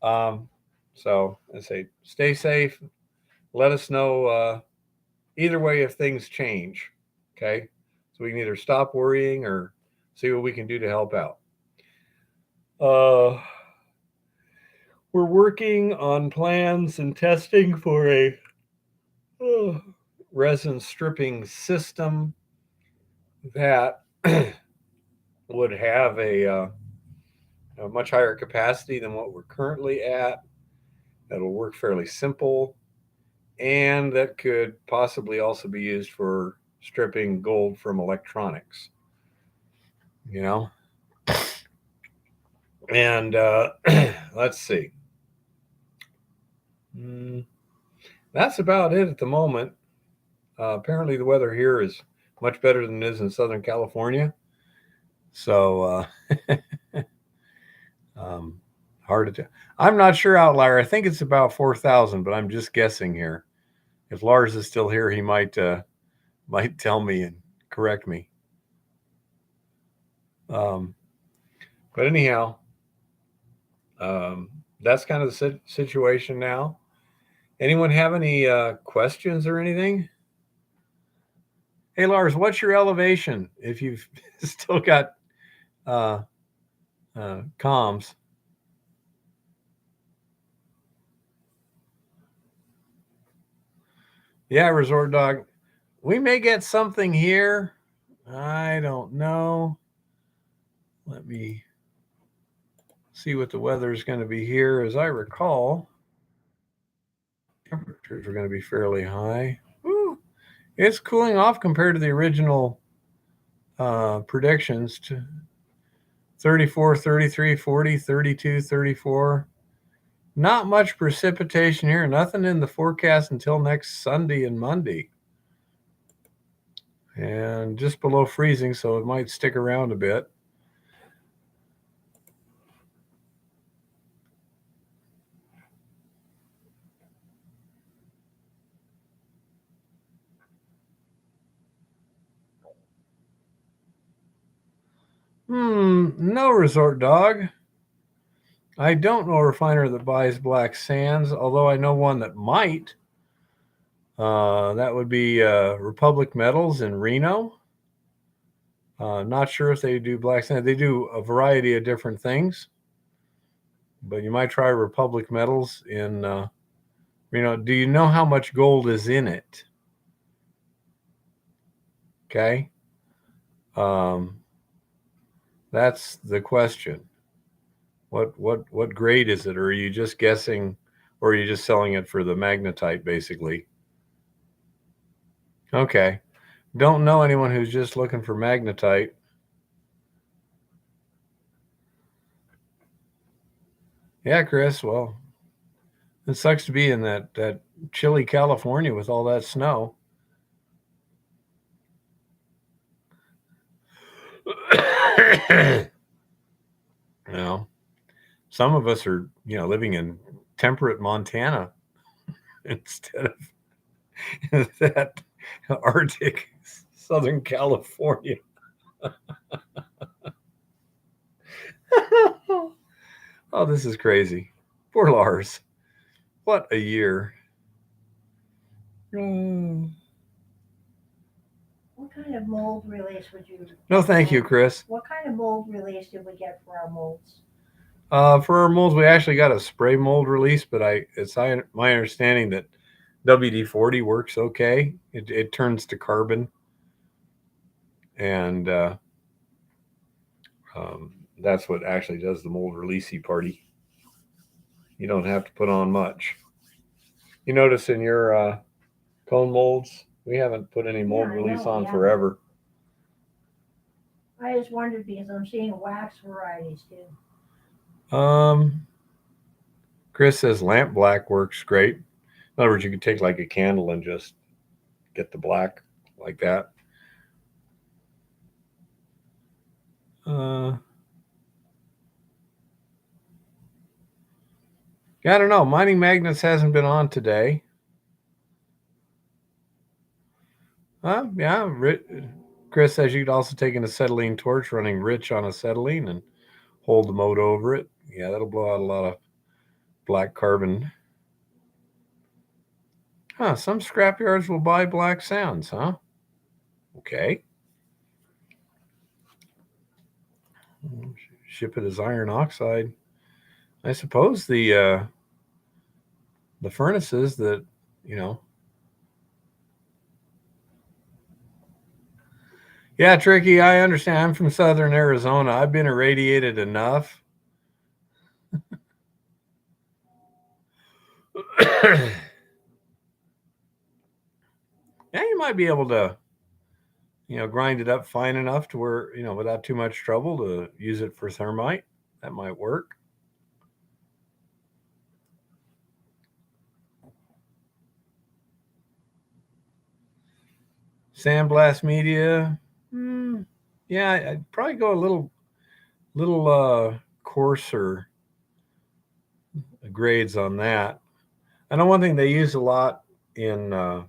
So I say, stay safe. Let us know either way if things change. Okay. So we can either stop worrying or see what we can do to help out. We're working on plans and testing for a resin stripping system that would have a much higher capacity than what we're currently at. That'll work fairly simple, and that could possibly also be used for stripping gold from electronics. You know, and let's see. That's about it at the moment. Apparently, the weather here is much better than it is in Southern California. So hard to tell. I'm not sure, Outlier. I think it's about 4,000, but I'm just guessing here. If Lars is still here, he might tell me and correct me. But anyhow, that's kind of the situation now. Anyone have any questions or anything? Hey, Lars, what's your elevation if you've still got comms? Yeah, Resort Dog. We may get something here. I don't know. Let me see what the weather is going to be here. As I recall, temperatures are going to be fairly high. Woo. It's cooling off compared to the original predictions to 34, 33, 40, 32, 34. Not much precipitation here. Nothing in the forecast until next Sunday and Monday. And just below freezing, so it might stick around a bit. No, Resort Dog. I don't know a refiner that buys black sands, although I know one that might. That would be Republic Metals in Reno. Not sure if they do black sand. They do a variety of different things, but you might try Republic Metals in Reno. Do you know how much gold is in it? Okay. That's the question. What grade is it? Or are you just guessing, or are you just selling it for the magnetite, basically? Okay. Don't know anyone who's just looking for magnetite. Yeah, Chris. Well, it sucks to be in that chilly California with all that snow. You know, some of us are, living in temperate Montana instead of that Arctic Southern California. Oh, this is crazy. Poor Lars. What a year. Mm. What kind of mold release would you? No, thank you, Chris. What kind of mold release did we get for our molds? For our molds, we actually got a spray mold release, but it's my understanding that WD-40 works okay. It turns to carbon, and um, that's what actually does the mold releasey party. You don't have to put on much. You notice in your cone molds, we haven't put any mold release on forever. I just wondered because I'm seeing wax varieties too. Chris says lamp black works great. In other words, you could take like a candle and just get the black like that. Yeah, I don't know. Mining Magnets hasn't been on today. Yeah. Chris says you could also take an acetylene torch running rich on acetylene and hold the mote over it. Yeah, that'll blow out a lot of black carbon. Some scrapyards will buy black sounds, huh? Okay. Ship it as iron oxide. I suppose the furnaces that, Yeah, Tricky, I understand. I'm from southern Arizona. I've been irradiated enough. Yeah, you might be able to, grind it up fine enough to where, without too much trouble to use it for thermite. That might work. Sandblast media. Yeah, I'd probably go a little coarser grades on that. I know one thing they use a lot in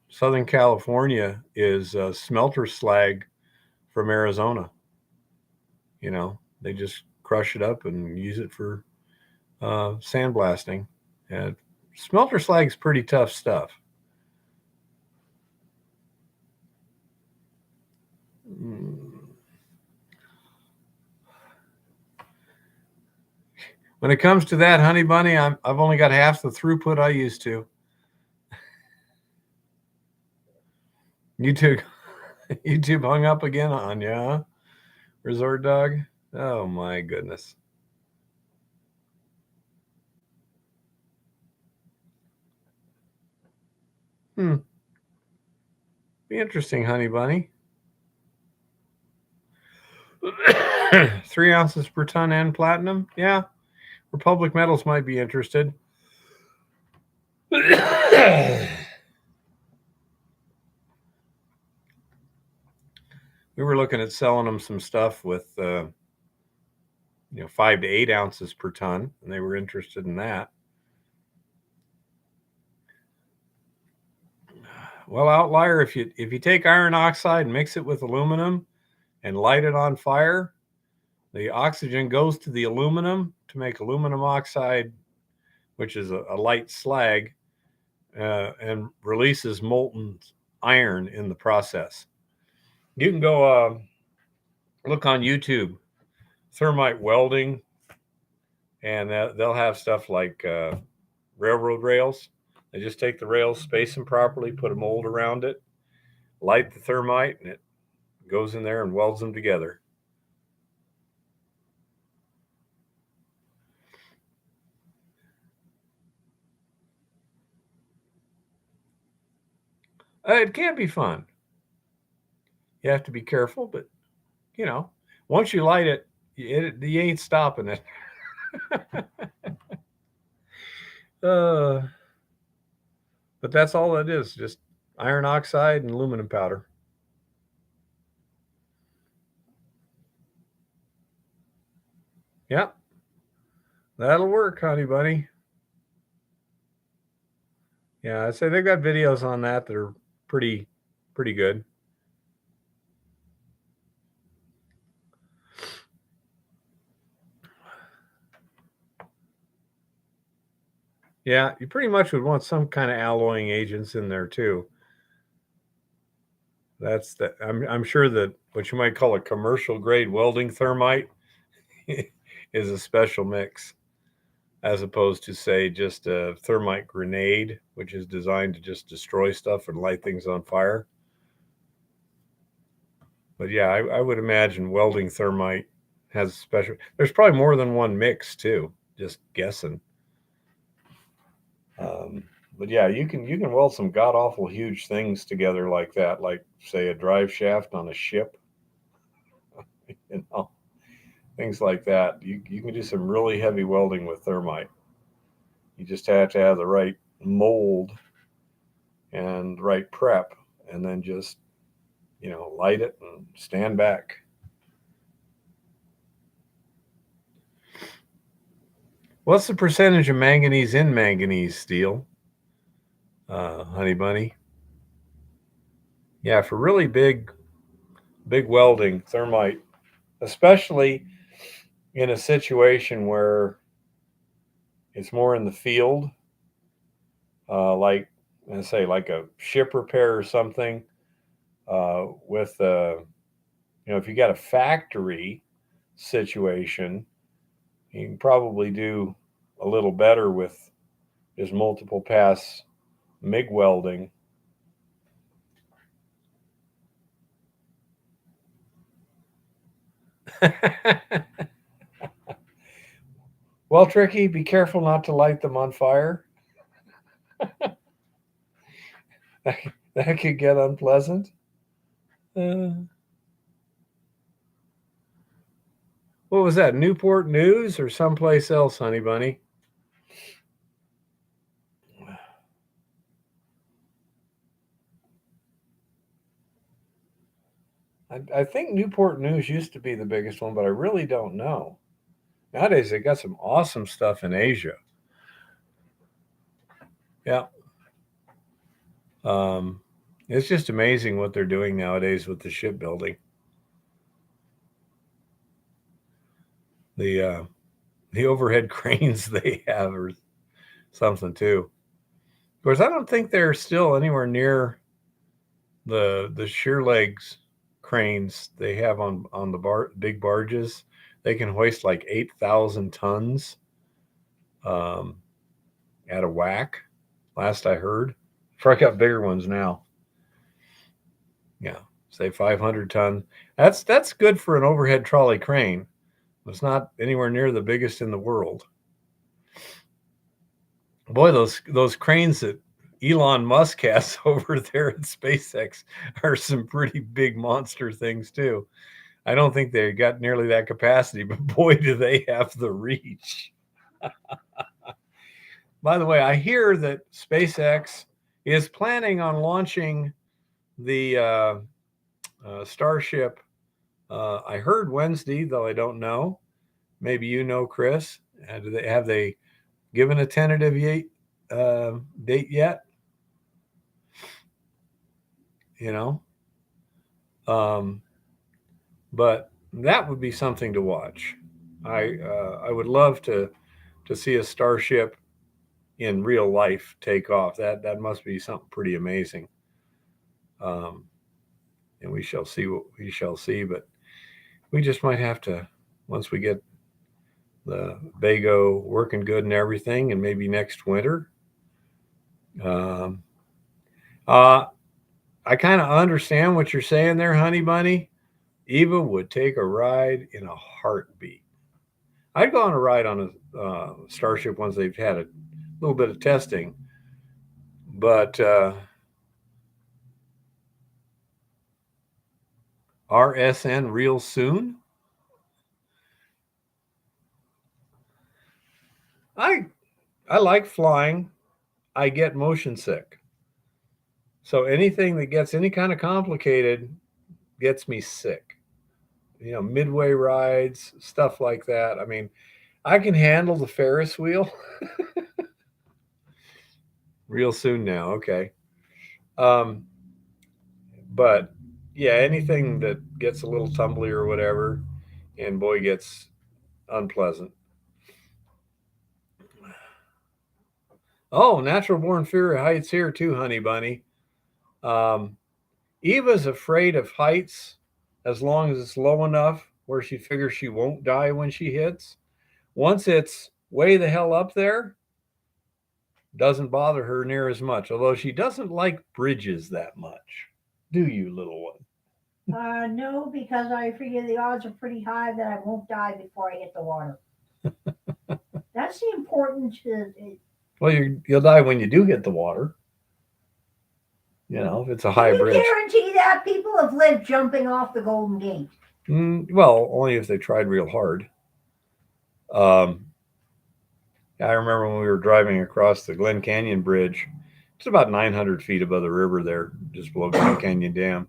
Southern California is smelter slag from Arizona. They just crush it up and use it for sandblasting. And smelter slag is pretty tough stuff. When it comes to that, Honey Bunny, I've only got half the throughput I used to. YouTube hung up again on you, huh? Resort Dog? Oh my goodness. Be interesting, Honey Bunny. 3 ounces per ton and platinum? Yeah. Republic Metals might be interested. We were looking at selling them some stuff with 5 to 8 ounces per ton, and they were interested in that. Well, Outlier, if you take iron oxide and mix it with aluminum and light it on fire, the oxygen goes to the aluminum to make aluminum oxide, which is a light slag, and releases molten iron in the process. You can go look on YouTube, thermite welding, and they'll have stuff like railroad rails. They just take the rails, space them properly, put a mold around it, light the thermite, and it goes in there and welds them together. It can be fun. You have to be careful, but once you light it, you ain't stopping it. uh, but that's all it is, just iron oxide and aluminum powder. Yep, that'll work, honey bunny. Yeah, I'd say they've got videos on that that are pretty pretty good. Yeah, you pretty much would want some kind of alloying agents in there too. That's the I'm sure that what you might call a commercial grade welding thermite is a special mix, as opposed to say just a thermite grenade, which is designed to just destroy stuff and light things on fire. But yeah, I would imagine welding thermite has a special. There's probably more than one mix too. Just guessing. Um, but yeah, you can weld some god awful huge things together like that, like say a drive shaft on a ship, you know, things like that. You can do some really heavy welding with thermite. You just have to have the right mold and the right prep, and then just light it and stand back. What's the percentage of manganese in manganese steel, honey bunny? Yeah, for really big welding, thermite, especially in a situation where it's more in the field, like let's say like a ship repair or something. With if you got a factory situation, you can probably do a little better with just multiple pass MIG welding. Well, Tricky, be careful not to light them on fire. That could get unpleasant. Uh, what was that? Newport News or someplace else, honey bunny? I think Newport News used to be the biggest one, but I really don't know. Nowadays, they got some awesome stuff in Asia. Yeah. Um, it's just amazing what they're doing nowadays with the shipbuilding. The uh, the overhead cranes they have are something too. Of course, I don't think they're still anywhere near the sheer legs cranes they have on the big barges. They can hoist like 8,000 tons um, at a whack. Last I heard, I got bigger ones now. Yeah, say 500 ton. That's good for an overhead trolley crane. It's not anywhere near the biggest in the world. Boy, those cranes that Elon Musk has over there at SpaceX are some pretty big monster things too. I don't think they got nearly that capacity, but boy, do they have the reach. By the way, I hear that SpaceX is planning on launching the Starship. I heard Wednesday, though I don't know. Maybe you know, Chris. Have they given a tentative date yet? You know, um, but that would be something to watch. I would love to see a Starship in real life take off. That must be something pretty amazing. Um, and we shall see what we shall see. But we just might have to, once we get the Bago working good and everything, and maybe next winter. Um, uh, I kind of understand what you're saying there, honey bunny. Eva would take a ride in a heartbeat. I'd go on a ride on a Starship once they've had a little bit of testing, but RSN real soon. I like flying. I get motion sick. So anything that gets any kind of complicated gets me sick. Midway rides, stuff like that. I mean, I can handle the Ferris wheel real soon now. Okay. Um, but yeah, anything that gets a little tumbly or whatever, and boy, gets unpleasant. Oh, natural born fear of heights here too, honey bunny. Um, Eva's afraid of heights as long as it's low enough where she figures she won't die when she hits. Once it's way the hell up there, doesn't bother her near as much, although she doesn't like bridges that much. Do you, little one? No, because I figure the odds are pretty high that I won't die before I hit the water. That's the important. Well, you'll die when you do hit the water. If it's a high Can you bridge. guarantee that people have lived jumping off the Golden Gate? Well, only if they tried real hard. Um, I remember when we were driving across the Glen Canyon Bridge. It's about 900 feet above the river there, just below Glen Canyon Dam.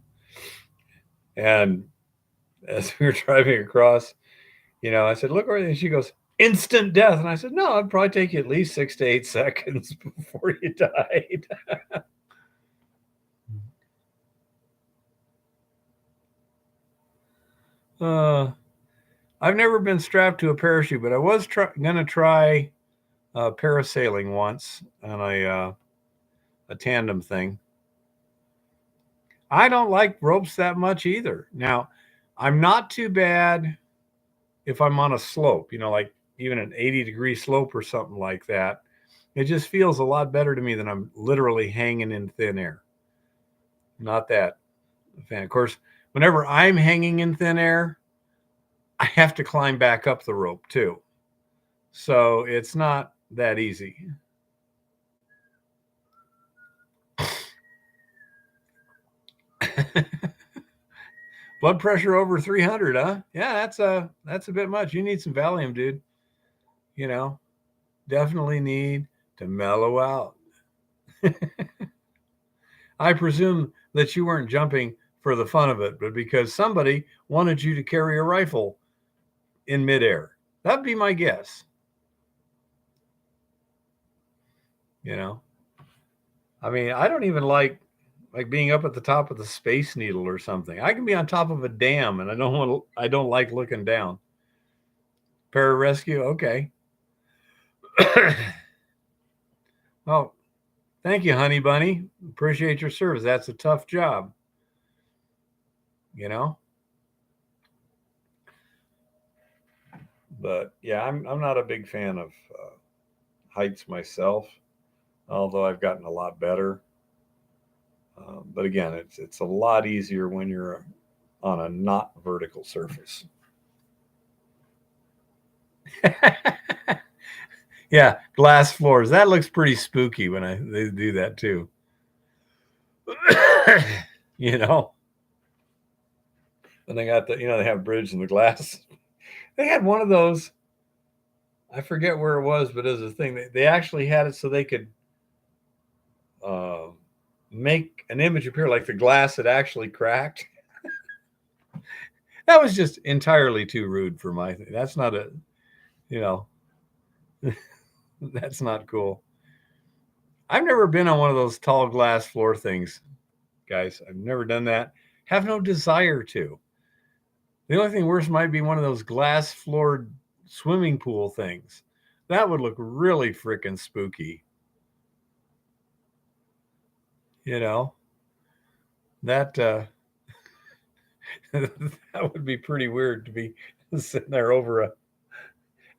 And as we were driving across, I said, "Look where," and she goes, "Instant death." And I said, "No, it'd probably take you at least 6 to 8 seconds before you died." uh, I've never been strapped to a parachute, but I was going to try parasailing once on a tandem thing. I don't like ropes that much either. Now, I'm not too bad if I'm on a slope, like even an 80-degree slope or something like that. It just feels a lot better to me than I'm literally hanging in thin air. Not that fan. Of course, whenever I'm hanging in thin air, I have to climb back up the rope too. So it's not that easy. Blood pressure over 300, huh? Yeah, that's a bit much. You need some Valium, dude. You know, definitely need to mellow out. I presume that you weren't jumping for the fun of it, but because somebody wanted you to carry a rifle in midair. That'd be my guess. You know, I mean, I don't even like being up at the top of the Space Needle or something. I can be on top of a dam, and I don't like looking down. Pararescue, okay. Well, thank you, honey bunny. Appreciate your service. That's a tough job. You know, but yeah, I'm not a big fan of heights myself, although I've gotten a lot better. But again, it's a lot easier when you're on a not vertical surface. Yeah, glass floors. That looks pretty spooky when they do that too. you know, and they got they have bridge in the glass. They had one of those. I forget where it was, but as a thing, they actually had it so they could uh, make an image appear like the glass had actually cracked. That was just entirely too rude for my thing. That's not a, you know, that's not cool. I've never been on one of those tall glass floor things, guys. I've never done that. Have no desire to. The only thing worse might be one of those glass floored swimming pool things. That would look really freaking spooky. You know, that that would be pretty weird to be sitting there over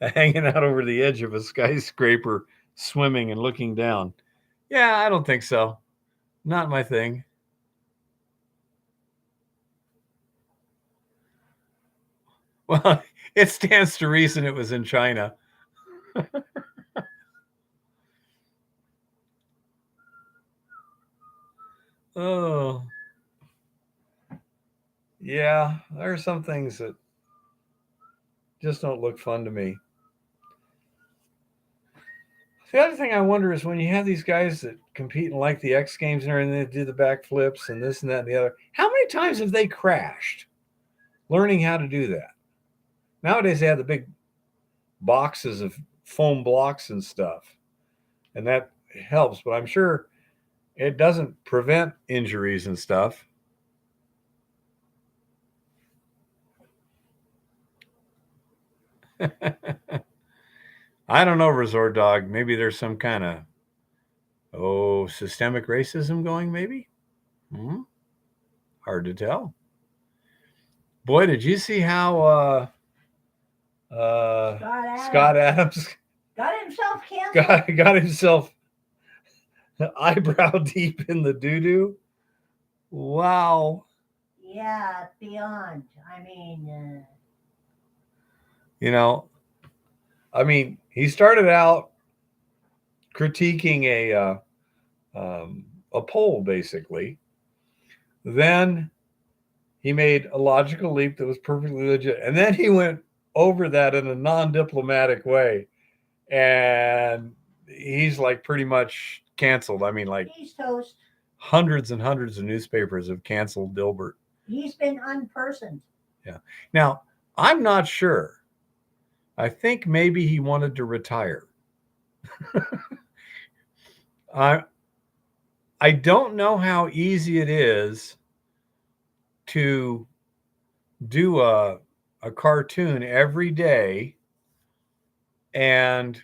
hanging out over the edge of a skyscraper, swimming and looking down. Yeah, I don't think so. Not my thing. Well, it stands to reason it was in China. Oh, yeah. There are some things that just don't look fun to me. The other thing I wonder is when you have these guys that compete in like the X Games and everything, they do the backflips and this and that and the other. How many times have they crashed learning how to do that? Nowadays they have the big boxes of foam blocks and stuff, and that helps. But I'm sure it doesn't prevent injuries and stuff. I don't know, Resort Dog. Maybe there's some kind of systemic racism going. Maybe. Hmm? Hard to tell. Boy, did you see how Scott Adams got himself canceled. got himself eyebrow deep in the doo doo? Wow. Yeah, beyond. I mean, You know, he started out critiquing a poll, basically. Then he made a logical leap that was perfectly legit, and then he went over that in a non-diplomatic way, and he's like pretty much canceled. I mean, like he's toast. Hundreds and hundreds of newspapers have canceled Dilbert. He's been unpersoned. Yeah. Now, I'm not sure. I think maybe he wanted to retire. I don't know how easy it is to do a cartoon every day, and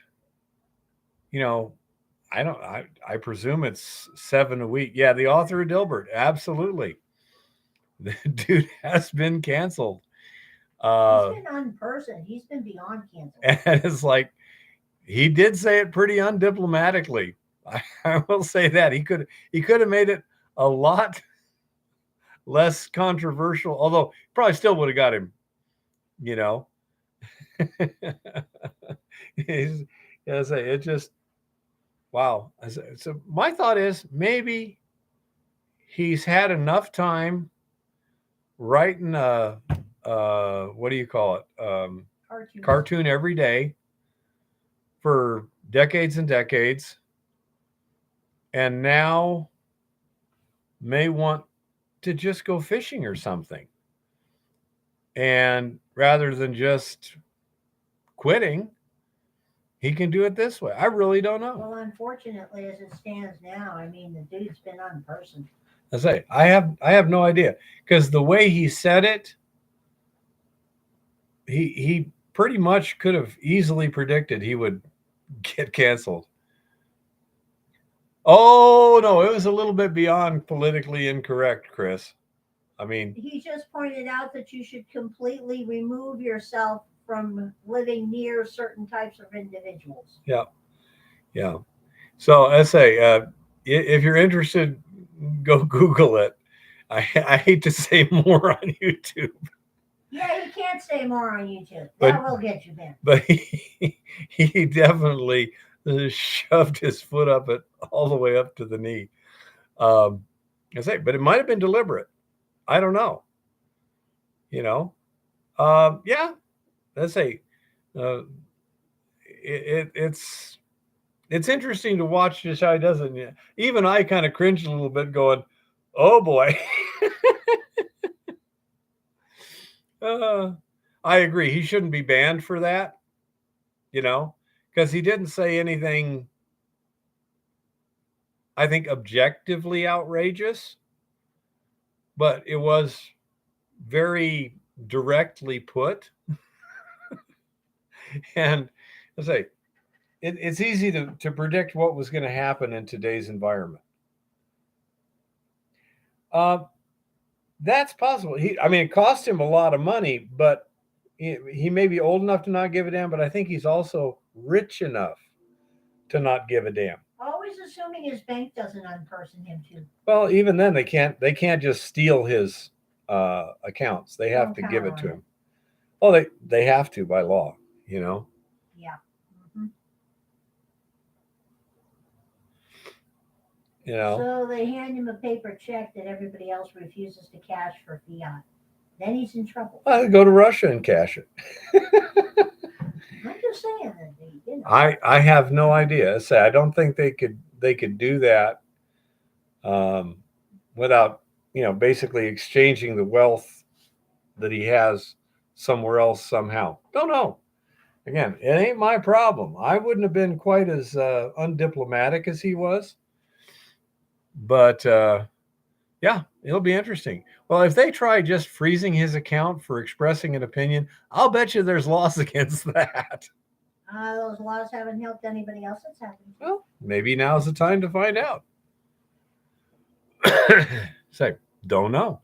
I presume it's 7 a week. Yeah, the author of Dilbert, absolutely. The dude has been canceled. He's been unpersoned. He's been beyond canceled. And it's like he did say it pretty undiplomatically. I will say that he could have made it a lot less controversial, although probably still would have got him. It just wow. So my thought is maybe he's had enough time writing what do you call it? Cartoon every day for decades and decades, and now may want to just go fishing or something. And rather than just quitting, he can do it this way. I really don't know. Well, unfortunately, as it stands now, I mean, the dude's been unpersoned. I say I have no idea, because the way he said it, he pretty much could have easily predicted he would get canceled. Oh no, it was a little bit beyond politically incorrect, Chris. I mean, he just pointed out that you should completely remove yourself from living near certain types of individuals. Yeah. So I say, if you're interested, go Google it. I hate to say more on YouTube. Yeah, you can't say more on YouTube. That will get you banned. But he definitely shoved his foot up it all the way up to the knee. I say, but it might have been deliberate. I don't know. Yeah. Let's say, it's interesting to watch just how he does it. Even I kind of cringed a little bit, going, "Oh boy." I agree. He shouldn't be banned for that, because he didn't say anything, I think, objectively outrageous, but it was very directly put. And I say, it's easy to predict what was going to happen in today's environment. That's possible. It cost him a lot of money, but he may be old enough to not give a damn, but I think he's also rich enough to not give a damn. Always assuming his bank doesn't unperson him too. Well, even then they can't just steal his accounts. They have to give it to him. Oh, they have to by law, Yeah. Mm-hmm. So they hand him a paper check that everybody else refuses to cash for fiat. Then he's in trouble. Go to Russia and cash it. I'm just saying that, you know. I have no idea. I don't think they could do that without basically exchanging the wealth that he has somewhere else somehow. Don't know. Again, it ain't my problem. I wouldn't have been quite as undiplomatic as he was, but yeah, it'll be interesting. Well, if they try just freezing his account for expressing an opinion, I'll bet you there's laws against that. Those laws haven't helped anybody else that's happened. Well, maybe now's the time to find out. So, don't know.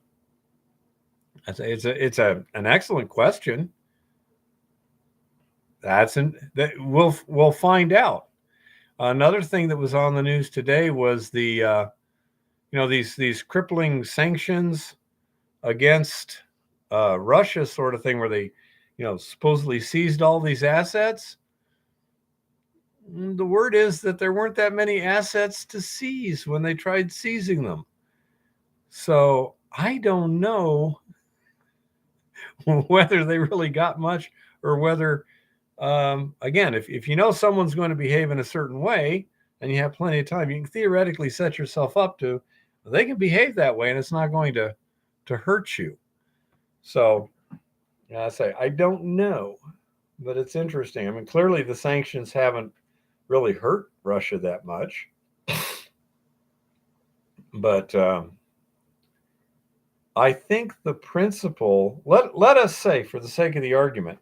It's an excellent question. We'll find out. Another thing that was on the news today was the these crippling sanctions against Russia, sort of thing, where they supposedly seized all these assets. The word is that there weren't that many assets to seize when they tried seizing them. So I don't know whether they really got much, or whether, again, if you know someone's going to behave in a certain way and you have plenty of time, you can theoretically set yourself up to, they can behave that way and it's not going to hurt you. So I say, I don't know, but it's interesting. I mean, clearly the sanctions haven't really hurt Russia that much. But I think the principle, let us say, for the sake of the argument,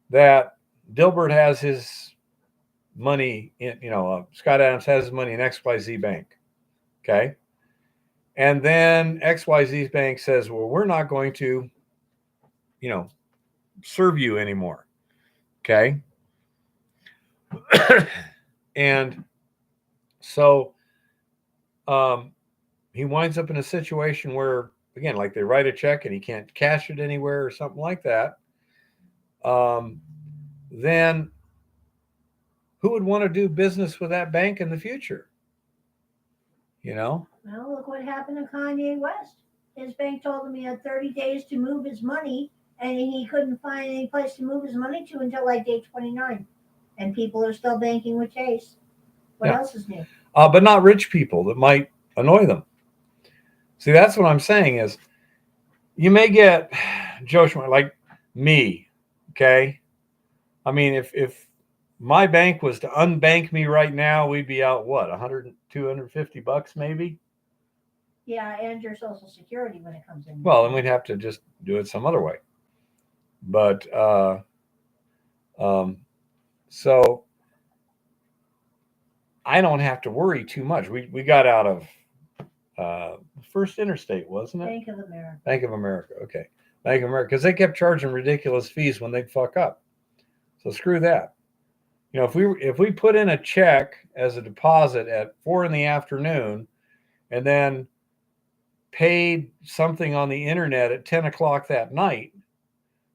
that Dilbert has his money in, Scott Adams has his money in XYZ Bank. Okay. And then XYZ Bank says, well, we're not going to, serve you anymore. Okay. And so he winds up in a situation where, again, like they write a check and he can't cash it anywhere or something like that. Then who would want to do business with that bank in the future? Well, look what happened to Kanye West. His bank told him he had 30 days to move his money, and he couldn't find any place to move his money to until like day 29. And people are still banking with Chase. What else is new? But not rich people that might annoy them. See, that's what I'm saying is, you may get Joe Schmo, like me, okay? I mean, if my bank was to unbank me right now, we'd be out, what, 100, 250 bucks maybe? Yeah, and your Social Security when it comes in. Well, then we'd have to just do it some other way. But, so I don't have to worry too much. We got out of First Interstate, wasn't it? Bank of America. Bank of America, okay. Bank of America, because they kept charging ridiculous fees when they'd fuck up. So screw that. If we put in a check as a deposit at 4 p.m. and then paid something on the internet at 10 o'clock that night,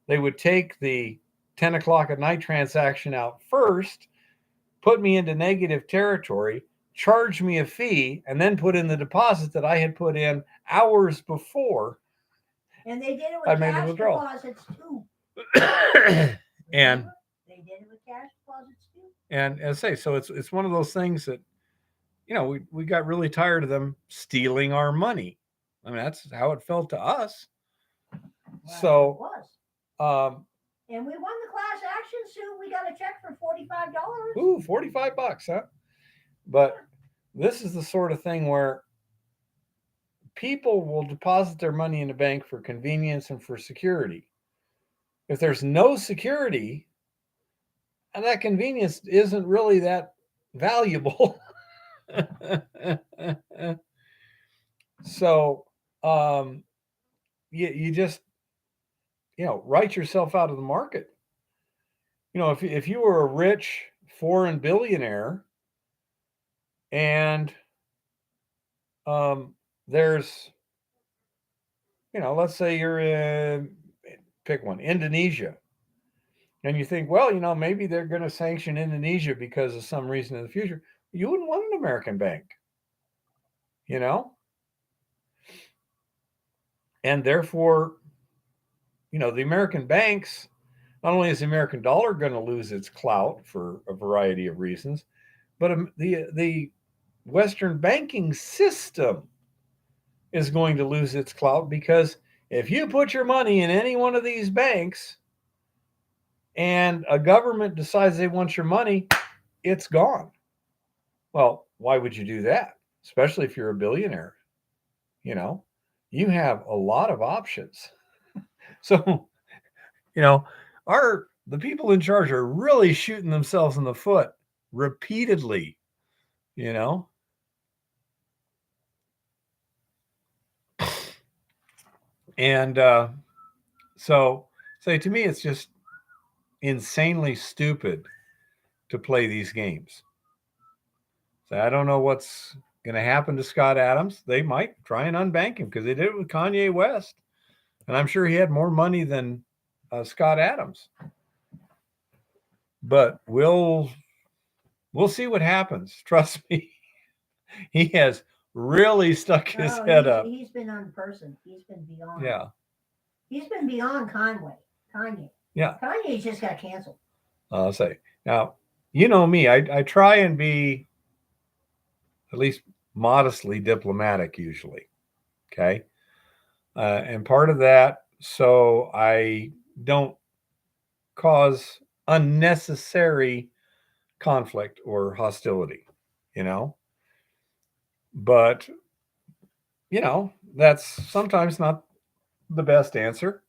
they would take the 10 o'clock at night transaction out first, put me into negative territory, charge me a fee, and then put in the deposit that I had put in hours before. And they did it with cash deposits too. And they did it with cash deposits too. And as I say, so it's one of those things that, we got really tired of them stealing our money. I mean, that's how it felt to us. Well, so it was. And we won the class action suit. We got a check for $45. Ooh, $45, huh? But this is the sort of thing where people will deposit their money in a bank for convenience and for security. If there's no security, and that convenience isn't really that valuable. So you just write yourself out of the market. If you were a rich foreign billionaire and there's let's say you're in, pick one, Indonesia, and you think, well, maybe they're going to sanction Indonesia because of some reason in the future, you wouldn't want an American bank, and therefore the American banks, not only is the American dollar going to lose its clout for a variety of reasons, but the Western banking system is going to lose its clout, because if you put your money in any one of these banks and a government decides they want your money, it's gone. Well, why would you do that? Especially if you're a billionaire. You know, you have a lot of options. So, you know, the people in charge are really shooting themselves in the foot repeatedly, you know. And so, say to me, it's just insanely stupid to play these games. So I don't know what's going to happen to Scott Adams. They might try and unbank him, because they did it with Kanye West, and I'm sure he had more money than Scott Adams. But we'll see what happens. Trust me, he has really stuck his head up. He's been unpersoned. He's been beyond. Yeah. He's been beyond Kanye. Yeah. Kanye just got canceled. I'll say. Now, you know me, I try and be at least modestly diplomatic usually. Okay. And part of that, so I don't cause unnecessary conflict or hostility, you know. But, that's sometimes not the best answer.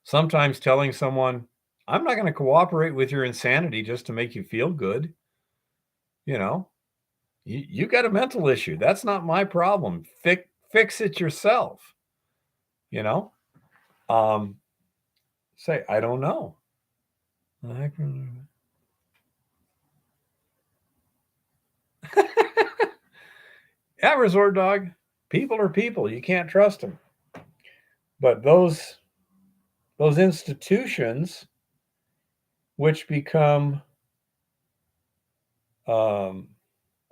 Sometimes telling someone, I'm not going to cooperate with your insanity just to make you feel good. You got a mental issue. That's not my problem. Fix it yourself. Say, I don't know. Yeah, resort dog. People are people. You can't trust them. But those institutions which become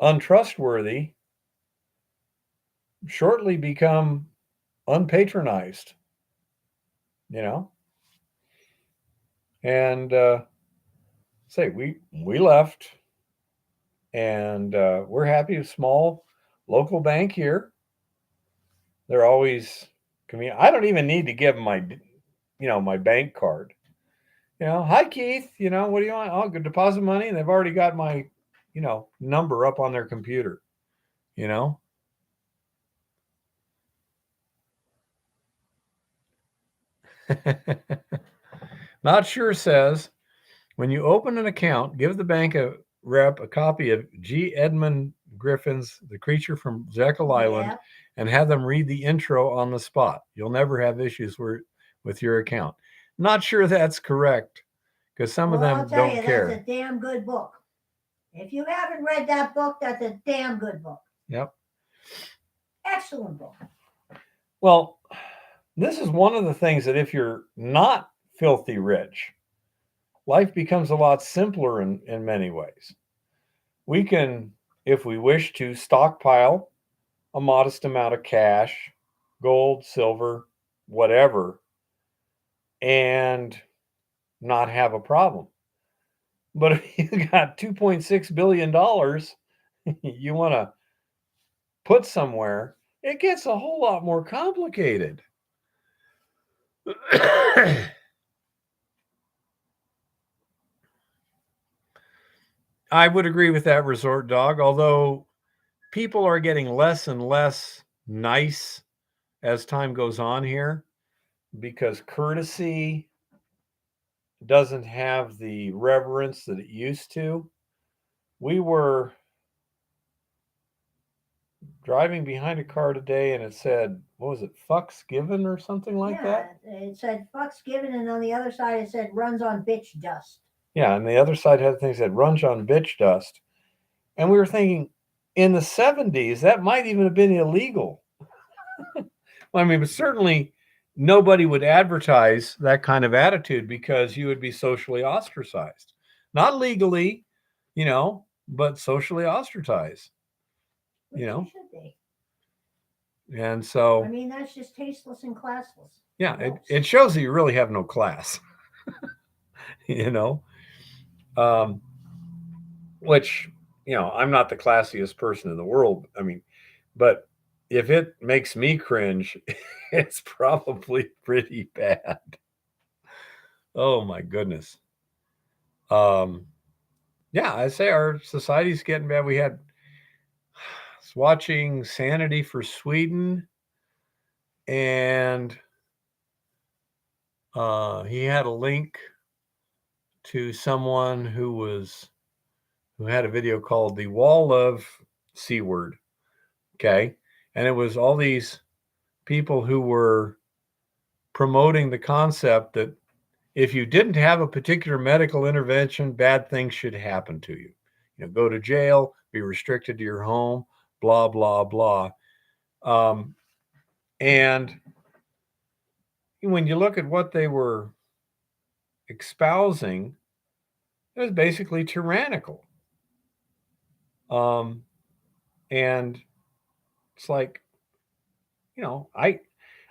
untrustworthy shortly become unpatronized, and say we left, and we're happy with small local bank here. They're always I don't even need to give them my bank card. Hi Keith, what do you want? I'll deposit money, and they've already got my number up on their computer. Not sure says, when you open an account, give the bank rep a copy of G. Edmund Griffin's The Creature from Jekyll Island, and have them read the intro on the spot. You'll never have issues with your account. Not sure that's correct, because some of them don't care. That's a damn good book. If you haven't read that book, that's a damn good book. Yep. Excellent book. Well, this is one of the things that if you're not filthy rich, life becomes a lot simpler in many ways. We can, if we wish to, stockpile a modest amount of cash, gold, silver, whatever, and not have a problem. But if you got $2.6 billion you want to put somewhere, it gets a whole lot more complicated. I would agree with that, resort dog, although people are getting less and less nice as time goes on here, because courtesy doesn't have the reverence that it used to. We were driving behind a car today, and it said, what was it, fucks given or something like that? It said fucks given, and on the other side it said runs on bitch dust. Yeah, and the other side had things that runs on bitch dust. And we were thinking, in the 70s, that might even have been illegal. I mean, but certainly nobody would advertise that kind of attitude, because you would be socially ostracized. Not legally, but socially ostracized. And so, I mean, that's just tasteless and classless. yeah, it shows that you really have no class, you know, um, which, I'm not the classiest person in the world. I mean, but if it makes me cringe, it's probably pretty bad. Oh my goodness. Um, yeah, I say our society's getting bad. We had I was watching Sanity for Sweden, and he had a link to someone who had a video called "The Wall of C Word." Okay, and it was all these people who were promoting the concept that if you didn't have a particular medical intervention, bad things should happen to you. Go to jail, be restricted to your home, blah blah blah. Um, and when you look at what they were espousing, it was basically tyrannical. Um, and it's like,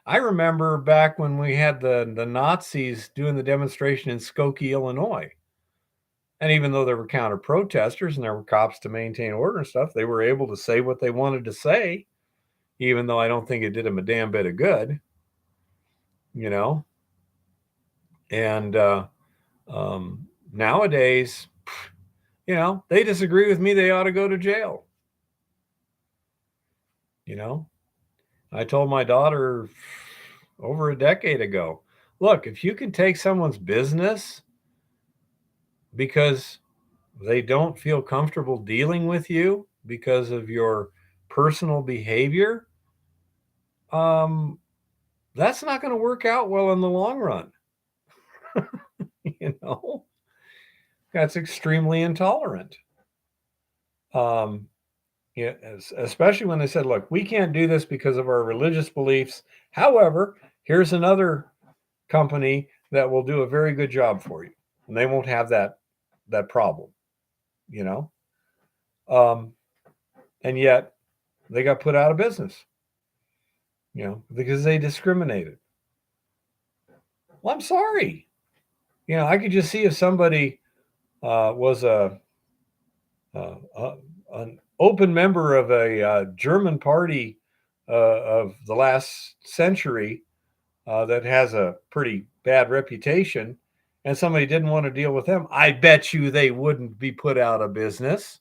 I remember back when we had the Nazis doing the demonstration in Skokie, Illinois. And even though there were counter protesters and there were cops to maintain order and stuff, they were able to say what they wanted to say, even though I don't think it did them a damn bit of good, you know. And nowadays, they disagree with me, they ought to go to jail. You know, I told my daughter over a decade ago, look, if you can take someone's business because they don't feel comfortable dealing with you because of your personal behavior, um, that's not going to work out well in the long run. you know, that's extremely intolerant. Um, yeah, especially when they said, look, we can't do this because of our religious beliefs. However, here's another company that will do a very good job for you, and they won't have that problem, you know. Um, and yet they got put out of business, because they discriminated. Well, I'm sorry. I could just see if somebody was an open member of a German party of the last century that has a pretty bad reputation, and somebody didn't want to deal with them. I bet you they wouldn't be put out of business.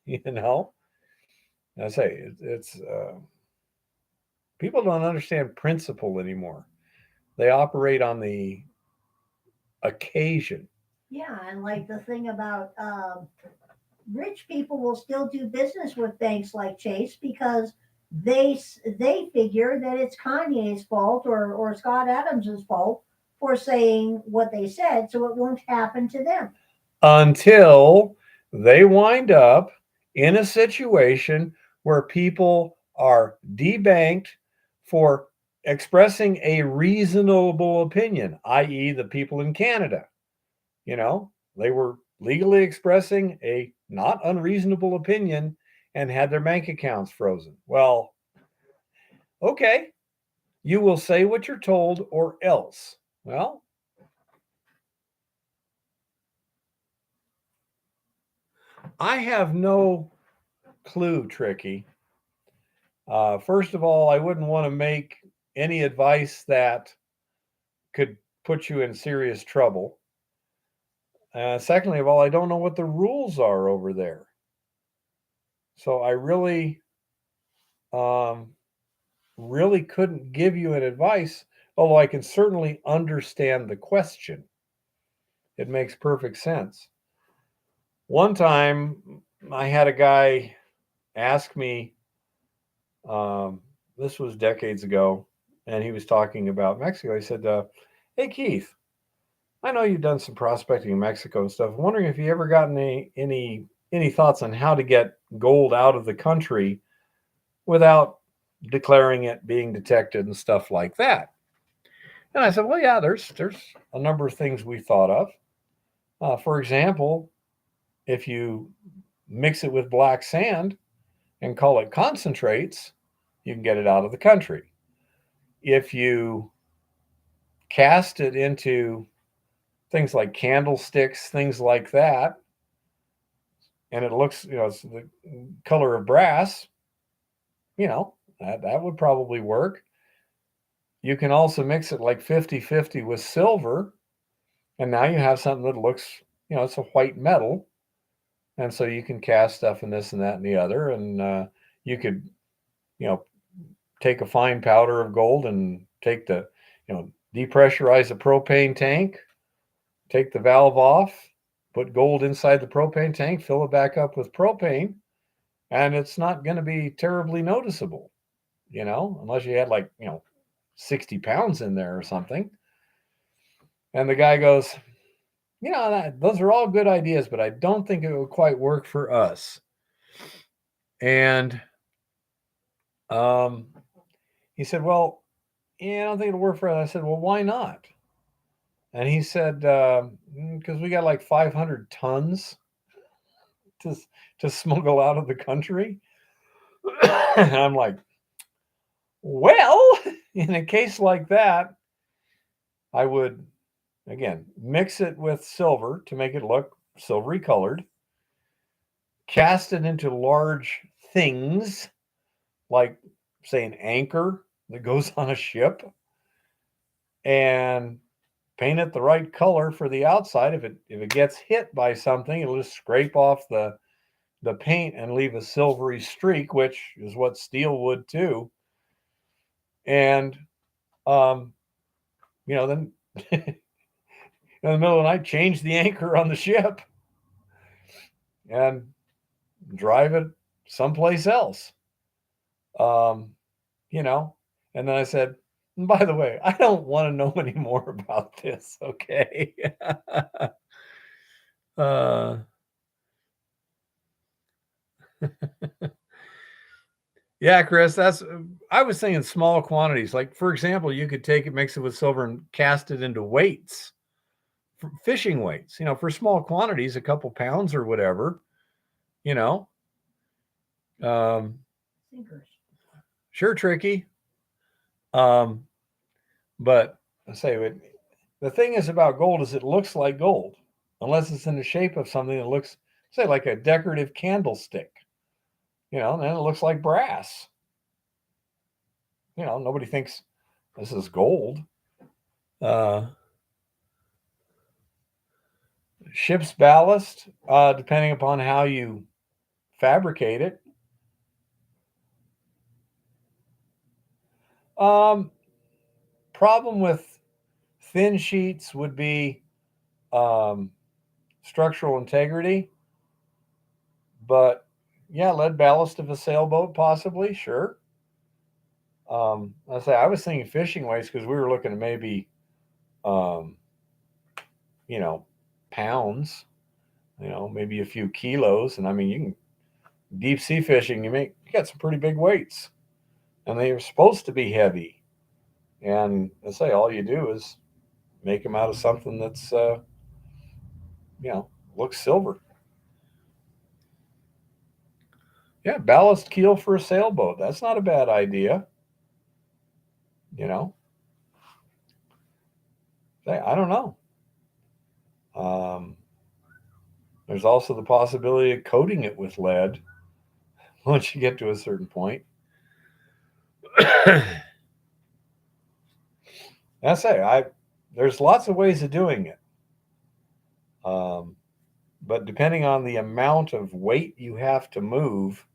you know, I say it's people don't understand principle anymore. They operate on the occasion. Yeah, and like the thing about rich people will still do business with banks like Chase because they figure that it's Kanye's fault or Scott Adams's fault for saying what they said, so it won't happen to them. Until they wind up in a situation where people are debanked for expressing a reasonable opinion, i.e., the people in Canada. They were legally expressing a not unreasonable opinion and had their bank accounts frozen. Well, okay, you will say what you're told or else. Well, I have no clue, Tricky. First of all, I wouldn't want to make any advice that could put you in serious trouble. Secondly of all, I don't know what the rules are over there. So I um, really couldn't give you an advice, although I can certainly understand the question. It makes perfect sense. One time I had a guy ask me, um, this was decades ago, and he was talking about Mexico. He said, hey, Keith, I know you've done some prospecting in Mexico and stuff. I'm wondering if you ever gotten any thoughts on how to get gold out of the country without declaring it, being detected, and stuff like that. And I said, well, yeah, there's a number of things we thought of. For example, if you mix it with black sand and call it concentrates, you can get it out of the country. If you cast it into things like candlesticks, things like that, and it looks, it's the color of brass, that would probably work. You can also mix it like 50-50 with silver, and now you have something that looks, it's a white metal. And so you can cast stuff in this and that and the other, and you could, take a fine powder of gold and take the, depressurize the propane tank, take the valve off, put gold inside the propane tank, fill it back up with propane, and it's not going to be terribly noticeable, unless you had like, 60 pounds in there or something. And the guy goes, those are all good ideas, but I don't think it would quite work for us. And he said, well, I don't think it'll work for us. I said, well, why not? And he said, because we got like 500 tons to smuggle out of the country. And I'm like, well, in a case like that, I would, again, mix it with silver to make it look silvery colored, cast it into large things like, say, an anchor that goes on a ship, and paint it the right color for the outside. If it gets hit by something, it'll just scrape off the paint and leave a silvery streak, which is what steel would too. And then in the middle of the night, change the anchor on the ship and drive it someplace else. And then I said, by the way, I don't want to know any more about this, okay? Yeah, Chris, I was thinking small quantities. Like, for example, you could take it, mix it with silver, and cast it into weights, fishing weights, for small quantities, a couple pounds or whatever, Sure, tricky. But I say, the thing is about gold is it looks like gold, unless it's in the shape of something that looks, say, like a decorative candlestick, and then it looks like brass. Nobody thinks this is gold. Ship's ballast, depending upon how you fabricate it. Problem with thin sheets would be structural integrity. But yeah, lead ballast of a sailboat, possibly, sure. I was thinking fishing weights because we were looking at maybe, pounds, maybe a few kilos. And I mean, you can deep sea fishing, you got some pretty big weights, and they are supposed to be heavy. And all you do is make them out of something that's, looks silver. Yeah, ballast keel for a sailboat. That's not a bad idea. I don't know. There's also the possibility of coating it with lead once you get to a certain point. There's lots of ways of doing it. But depending on the amount of weight you have to move,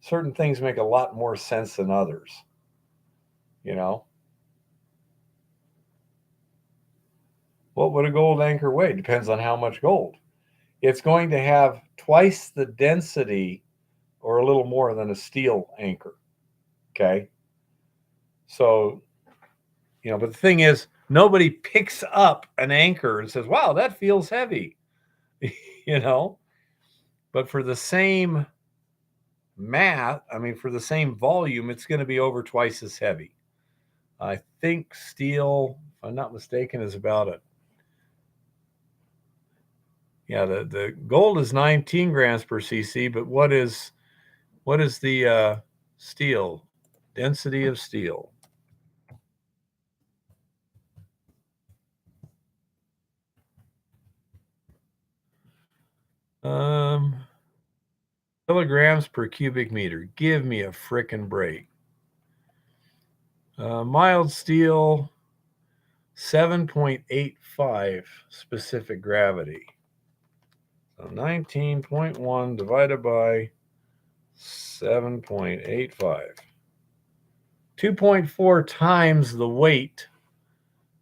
certain things make a lot more sense than others. What would a gold anchor weigh? Depends on how much gold. It's going to have twice the density or a little more than a steel anchor. Okay. So, but the thing is, nobody picks up an anchor and says, wow, that feels heavy, but for the same for the same volume, it's going to be over twice as heavy. I think steel, if I'm not mistaken, is about it. Yeah, the gold is 19 grams per cc, but what is the steel? Density of steel. Kilograms per cubic meter. Give me a frickin' break. Mild steel, 7.85 specific gravity. So 19.1 divided by 7.85. 2.4 times the weight,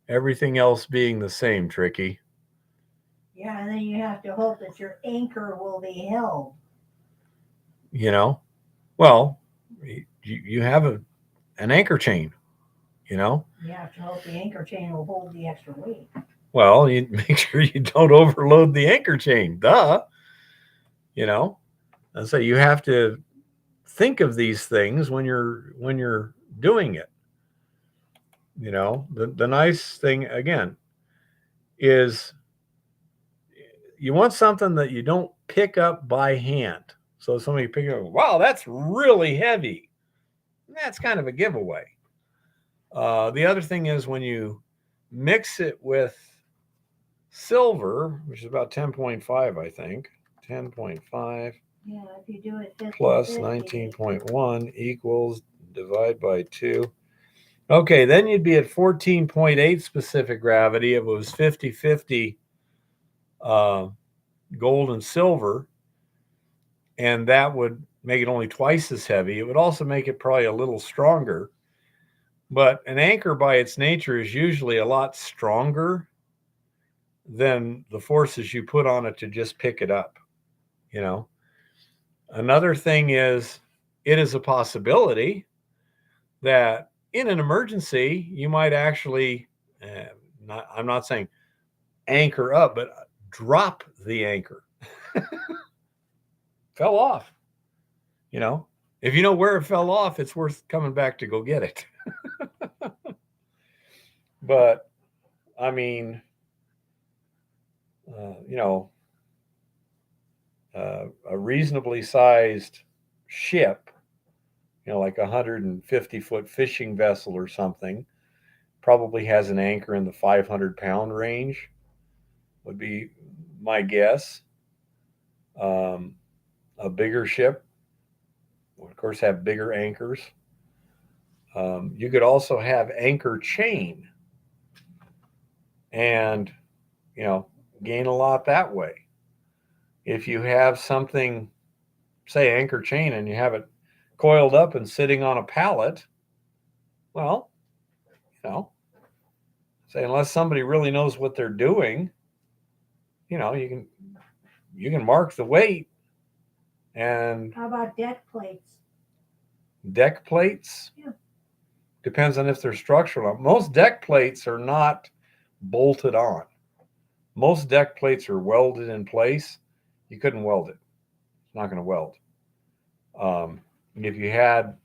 everything else being the same, Tricky. Yeah, and then you have to hope that your anchor will be held. You know, well, you have an anchor chain, you know. You have to hope the anchor chain will hold the extra weight. Well, you make sure you don't overload the anchor chain. Duh. You know, and so you have to think of these things when you're doing it. You know, the nice thing again is you want something that you don't pick up by hand. So somebody pick up, wow, that's really heavy. That's kind of a giveaway. The other thing is when you mix it with silver, which is about 10.5, I think. 10.5. Yeah, if you do it 50, plus 19.1 equals divide by 2. Okay, then you'd be at 14.8 specific gravity if it was 50-50 gold and silver, and that would make it only twice as heavy. It would also make it probably a little stronger, but an anchor by its nature is usually a lot stronger than the forces you put on it to just pick it up, you know. Another thing is, it is a possibility that in an emergency, you might actually, I'm not saying anchor up, but drop the anchor. Fell off. You know, if you know where it fell off, it's worth coming back to go get it. But, I mean, you know, a reasonably sized ship, you know, like a 150-foot fishing vessel or something, probably has an anchor in the 500-pound range, would be my guess. A bigger ship would, of course, have bigger anchors. You could also have anchor chain and, you know, gain a lot that way. If you have something, say anchor chain, and you have it coiled up and sitting on a pallet, well, you know, say unless somebody really knows what they're doing, you know, you can mark the weight. And how about deck plates? Deck plates? Yeah. Depends on if they're structural. Most deck plates are not bolted on. Most deck plates are welded in place. You couldn't weld it. It's not going to weld. If you had,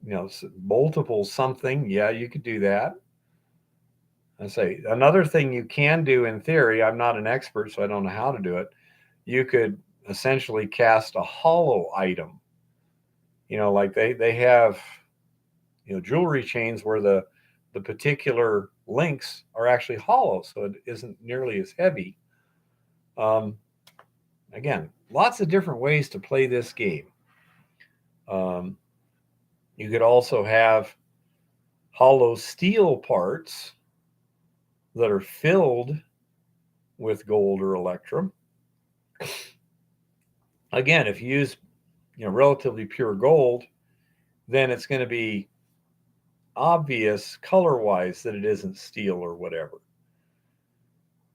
you know, multiple something, yeah, you could do that. I say another thing you can do in theory, I'm not an expert, so I don't know how to do it. You could essentially cast a hollow item. You know, like they have, you know, jewelry chains where the particular links are actually hollow, so it isn't nearly as heavy. Again, lots of different ways to play this game. You could also have hollow steel parts that are filled with gold or electrum. Again, if you use, you know, relatively pure gold, then it's going to be obvious color-wise that it isn't steel or whatever.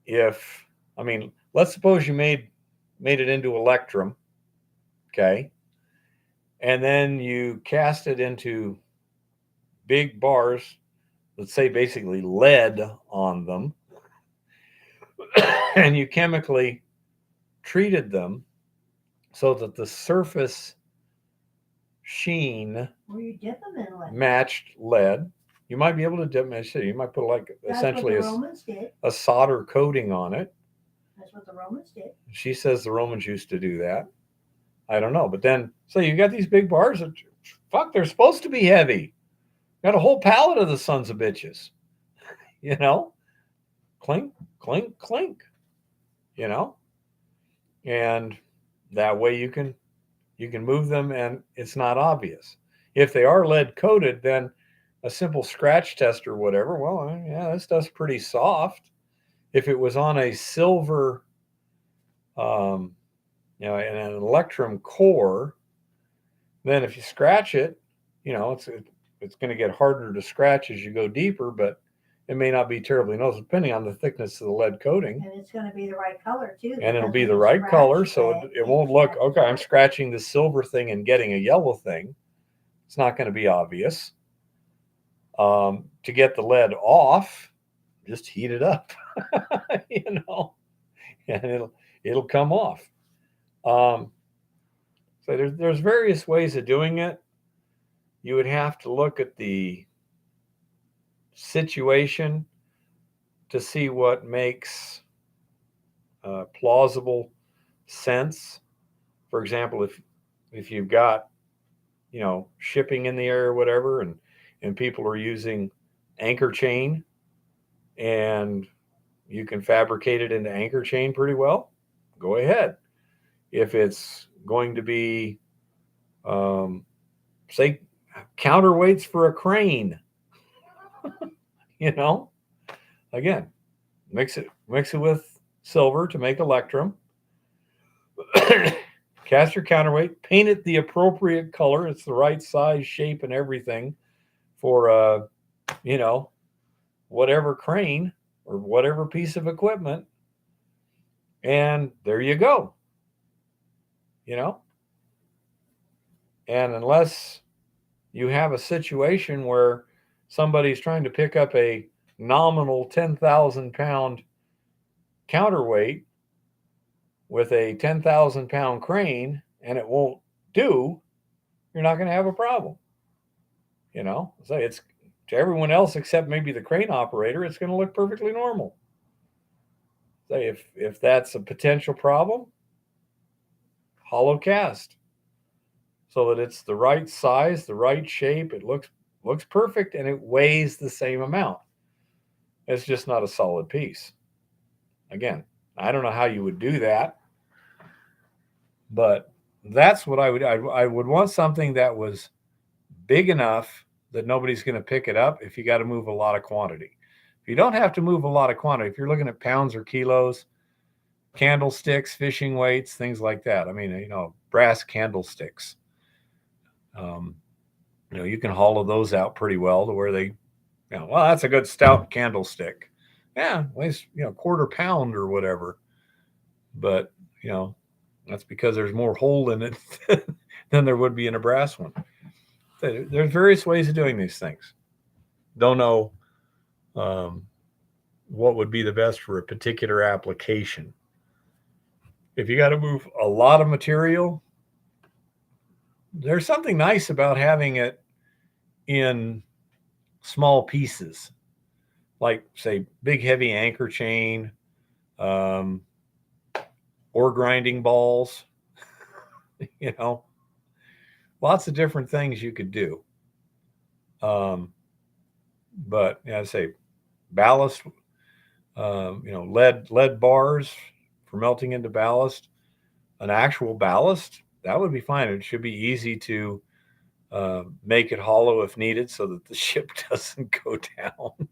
If, I mean, let's suppose you made it into electrum, okay, and then you cast it into big bars, let's say basically lead on them, and you chemically treated them so that the surface sheen matched lead. You might be able to dip it. You might put like essentially a solder coating on it. That's what the Romans did. She says the Romans used to do that. I don't know. But then, so you got these big bars that Fuck, they're supposed to be heavy. Got a whole pallet of the sons of bitches. You know, clink, clink, clink. You know, and that way you can move them and it's not obvious. If they are lead coated, then a simple scratch test or whatever, well, yeah, this stuff's pretty soft. If it was on a silver, um, and an electrum core, then if you scratch it, it's going to get harder to scratch as you go deeper, but it may not be terribly noticeable depending on the thickness of the lead coating. And it's going to be the right color too. And it'll be the right color, so it won't look, okay, I'm scratching the silver thing and getting a yellow thing. It's not going to be obvious. To get the lead off, just heat it up, and it'll come off. So there's various ways of doing it. You would have to look at the situation to see what makes plausible sense. For example, if you've got shipping in the air or whatever, and people are using anchor chain, and you can fabricate it into anchor chain pretty well, go ahead. If it's going to be, say, counterweights for a crane, again, mix it with silver to make electrum. Cast your counterweight, paint it the appropriate color. It's the right size, shape, and everything for whatever crane or whatever piece of equipment. And there you go. And unless you have a situation where somebody's trying to pick up a nominal 10,000 pound counterweight with a 10,000 pound crane and it won't do, you're not going to have a problem. So it's to everyone else except maybe the crane operator, it's going to look perfectly normal. Say if that's a potential problem, hollow cast so that it's the right size, the right shape, it looks perfect, and it weighs the same amount. It's just not a solid piece. Again, I don't know how you would do that, but that's what I would want something that was big enough that nobody's going to pick it up if you got to move a lot of quantity. If you don't have to move a lot of quantity, if you're looking at pounds or kilos, candlesticks, fishing weights, things like that. I mean, brass candlesticks. You can hollow those out pretty well to where they, well, that's a good stout candlestick. Yeah, weighs, quarter pound or whatever. But, that's because there's more hole in it than there would be in a brass one. There's various ways of doing these things. Don't know what would be the best for a particular application. If you got to move a lot of material, there's something nice about having it in small pieces, like, say, big, heavy anchor chain, ore grinding balls, lots of different things you could do. But I say ballast, lead bars for melting into ballast, an actual ballast, that would be fine. It should be easy to make it hollow if needed so that the ship doesn't go down.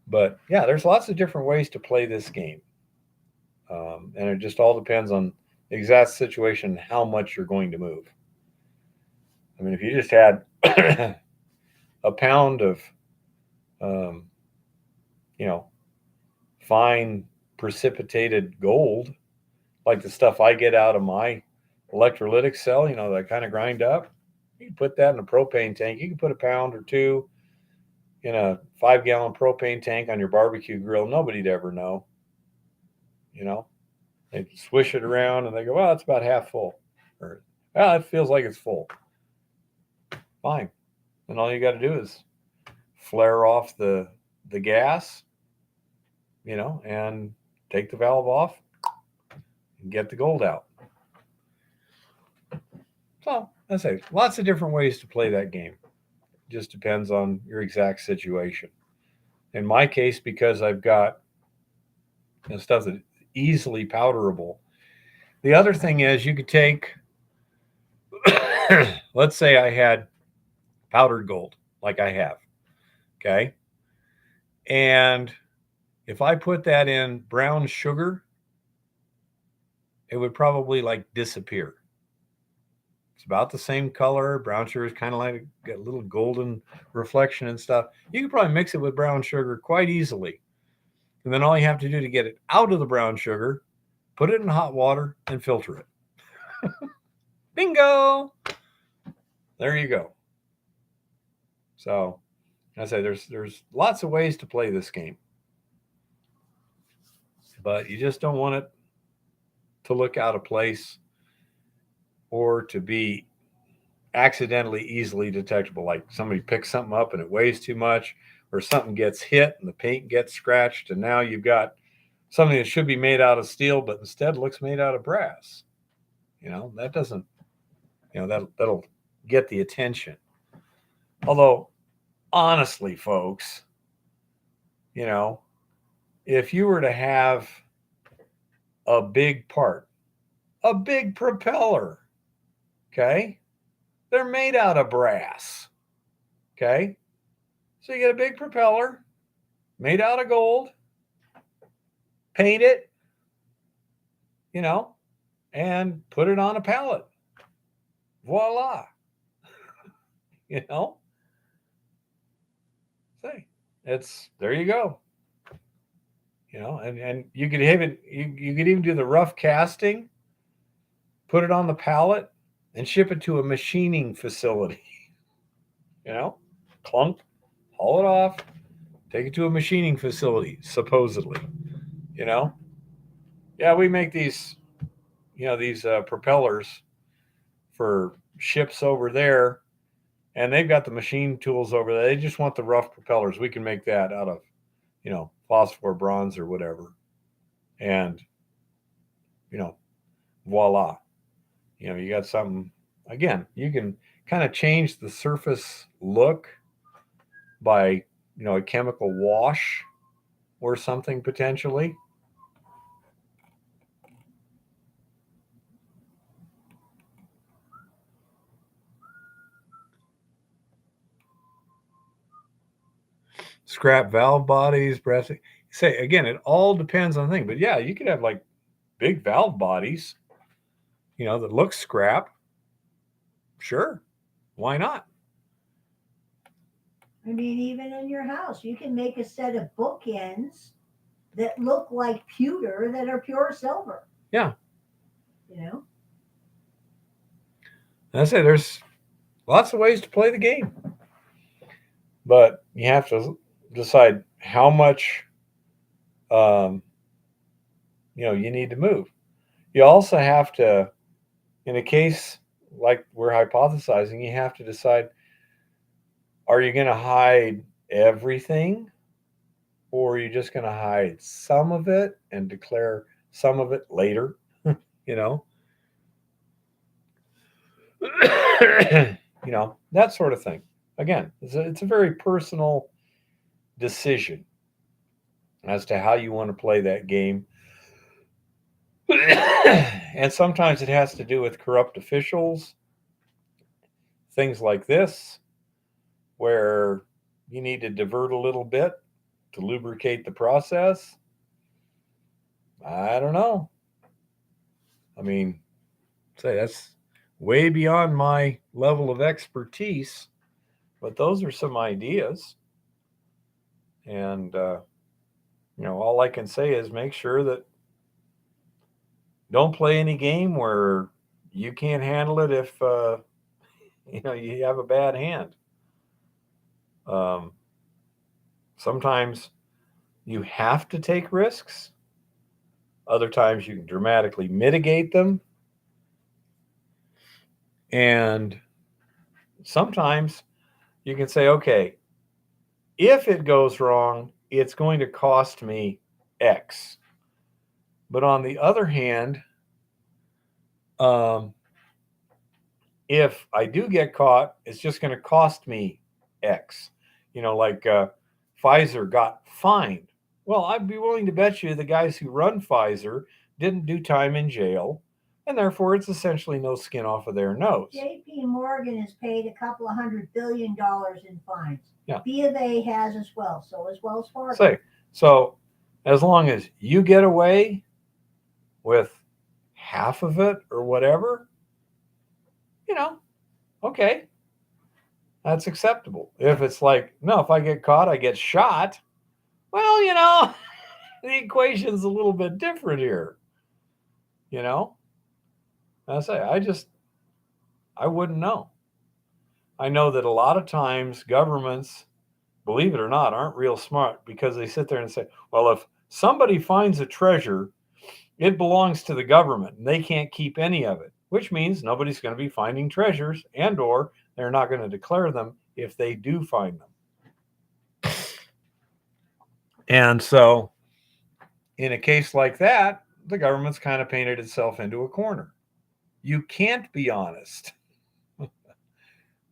But yeah, there's lots of different ways to play this game. And it just all depends on the exact situation and how much you're going to move. I mean, if you just had a pound of, fine precipitated gold, like the stuff I get out of my electrolytic cell, that I kind of grind up, you can put that in a propane tank. You can put a pound or two in a 5-gallon propane tank on your barbecue grill. Nobody'd ever know. They swish it around and they go, well, it's about half full. Or, well, it feels like it's full. Fine. And all you got to do is flare off the gas, and take the valve off and get the gold out. So I say lots of different ways to play that game. Just depends on your exact situation. In my case, because I've got stuff that's easily powderable. The other thing is you could take, let's say I had powdered gold, like I have, okay? And if I put that in brown sugar, it would probably like disappear. It's about the same color. Brown sugar is kind of like a little golden reflection and stuff. You could probably mix it with brown sugar quite easily. And then all you have to do to get it out of the brown sugar, put it in hot water and filter it. Bingo! There you go. So, I say there's lots of ways to play this game, but you just don't want it to look out of place or to be accidentally easily detectable. Like somebody picks something up and it weighs too much, or something gets hit and the paint gets scratched, and now you've got something that should be made out of steel, but instead looks made out of brass. That doesn't, that'll get the attention. Although, honestly, folks, if you were to have a big part, a big propeller, okay, they're made out of brass, okay? So you get a big propeller made out of gold, paint it, and put it on a pallet. Voila. Say, it's there you go. And you could even you could even do the rough casting, put it on the pallet, and ship it to a machining facility. Clunk, haul it off, take it to a machining facility, supposedly. Yeah, we make these, these propellers for ships over there, and they've got the machine tools over there. They just want the rough propellers. We can make that out of, phosphor bronze or whatever. And, voila. You got something, again, you can kind of change the surface look by, a chemical wash or something potentially. Scrap valve bodies, brass. Say again, it all depends on the thing. But yeah, you could have like big valve bodies, that look scrap. Sure, why not? I mean, even in your house, you can make a set of bookends that look like pewter that are pure silver. Yeah. You know? I say there's lots of ways to play the game. But you have to decide how much you need to move. You also have to, in a case like we're hypothesizing, you have to decide, are you going to hide everything, or are you just going to hide some of it and declare some of it later? you know that sort of thing. Again, it's a very personal decision as to how you want to play that game. And sometimes it has to do with corrupt officials, things like this, where you need to divert a little bit to lubricate the process. I don't know. I mean, say that's way beyond my level of expertise, but those are some ideas. And, all I can say is make sure that don't play any game where you can't handle it if, you have a bad hand. Sometimes you have to take risks. Other times you can dramatically mitigate them. And sometimes you can say, okay, if it goes wrong, it's going to cost me X. But on the other hand, if I do get caught, it's just going to cost me X. Like Pfizer got fined. Well, I'd be willing to bet you the guys who run Pfizer didn't do time in jail, and therefore it's essentially no skin off of their nose. JP Morgan has paid a couple of $100 billion in fines. Yeah. B of A has as well. So as Wells Fargo. So as long as you get away with half of it or whatever, okay, that's acceptable. If it's like, no, if I get caught, I get shot, well, the equation's a little bit different here. I wouldn't know. I know that a lot of times governments, believe it or not, aren't real smart because they sit there and say, well, if somebody finds a treasure, it belongs to the government and they can't keep any of it, which means nobody's going to be finding treasures, and or they're not going to declare them if they do find them. And so in a case like that, the government's kind of painted itself into a corner. You can't be honest.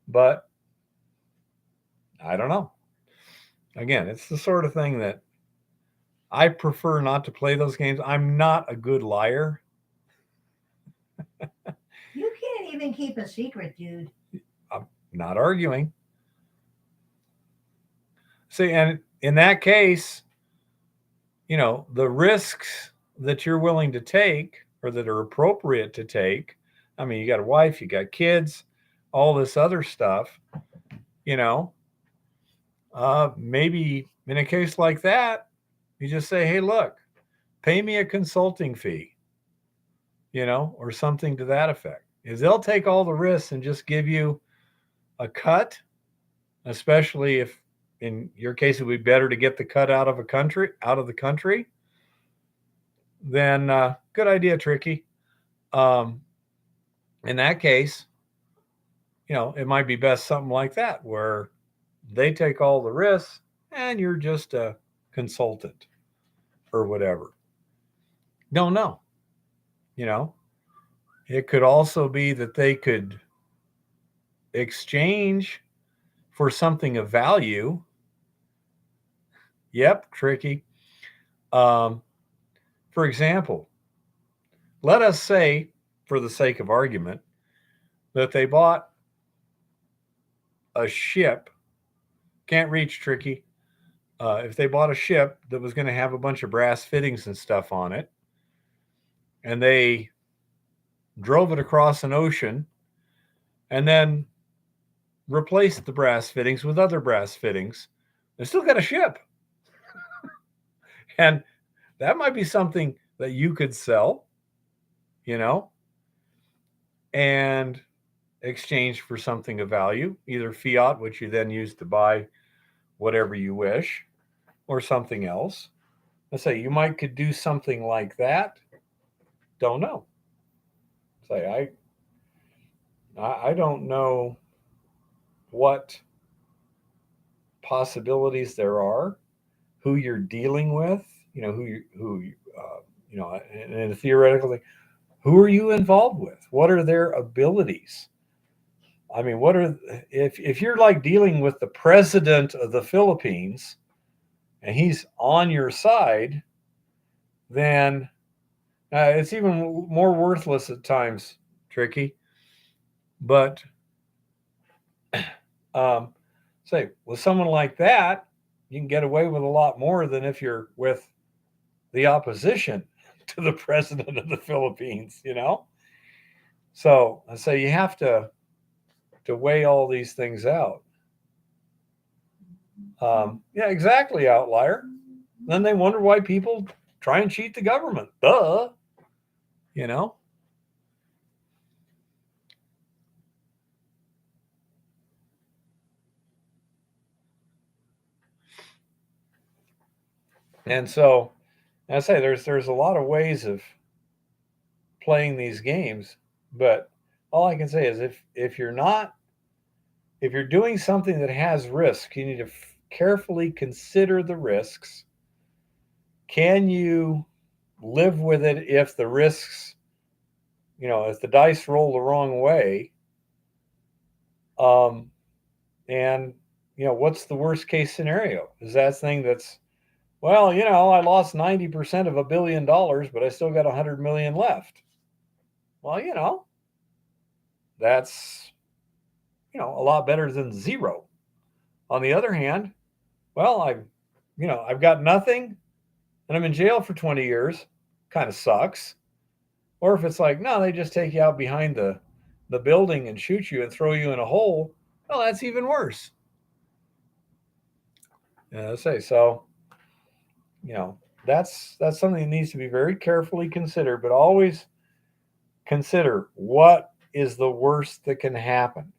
But I don't know. Again, it's the sort of thing that I prefer not to play those games. I'm not a good liar. You can't even keep a secret, dude. I'm not arguing. See, and in that case, the risks that you're willing to take or that are appropriate to take, I mean, you got a wife, you got kids, all this other stuff, maybe in a case like that, you just say, hey, look, pay me a consulting fee, or something to that effect. Is they'll take all the risks and just give you a cut, especially if in your case it would be better to get the cut out of the country, then good idea, Tricky. In that case, it might be best something like that where they take all the risks and you're just a consultant or whatever. Don't know. It could also be that they could exchange for something of value. Yep, Tricky. For example, let us say, for the sake of argument, that they bought a ship. Can't reach, Tricky. If they bought a ship that was going to have a bunch of brass fittings and stuff on it, and they drove it across an ocean and then replaced the brass fittings with other brass fittings, they still got a ship. And that might be something that you could sell, and exchange for something of value, either fiat, which you then use to buy whatever you wish, or something else. Let's say you could do something like that. Don't know. Say I don't know what possibilities there are, who you're dealing with, in a theoretical thing. Who are you involved with? What are their abilities? I mean, if you're like dealing with the president of the Philippines and he's on your side, then it's even more worthless at times, Tricky. But say with someone like that, you can get away with a lot more than if you're with the opposition to the president of the Philippines, So I say you have to weigh all these things out. Yeah, exactly, outlier. Then they wonder why people try and cheat the government. Duh. And so I say there's a lot of ways of playing these games, but all I can say is if you're doing something that has risk, you need to carefully consider the risks. Can you live with it if the risks, if the dice roll the wrong way? And what's the worst case scenario? Is that thing that's, well, I lost 90% of $1 billion, but I still got 100 million left. Well, that's, a lot better than zero. On the other hand, well, I've got nothing and I'm in jail for 20 years. Kind of sucks. Or if it's like, no, they just take you out behind the building and shoot you and throw you in a hole, well, that's even worse. I say so. That's something that needs to be very carefully considered, but always consider what is the worst that can happen.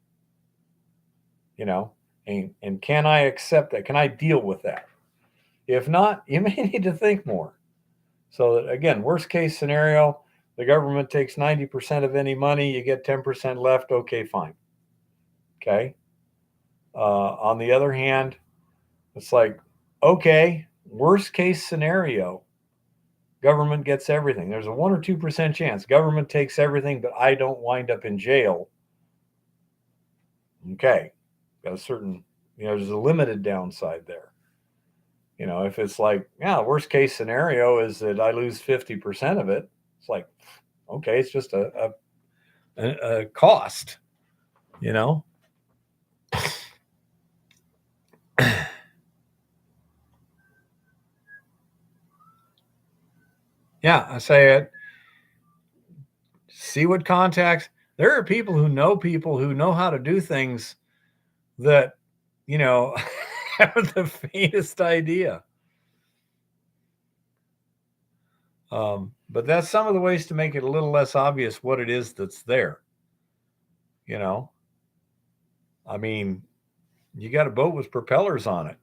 And can I accept that? Can I deal with that? If not, you may need to think more. So that, again, worst case scenario, the government takes 90% of any money, you get 10% left. Okay, fine. Okay. On the other hand, it's like, okay, worst case scenario, government gets everything. There's a 1 or 2% chance government takes everything, but I don't wind up in jail. Okay. Got a certain, there's a limited downside there. If it's like, yeah, worst case scenario is that I lose 50% of it. It's like, okay, it's just a cost, Yeah, I say it. See what contacts. There are people who know how to do things that, have the faintest idea. But that's some of the ways to make it a little less obvious what it is that's there. I mean, you got a boat with propellers on it.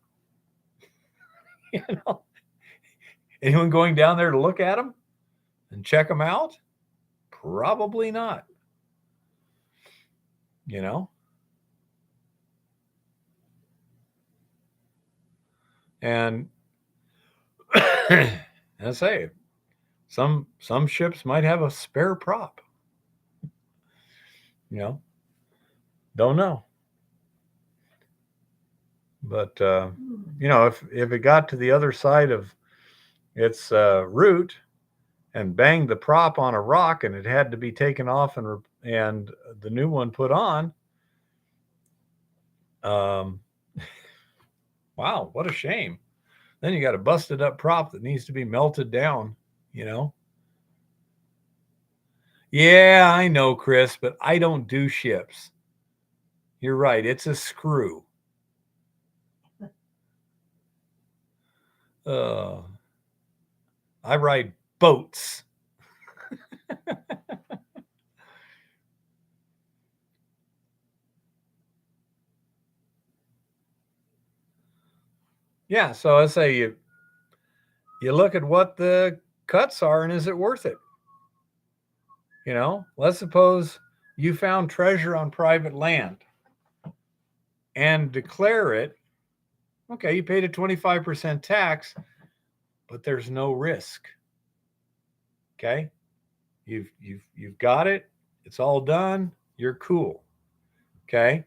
Anyone going down there to look at them and check them out? Probably not. And I say, some ships might have a spare prop. Don't know. But if it got to the other side of its route and banged the prop on a rock and it had to be taken off and the new one put on, wow, what a shame. Then you got a busted up prop that needs to be melted down. Yeah, I know, Chris, but I don't do ships. You're right. It's a screw. I ride boats. Yeah, so I say you look at what the cuts are and is it worth it? Let's suppose you found treasure on private land and declare it. Okay, you paid a 25% tax, but there's no risk. Okay? You've got it. It's all done. You're cool. Okay?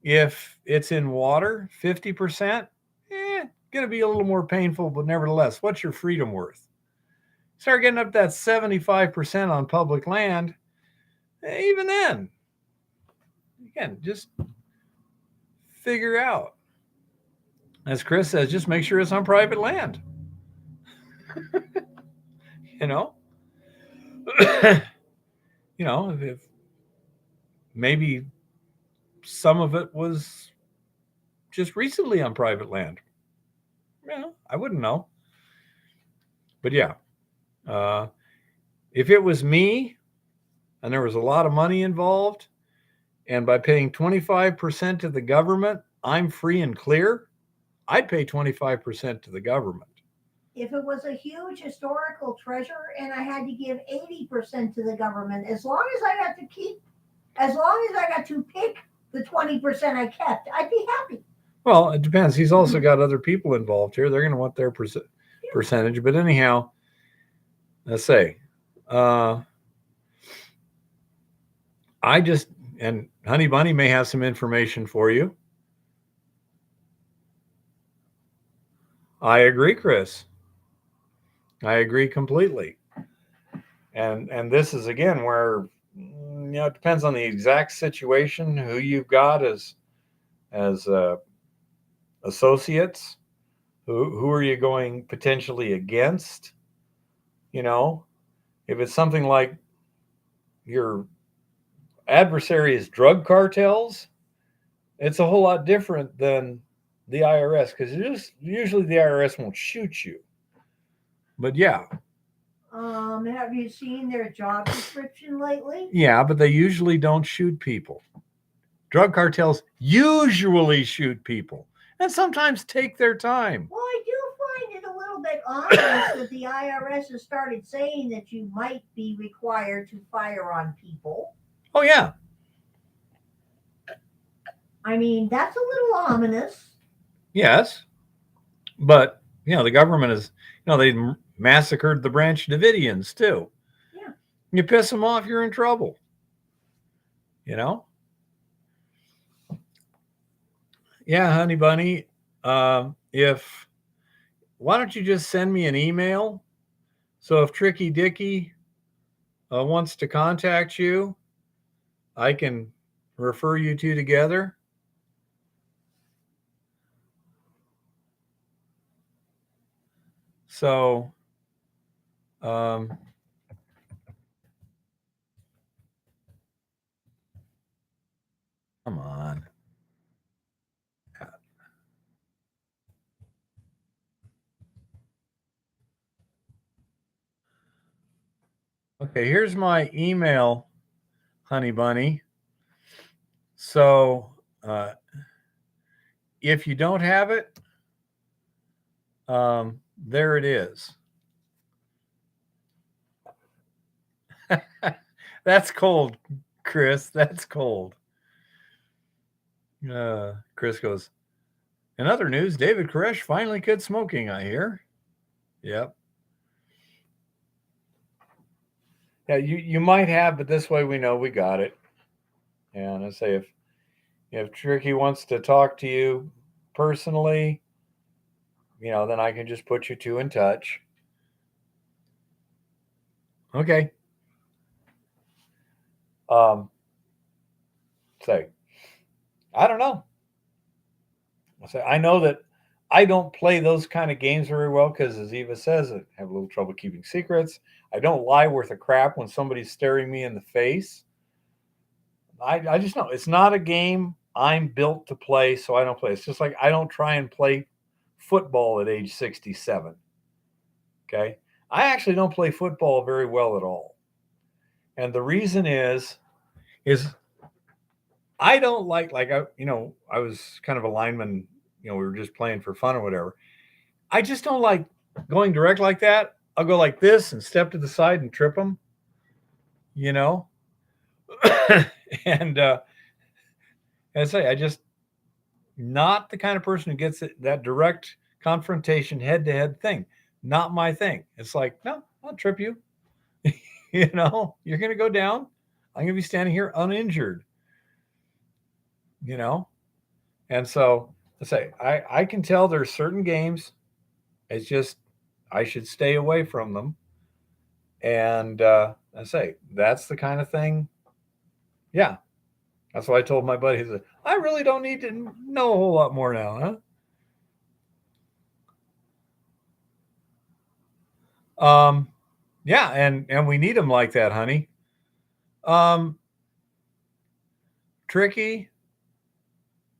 If it's in water, 50%, going to be a little more painful, but nevertheless, what's your freedom worth? Start getting up that 75% on public land, even then, again, just figure out. As Chris says, just make sure it's on private land. If maybe some of it was just recently on private land. I wouldn't know. But yeah, if it was me and there was a lot of money involved, and by paying 25% to the government, I'm free and clear, I'd pay 25% to the government. If it was a huge historical treasure and I had to give 80% to the government, as long as I got to pick the 20% I kept, I'd be happy. Well, it depends. He's also got other people involved here. They're going to want their percentage. But anyhow, let's say, I just, And Honey Bunny may have some information for you. I agree, Chris. I agree completely. And this is again where it depends on the exact situation, who you've got as associates, who are you going potentially against? You know, if it's something like your adversary is drug cartels, it's a whole lot different than the IRS, because usually the IRS won't shoot you. But yeah. Have you seen their job description lately? Yeah, but they usually don't shoot people. Drug cartels usually shoot people and sometimes take their time. Well, I do find it a little bit ominous that the IRS has started saying that you might be required to fire on people. Oh, yeah. I mean, that's a little ominous. Yes. But, the government is, they massacred the Branch Davidians too. Yeah. You piss them off, you're in trouble. Yeah, Honey Bunny. Why don't you just send me an email? So if Tricky Dicky wants to contact you, I can refer you two together. So, come on. Okay, here's my email, Honey Bunny. So, if you don't have it, there it is. That's cold, Chris. That's cold. Chris goes, in other news, David Koresh finally quit smoking, I hear. Yep. Yeah, you might have, but this way we know we got it. And I say if Tricky wants to talk to you personally, then I can just put you two in touch. Okay. Say, I don't know. I know that I don't play those kind of games very well because, as Eva says, I have a little trouble keeping secrets. I don't lie worth a crap when somebody's staring me in the face. I just know it's not a game I'm built to play, so I don't play. It's just like I don't try and play football at age 67. Okay? I actually don't play football very well at all. And the reason is I don't like I was kind of a lineman, we were just playing for fun or whatever. I just don't like going direct like that. I'll go like this and step to the side and trip them, and I say, I just not the kind of person who gets that direct confrontation head to head thing. Not my thing. It's like, no, I'll trip you. You're going to go down. I'm going to be standing here uninjured, And so I say, I can tell there's certain games. It's just, I should stay away from them. And I say, that's the kind of thing. Yeah. That's why I told my buddy, he said, I really don't need to know a whole lot more now, huh? Yeah, and we need them like that, honey. Tricky,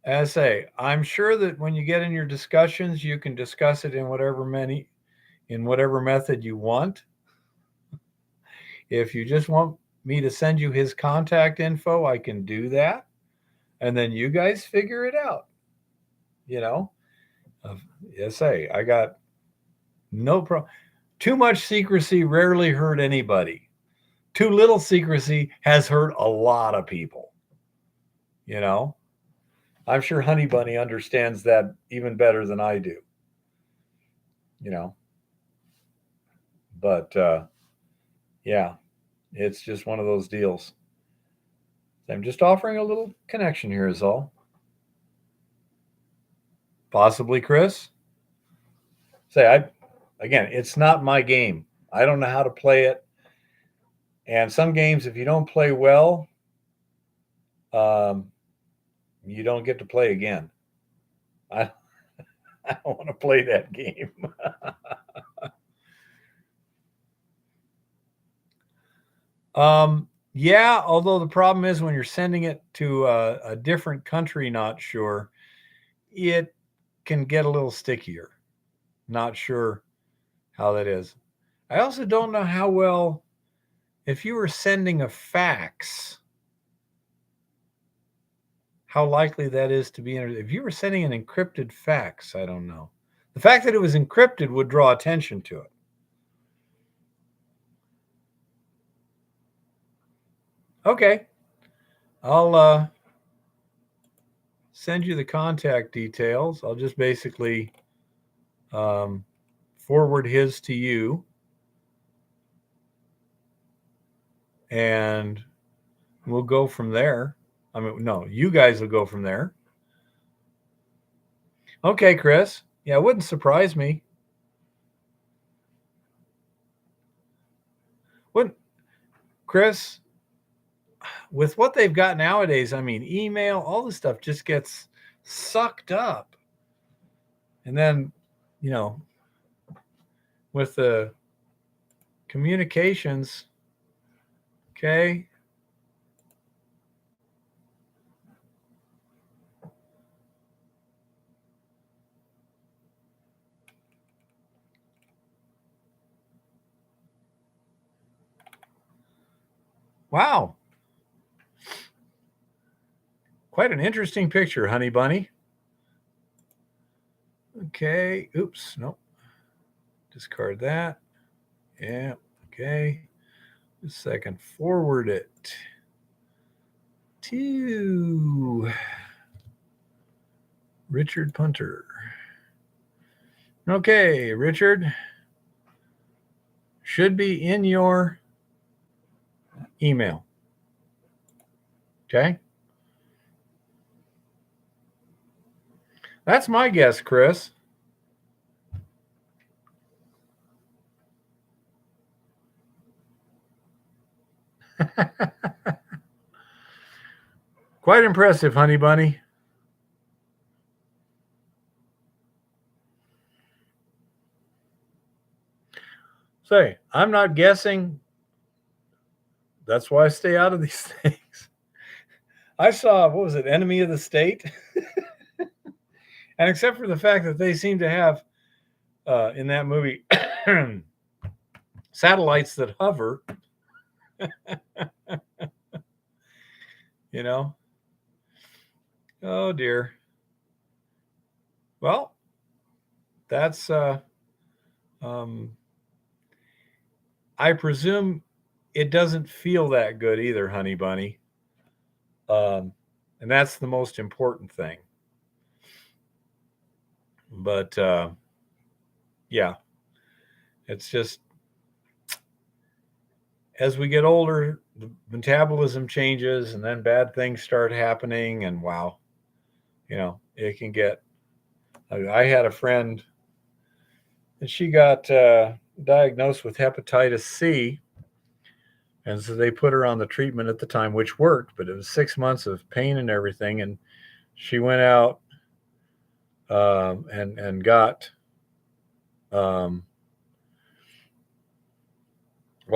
as I say, I'm sure that when you get in your discussions, you can discuss it in whatever method you want. If you just want me to send you his contact info, I can do that. And then you guys figure it out. I got no problem. Too much secrecy rarely hurt anybody. Too little secrecy has hurt a lot of people. I'm sure Honey Bunny understands that even better than I do. But yeah, it's just one of those deals. I'm just offering a little connection here is all. Possibly, Chris. Again, it's not my game. I don't know how to play it. And some games, if you don't play well, um, you don't get to play again. I, I don't want to play that game. Yeah, although the problem is when you're sending it to a different country, not sure, it can get a little stickier. Not sure how that is. I also don't know how well, if you were sending a fax, how likely that is to be entered. If you were sending an encrypted fax, I don't know. The fact that it was encrypted would draw attention to it. Okay. I'll send you the contact details. I'll just basically forward his to you. And we'll go from there. I mean, no, you guys will go from there. Okay, Chris. Yeah, it wouldn't surprise me. Wouldn't, Chris, with what they've got nowadays, I mean, email, all this stuff just gets sucked up. And then, you know, with the communications, okay. Wow. Quite an interesting picture, honey bunny. Okay. Oops. Nope. Discard that. Yeah. Okay. Just a second. Forward it to Richard Punter. Okay, Richard. Should be in your email. Okay. That's my guess, Chris. Quite impressive, honey bunny. Say, I'm not guessing. That's why I stay out of these things. I saw, what was it, Enemy of the State? And except for the fact that they seem to have, in that movie, satellites that hover, you know. Oh, dear. Well, that's, I presume it doesn't feel that good either, honey bunny. And that's the most important thing. But yeah, it's just as we get older, the metabolism changes and then bad things start happening. And wow, it can get. I had a friend and she got diagnosed with hepatitis C. And so they put her on the treatment at the time, which worked, but it was 6 months of pain and everything. And she went out and got, well,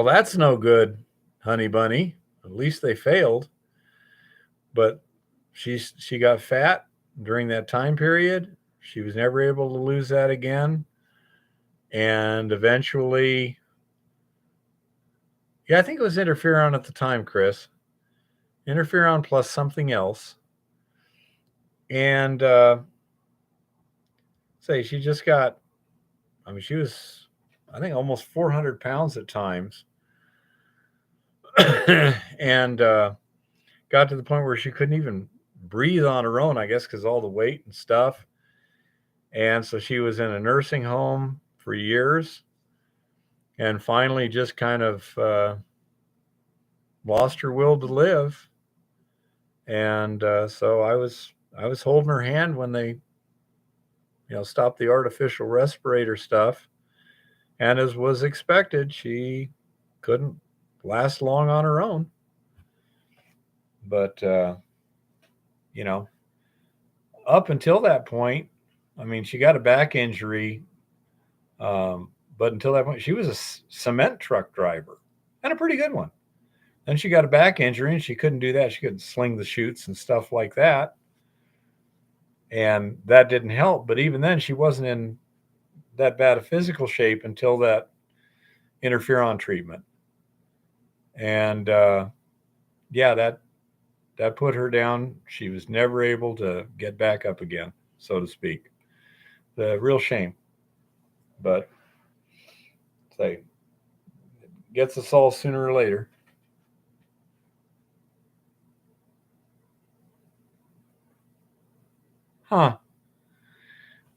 that's no good, honey bunny. At least they failed. But she got fat during that time period. She was never able to lose that again. And eventually, yeah, I think it was interferon at the time, Chris. Interferon plus something else. And she just got, I mean, she was, I think, almost 400 pounds at times. And got to the point where she couldn't even breathe on her own, I guess, because all the weight and stuff. And so she was in a nursing home for years and finally just kind of lost her will to live. And so I was holding her hand when they, stopped the artificial respirator stuff. And as was expected, she couldn't last long on her own. But you know, up until that point, I mean, she got a back injury, but until that point, she was a cement truck driver and a pretty good one. Then she got a back injury and she couldn't do that. She couldn't sling the chutes and stuff like that. And that didn't help. But even then, she wasn't in that bad a physical shape until that interferon treatment. And yeah, that put her down. She was never able to get back up again, so to speak. The real shame. But say, gets us all sooner or later. Huh.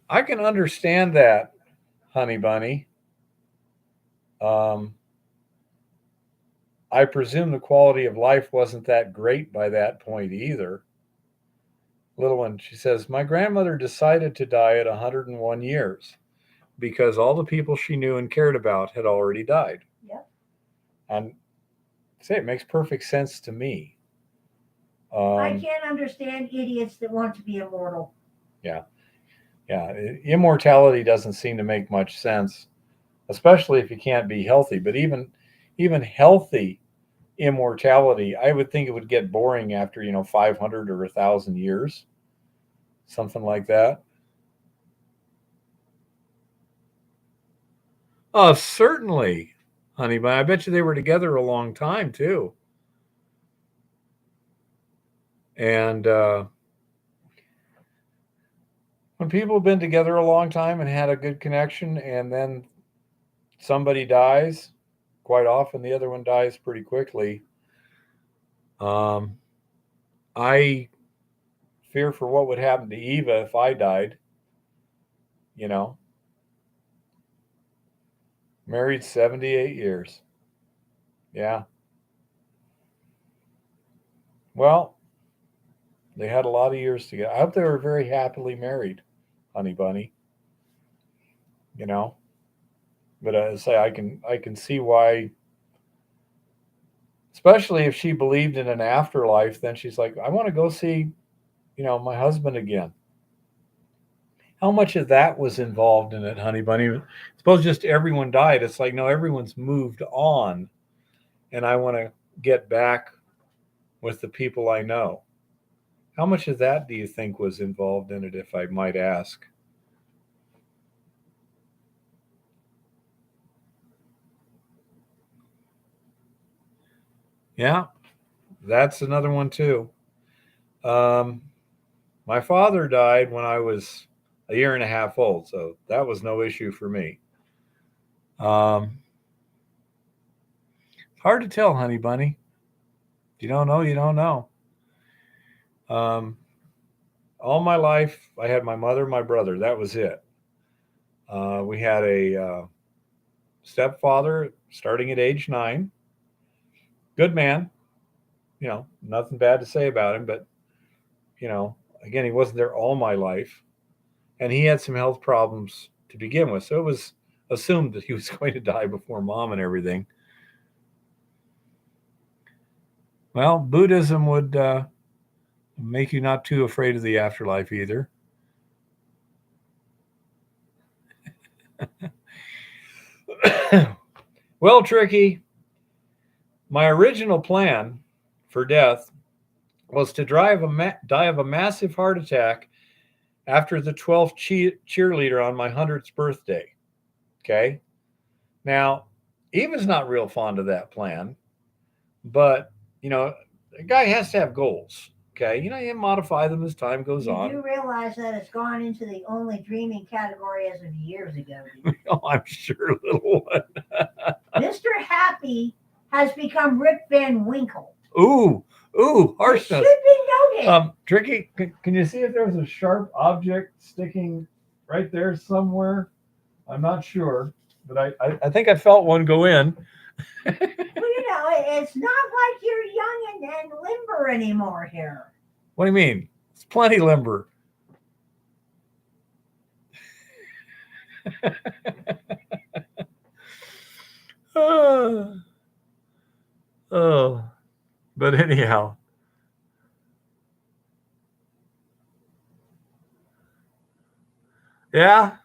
I can understand that, honey bunny. Um, I presume the quality of life wasn't that great by that point either. Little one, she says, my grandmother decided to die at 101 years because all the people she knew and cared about had already died. Yep. And say it makes perfect sense to me. I can't understand idiots that want to be immortal. Yeah. Yeah. Immortality doesn't seem to make much sense, especially if you can't be healthy. But even healthy immortality, I would think it would get boring after, 500 or 1,000 years, something like that. Oh, certainly, honey, but I bet you they were together a long time too. And when people have been together a long time and had a good connection, and then somebody dies, quite often the other one dies pretty quickly. Um, I fear for what would happen to Eva if I died. You know, married 78 years. Yeah. Well, they had a lot of years together. I hope they were very happily married, honey bunny. You know, but say I can see why, especially if she believed in an afterlife. Then she's like, I want to go see, my husband again. How much of that was involved in it, honey bunny? Suppose just everyone died. It's like, no, everyone's moved on, and I want to get back with the people I know. How much of that do you think was involved in it, if I might ask? Yeah, that's another one too. Um, my father died when I was a year and a half old, so that was no issue for me. Um, hard to tell, honey bunny. You don't know, you don't know. Um, all my life, I had my mother, my brother. That was it. We had a stepfather starting at age 9. Good man. Nothing bad to say about him, but again, he wasn't there all my life, and he had some health problems to begin with, so it was assumed that he was going to die before mom and everything. Well, Buddhism would make you not too afraid of the afterlife either. Well, Tricky, my original plan for death was to die of a massive heart attack after the 12th cheerleader on my 100th birthday. Okay. Now, Eva's not real fond of that plan, but, a guy has to have goals. Okay. You modify them as time goes on. You do realize that it's gone into the only dreaming category as of years ago. Oh, I'm sure, little one. Mr. Happy has become Rip Van Winkle. Ooh, harshness. It should be noted. Tricky, can you see if there's a sharp object sticking right there somewhere? I'm not sure, but I think I felt one go in. Well, it's not like you're young and limber anymore here. What do you mean? It's plenty limber. Oh, oh. But anyhow, yeah,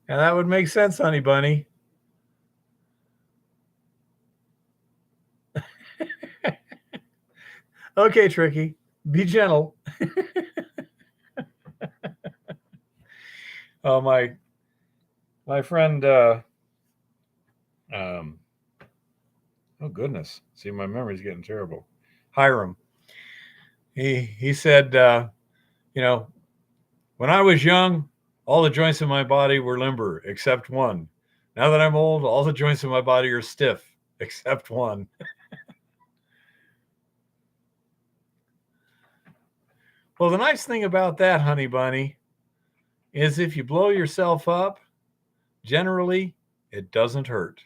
yeah, that would make sense, honey bunny. Okay, Tricky, be gentle. Oh, my friend. Um, oh goodness, see, my memory's getting terrible. Hiram. He said, you know, when I was young, all the joints in my body were limber except one. Now that I'm old, all the joints in my body are stiff except one. Well, the nice thing about that, honey bunny, is if you blow yourself up, generally it doesn't hurt.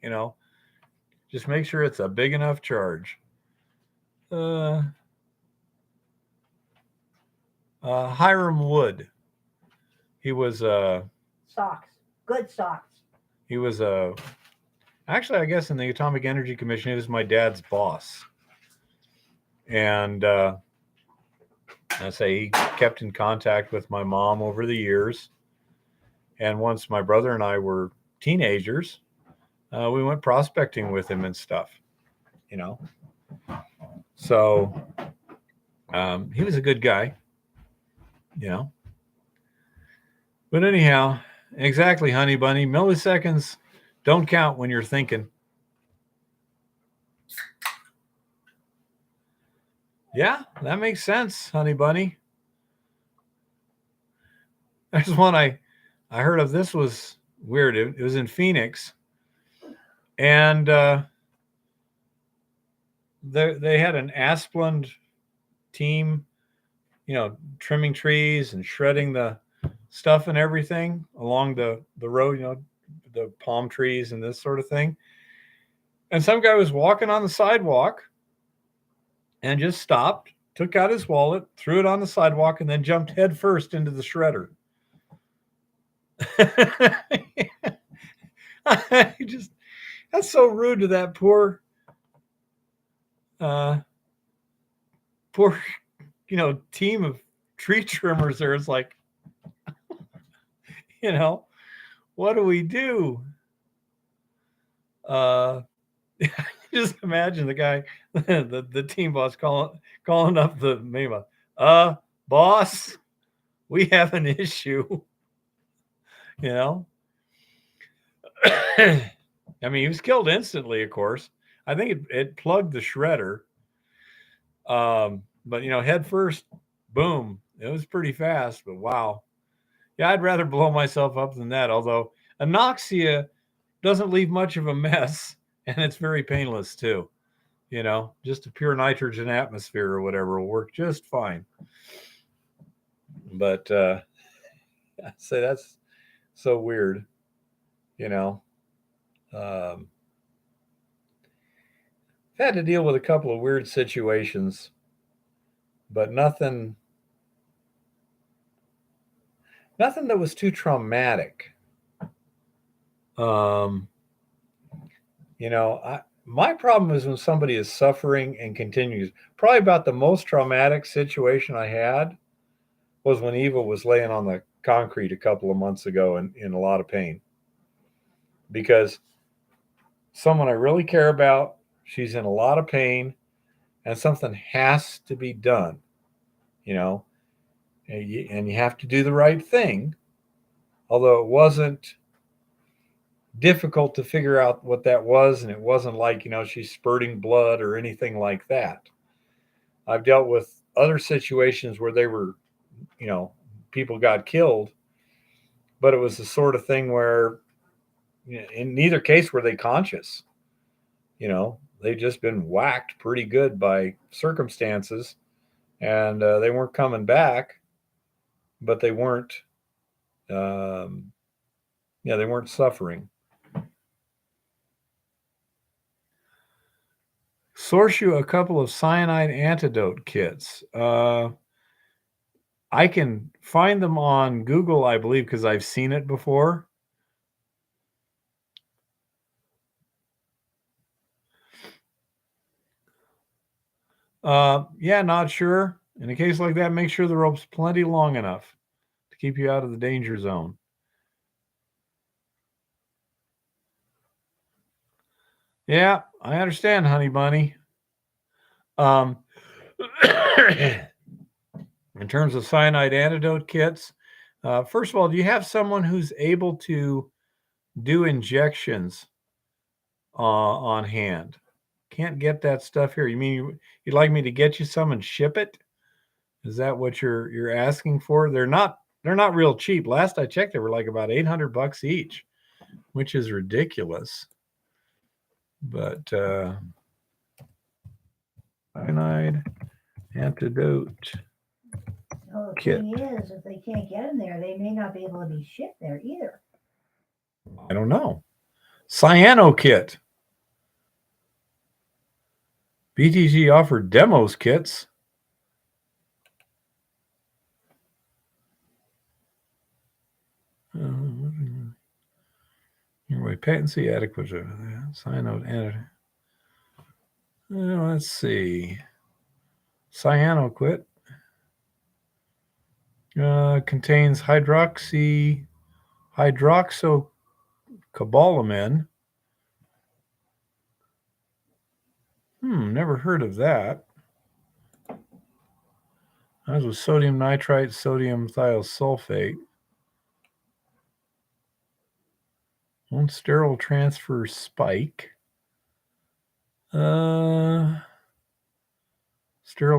You know, just make sure it's a big enough charge. Uh, Hiram Wood. He was Socks. Good socks. he was actually, I guess, in the Atomic Energy Commission. He was my dad's boss, and I say he kept in contact with my mom over the years. And once my brother and I were teenagers, we went prospecting with him and stuff. You know, so he was a good guy. You know, but anyhow, exactly, honey bunny. Milliseconds don't count when you're thinking. Yeah, that makes sense, honey bunny. There's one I heard of. This was weird. It was in Phoenix, and they had an Asplund team, you know, trimming trees and shredding the stuff and everything along the road, you know, the palm trees and this sort of thing. And some guy was walking on the sidewalk and just stopped, took out his wallet, threw it on the sidewalk, and then jumped headfirst into the shredder. Just that's so rude to that uh poor team of tree trimmers there. It's like, you know, what do we do? Uh just imagine the guy, the team boss calling up the MEMA. Boss, we have an issue. You know, I mean, he was killed instantly. Of course, I think it plugged the shredder. But you know, head first, boom. It was pretty fast, but wow. Yeah, I'd rather blow myself up than that. Although anoxia doesn't leave much of a mess, and it's very painless too. You know, just a pure nitrogen atmosphere or whatever will work just fine. But I say that's so weird. You know, um, I've had to deal with a couple of weird situations, but nothing that was too traumatic. Um, my problem is when somebody is suffering and continues. Probably about the most traumatic situation I had was when Eva was laying on the concrete a couple of months ago in a lot of pain because someone I really care about, she's in a lot of pain, and something has to be done, you know, and you have to do the right thing. Although it wasn't difficult to figure out what that was, and it wasn't like, you know, she's spurting blood or anything like that. I've dealt with other situations where they were, you know, people got killed, but it was the sort of thing where, you know, in neither case were they conscious. You know, they'd just been whacked pretty good by circumstances, and they weren't coming back, but they weren't, um, yeah, they weren't suffering. source you a couple of cyanide antidote kits. I can find them on Google, I believe, because I've seen it before. Yeah, not sure. In a case like that, make sure the rope's plenty long enough to keep you out of the danger zone. Yeah, I understand, honey bunny. In terms of cyanide antidote kits, first of all, do you have someone who's able to do injections on hand? Can't get that stuff here. You mean you'd like me to get you some and ship it? Is that what you're asking for? They're not real cheap. Last I checked, they were like about $800 each, which is ridiculous. But cyanide antidote Well, the kit. thing is, if they can't get them there, they may not be able to be shipped there either. I don't know. Cyano kit. BTG offered demos kits. Your patency adequate. Cyano antidote. Let's see. Cyano kit contains hydroxocobalamin. Never heard of that. That was sodium nitrite, sodium thiosulfate. One sterile transfer spike. Sterile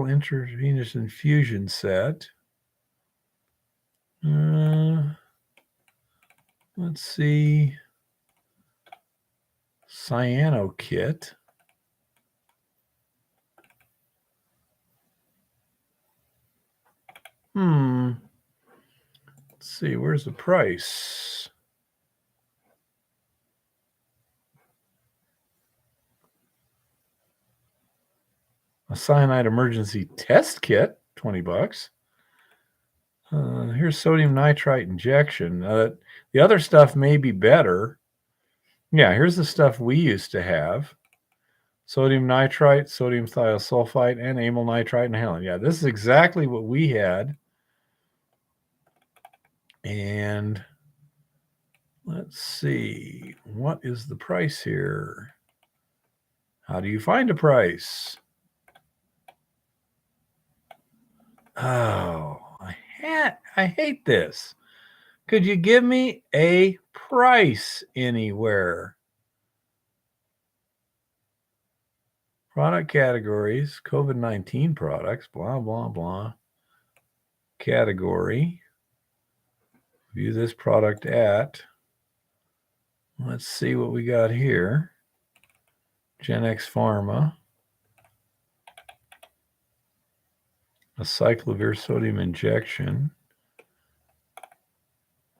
intravenous infusion set. Let's see. Cyano kit. Let's see, where's the price? A cyanide emergency test kit, $20. Here's sodium nitrite injection. The other stuff may be better. Yeah, here's the stuff we used to have. Sodium nitrite, sodium thiosulfite, and amyl nitrite and halon. Yeah, this is exactly what we had. And let's see, what is the price here? How do you find a price? Oh, I hate this. Could you give me a price anywhere? Product categories, COVID-19 products, blah, blah, blah. Category. View this product at. Let's see what we got here. Gen X Pharma. A cyclovir sodium injection.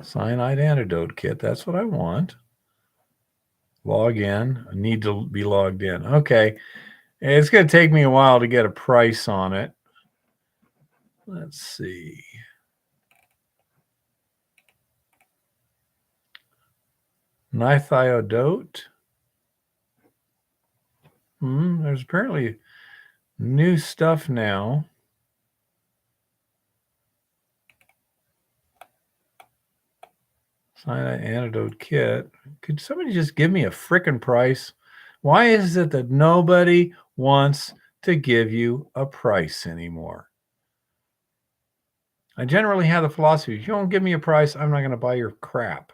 Cyanide antidote kit. That's what I want. Log in. I need to be logged in. Okay. It's going to take me a while to get a price on it. Let's see. Nithiodate. There's apparently new stuff now. Cyanide antidote kit. Could somebody just give me a frickin' price? Why is it that nobody wants to give you a price anymore? I generally have the philosophy, if you don't give me a price, I'm not going to buy your crap.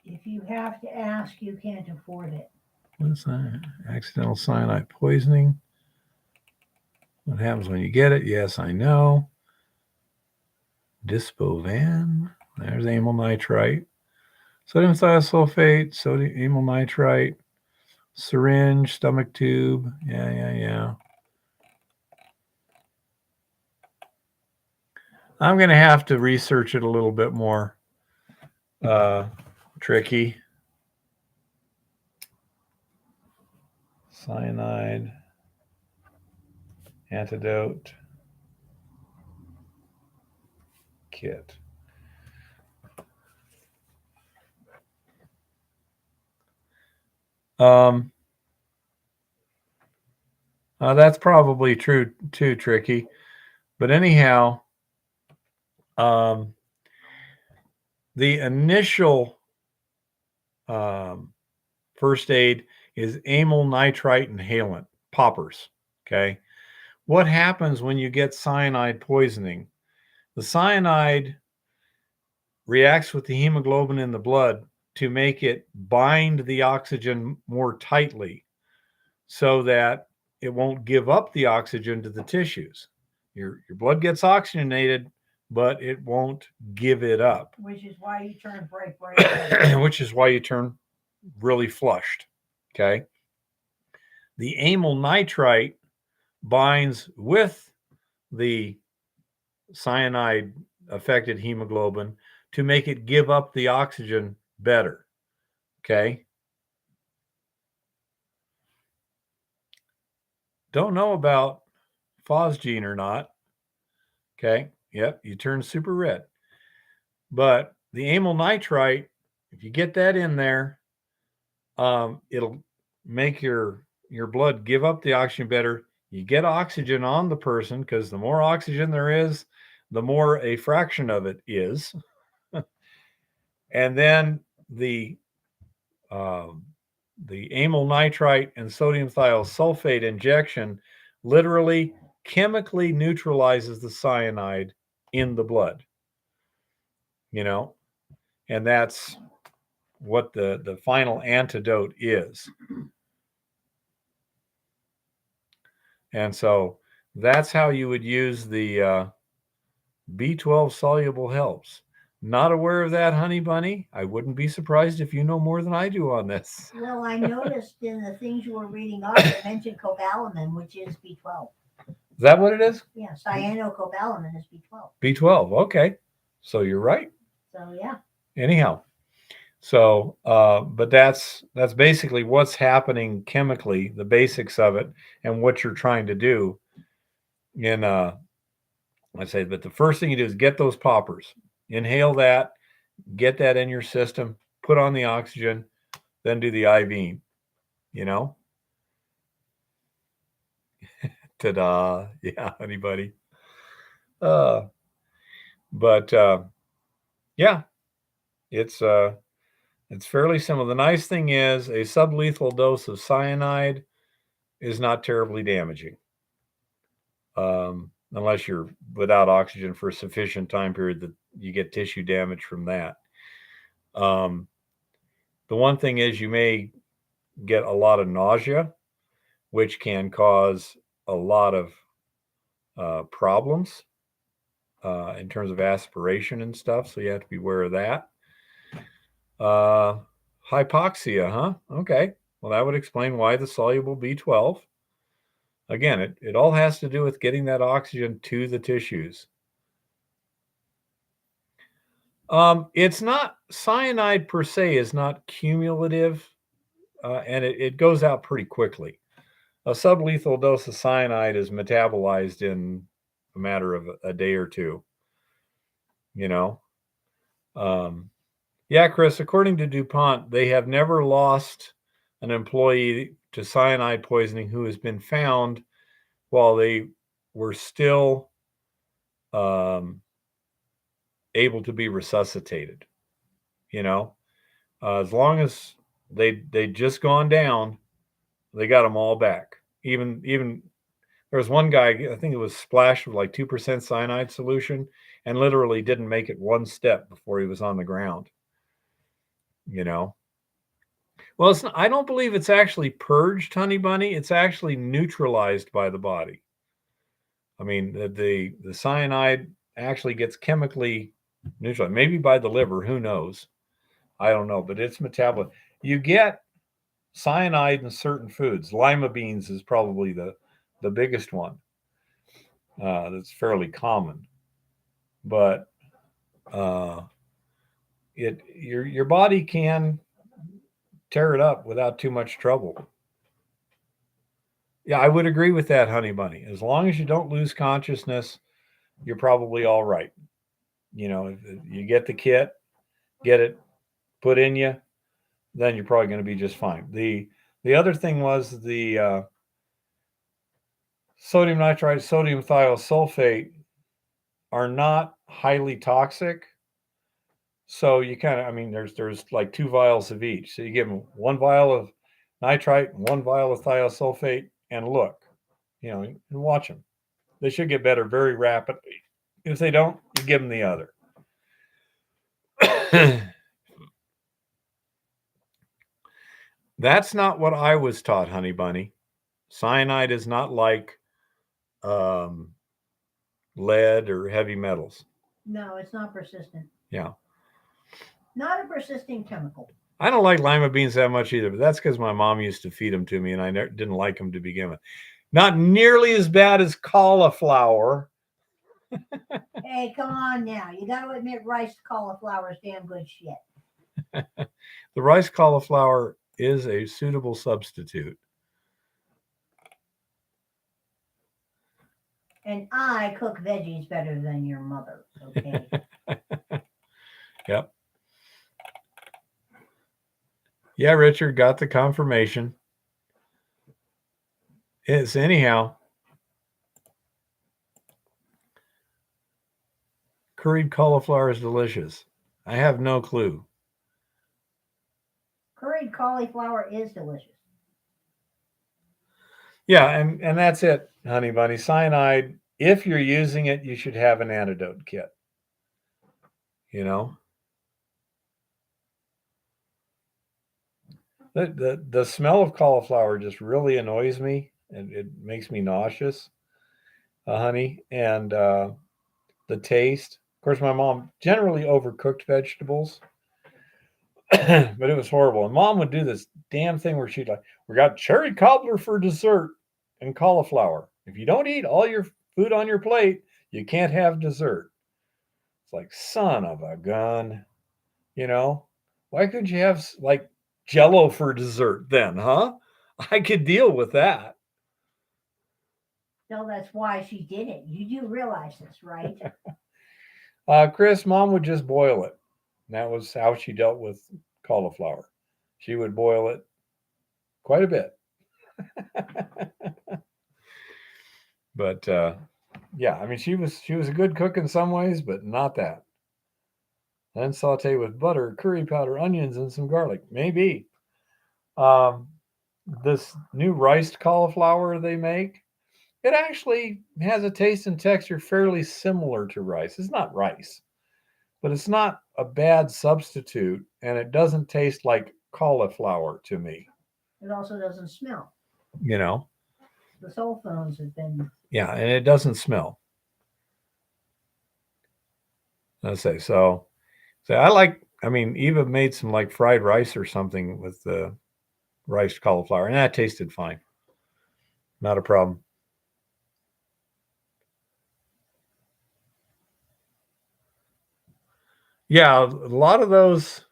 If you have to ask, you can't afford it. What's that? Accidental cyanide poisoning. What happens when you get it? Yes, I know. Dispovan. There's amyl nitrite. Sodium thiosulfate, sodium amyl nitrite, syringe, stomach tube. Yeah. I'm going to have to research it a little bit more. Tricky. Cyanide antidote kit. That's probably true too, Tricky. But anyhow, the initial first aid is amyl nitrite inhalant, poppers. Okay. What happens when you get cyanide poisoning? The cyanide reacts with the hemoglobin in the blood to make it bind the oxygen more tightly so that it won't give up the oxygen to the tissues. Your blood gets oxygenated, but it won't give it up. Which is why you turn bright red. Which is why you turn really flushed. Okay. The amyl nitrite binds with the cyanide affected hemoglobin to make it give up the oxygen better. Okay. Don't know about phosgene or not. Okay. Yep. You turn super red. But the amyl nitrite, if you get that in there, it'll make your blood give up the oxygen better. You get oxygen on the person because the more oxygen there is, the more a fraction of it is. And then the amyl nitrite and sodium thiosulfate injection literally chemically neutralizes the cyanide in the blood. And that's what the final antidote is. And so that's how you would use the B12 soluble helps. Not aware of that, honey bunny. I wouldn't be surprised if you know more than I do on this. Well, I noticed in the things you were reading off, it mentioned cobalamin, which is B12. Is that what it is? Yeah, cyanocobalamin is B12. B12, okay. So you're right. So yeah. Anyhow, so but that's basically what's happening chemically, the basics of it, and what you're trying to do. In I say, but the first thing you do is get those poppers, inhale that, get that in your system, put on the oxygen, then do the IV. Ta-da! Yeah, anybody? But yeah, it's fairly simple. The nice thing is a sublethal dose of cyanide is not terribly damaging, unless you're without oxygen for a sufficient time period that you get tissue damage from that. The one thing is you may get a lot of nausea, which can cause a lot of problems in terms of aspiration and stuff. So you have to be aware of that. Hypoxia, huh? Okay. Well, that would explain why the soluble B12. Again, it all has to do with getting that oxygen to the tissues. It's not, cyanide per se is not cumulative, and it goes out pretty quickly. A sublethal dose of cyanide is metabolized in a matter of a day or two. Yeah, Chris, according to DuPont, they have never lost an employee to cyanide poisoning who has been found while they were still able to be resuscitated. As long as they just gone down, they got them all back. Even there was one guy, I think it was splashed with like 2% cyanide solution, and literally didn't make it one step before he was on the ground. Well, it's not, I don't believe it's actually purged, honey bunny. It's actually neutralized by the body. I mean, the cyanide actually gets chemically neutralized, maybe by the liver. Who knows? I don't know, but it's metabolized. You get cyanide in certain foods. Lima beans is probably the biggest one. That's fairly common, but your body can tear it up without too much trouble. Yeah, I would agree with that, Honey Bunny. As long as you don't lose consciousness, you're probably all right. If you get the kit, get it put in you, then you're probably going to be just fine. The other thing was the sodium nitrite, sodium thiosulfate are not highly toxic. So you kind of, I mean, there's like 2 vials of each. So you give them 1 vial of nitrite and 1 vial of thiosulfate, and look, and watch them. They should get better very rapidly. If they don't, you give them the other. That's not what I was taught, Honey Bunny. Cyanide is not like um, lead or heavy metals. No, it's not persistent. Yeah. Not a persistent chemical. I don't like lima beans that much either, but that's because my mom used to feed them to me, and I didn't like them to begin with. Not nearly as bad as cauliflower. Hey, come on now. You got to admit rice cauliflower is damn good shit. The rice cauliflower is a suitable substitute. And I cook veggies better than your mother, okay? Yep. Yeah, Richard got the confirmation. It's anyhow. Curried cauliflower is delicious. I have no clue. Curried cauliflower is delicious. Yeah, and that's it, Honey Bunny. Cyanide, if you're using it, you should have an antidote kit. The smell of cauliflower just really annoys me, and it makes me nauseous, honey. And the taste. Of course, my mom generally overcooked vegetables, but it was horrible. And Mom would do this damn thing where she'd like, "We got cherry cobbler for dessert and cauliflower. If you don't eat all your food on your plate, you can't have dessert." It's like, son of a gun, Why couldn't you have like Jello for dessert then, huh? I could deal with that. No, that's why she did it. You do realize this, right? Chris, Mom would just boil it. And that was how she dealt with cauliflower. She would boil it quite a bit. But yeah, I mean, she was a good cook in some ways, but not that. Then saute with butter, curry powder, onions, and some garlic. Maybe. This new riced cauliflower they make, it actually has a taste and texture fairly similar to rice. It's not rice, but it's not a bad substitute, and it doesn't taste like cauliflower to me. It also doesn't smell. The sulfones have been. Yeah, and it doesn't smell. Let's say so. I mean, Eva made some like fried rice or something with the riced cauliflower, and that tasted fine. Not a problem. Yeah, a lot of those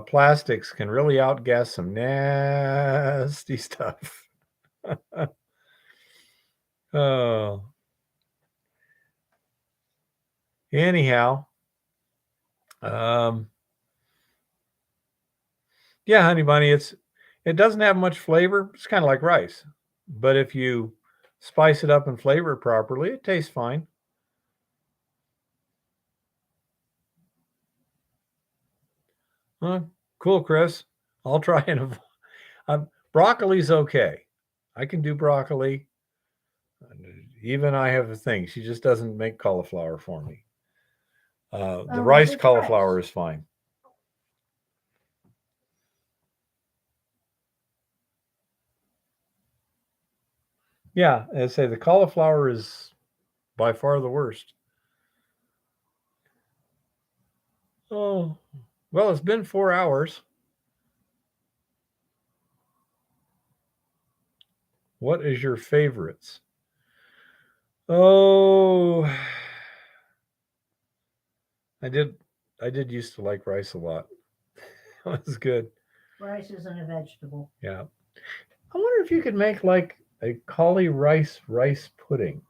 plastics can really outguess some nasty stuff. Oh. Anyhow, yeah, Honey Bunny, it doesn't have much flavor. It's kind of like rice, but if you spice it up and flavor it properly, it tastes fine. Huh? Cool, Chris. I'll try and broccoli's okay. I can do broccoli. Even I have a thing. She just doesn't make cauliflower for me. The rice cauliflower is fine. Yeah, I say the cauliflower is by far the worst. Oh, well, it's been 4 hours. What is your favorites? Oh, I did used to like rice a lot. It was good. Rice isn't a vegetable. Yeah. I wonder if you could make like a cauli rice pudding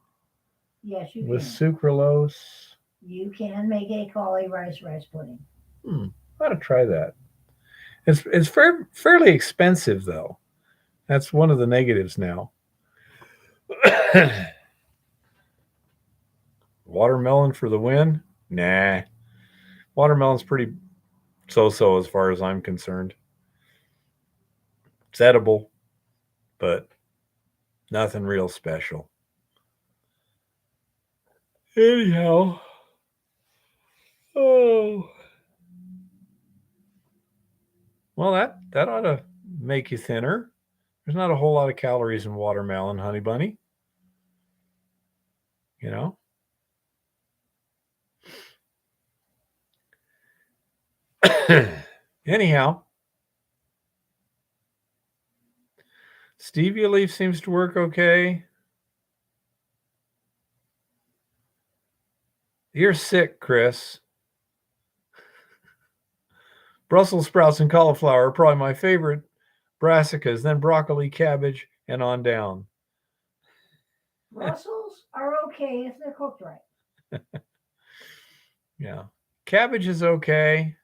Yes, you with can. sucralose. You can make a cauli rice pudding. I ought to try that. It's fairly expensive though. That's one of the negatives now. Watermelon for the win? Nah. Watermelon's pretty so-so as far as I'm concerned. It's edible, but nothing real special. Anyhow. Oh. Well, that ought to make you thinner. There's not a whole lot of calories in watermelon, honey bunny. You know? Anyhow, stevia leaf seems to work okay. You're sick, Chris. Brussels sprouts and cauliflower are probably my favorite brassicas, then broccoli, cabbage, and on down. Brussels are okay if they're cooked right. Yeah. Cabbage is okay.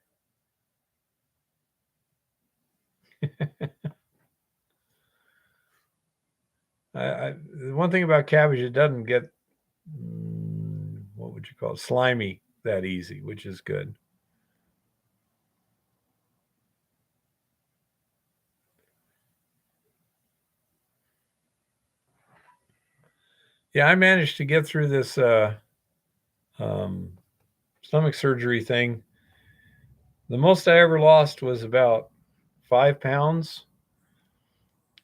The one thing about cabbage, it doesn't get, what would you call it, slimy that easy, which is good. Yeah, I managed to get through this stomach surgery thing. The most I ever lost was about 5 pounds.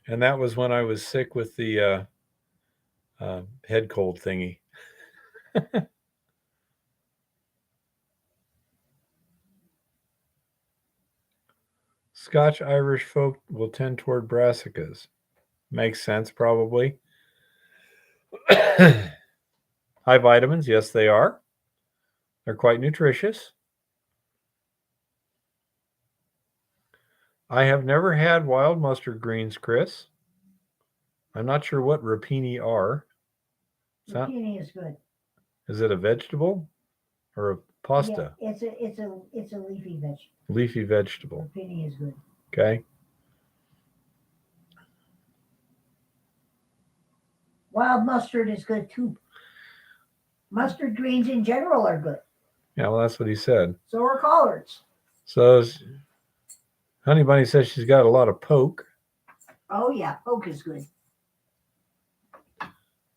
And that was when I was sick with the head cold thingy. Scotch Irish folk will tend toward brassicas. Makes sense, probably. High vitamins, yes, they are. They're quite nutritious. I have never had wild mustard greens, Chris. I'm not sure what rapini are. Zucchini is good. Is it a vegetable or a pasta? Yeah, it's a leafy vegetable. Leafy vegetable. Zucchini is good. Okay. Wild mustard is good too. Mustard greens in general are good. Yeah, well, that's what he said. So are collards. So Honey Bunny says she's got a lot of poke. Oh yeah, poke is good.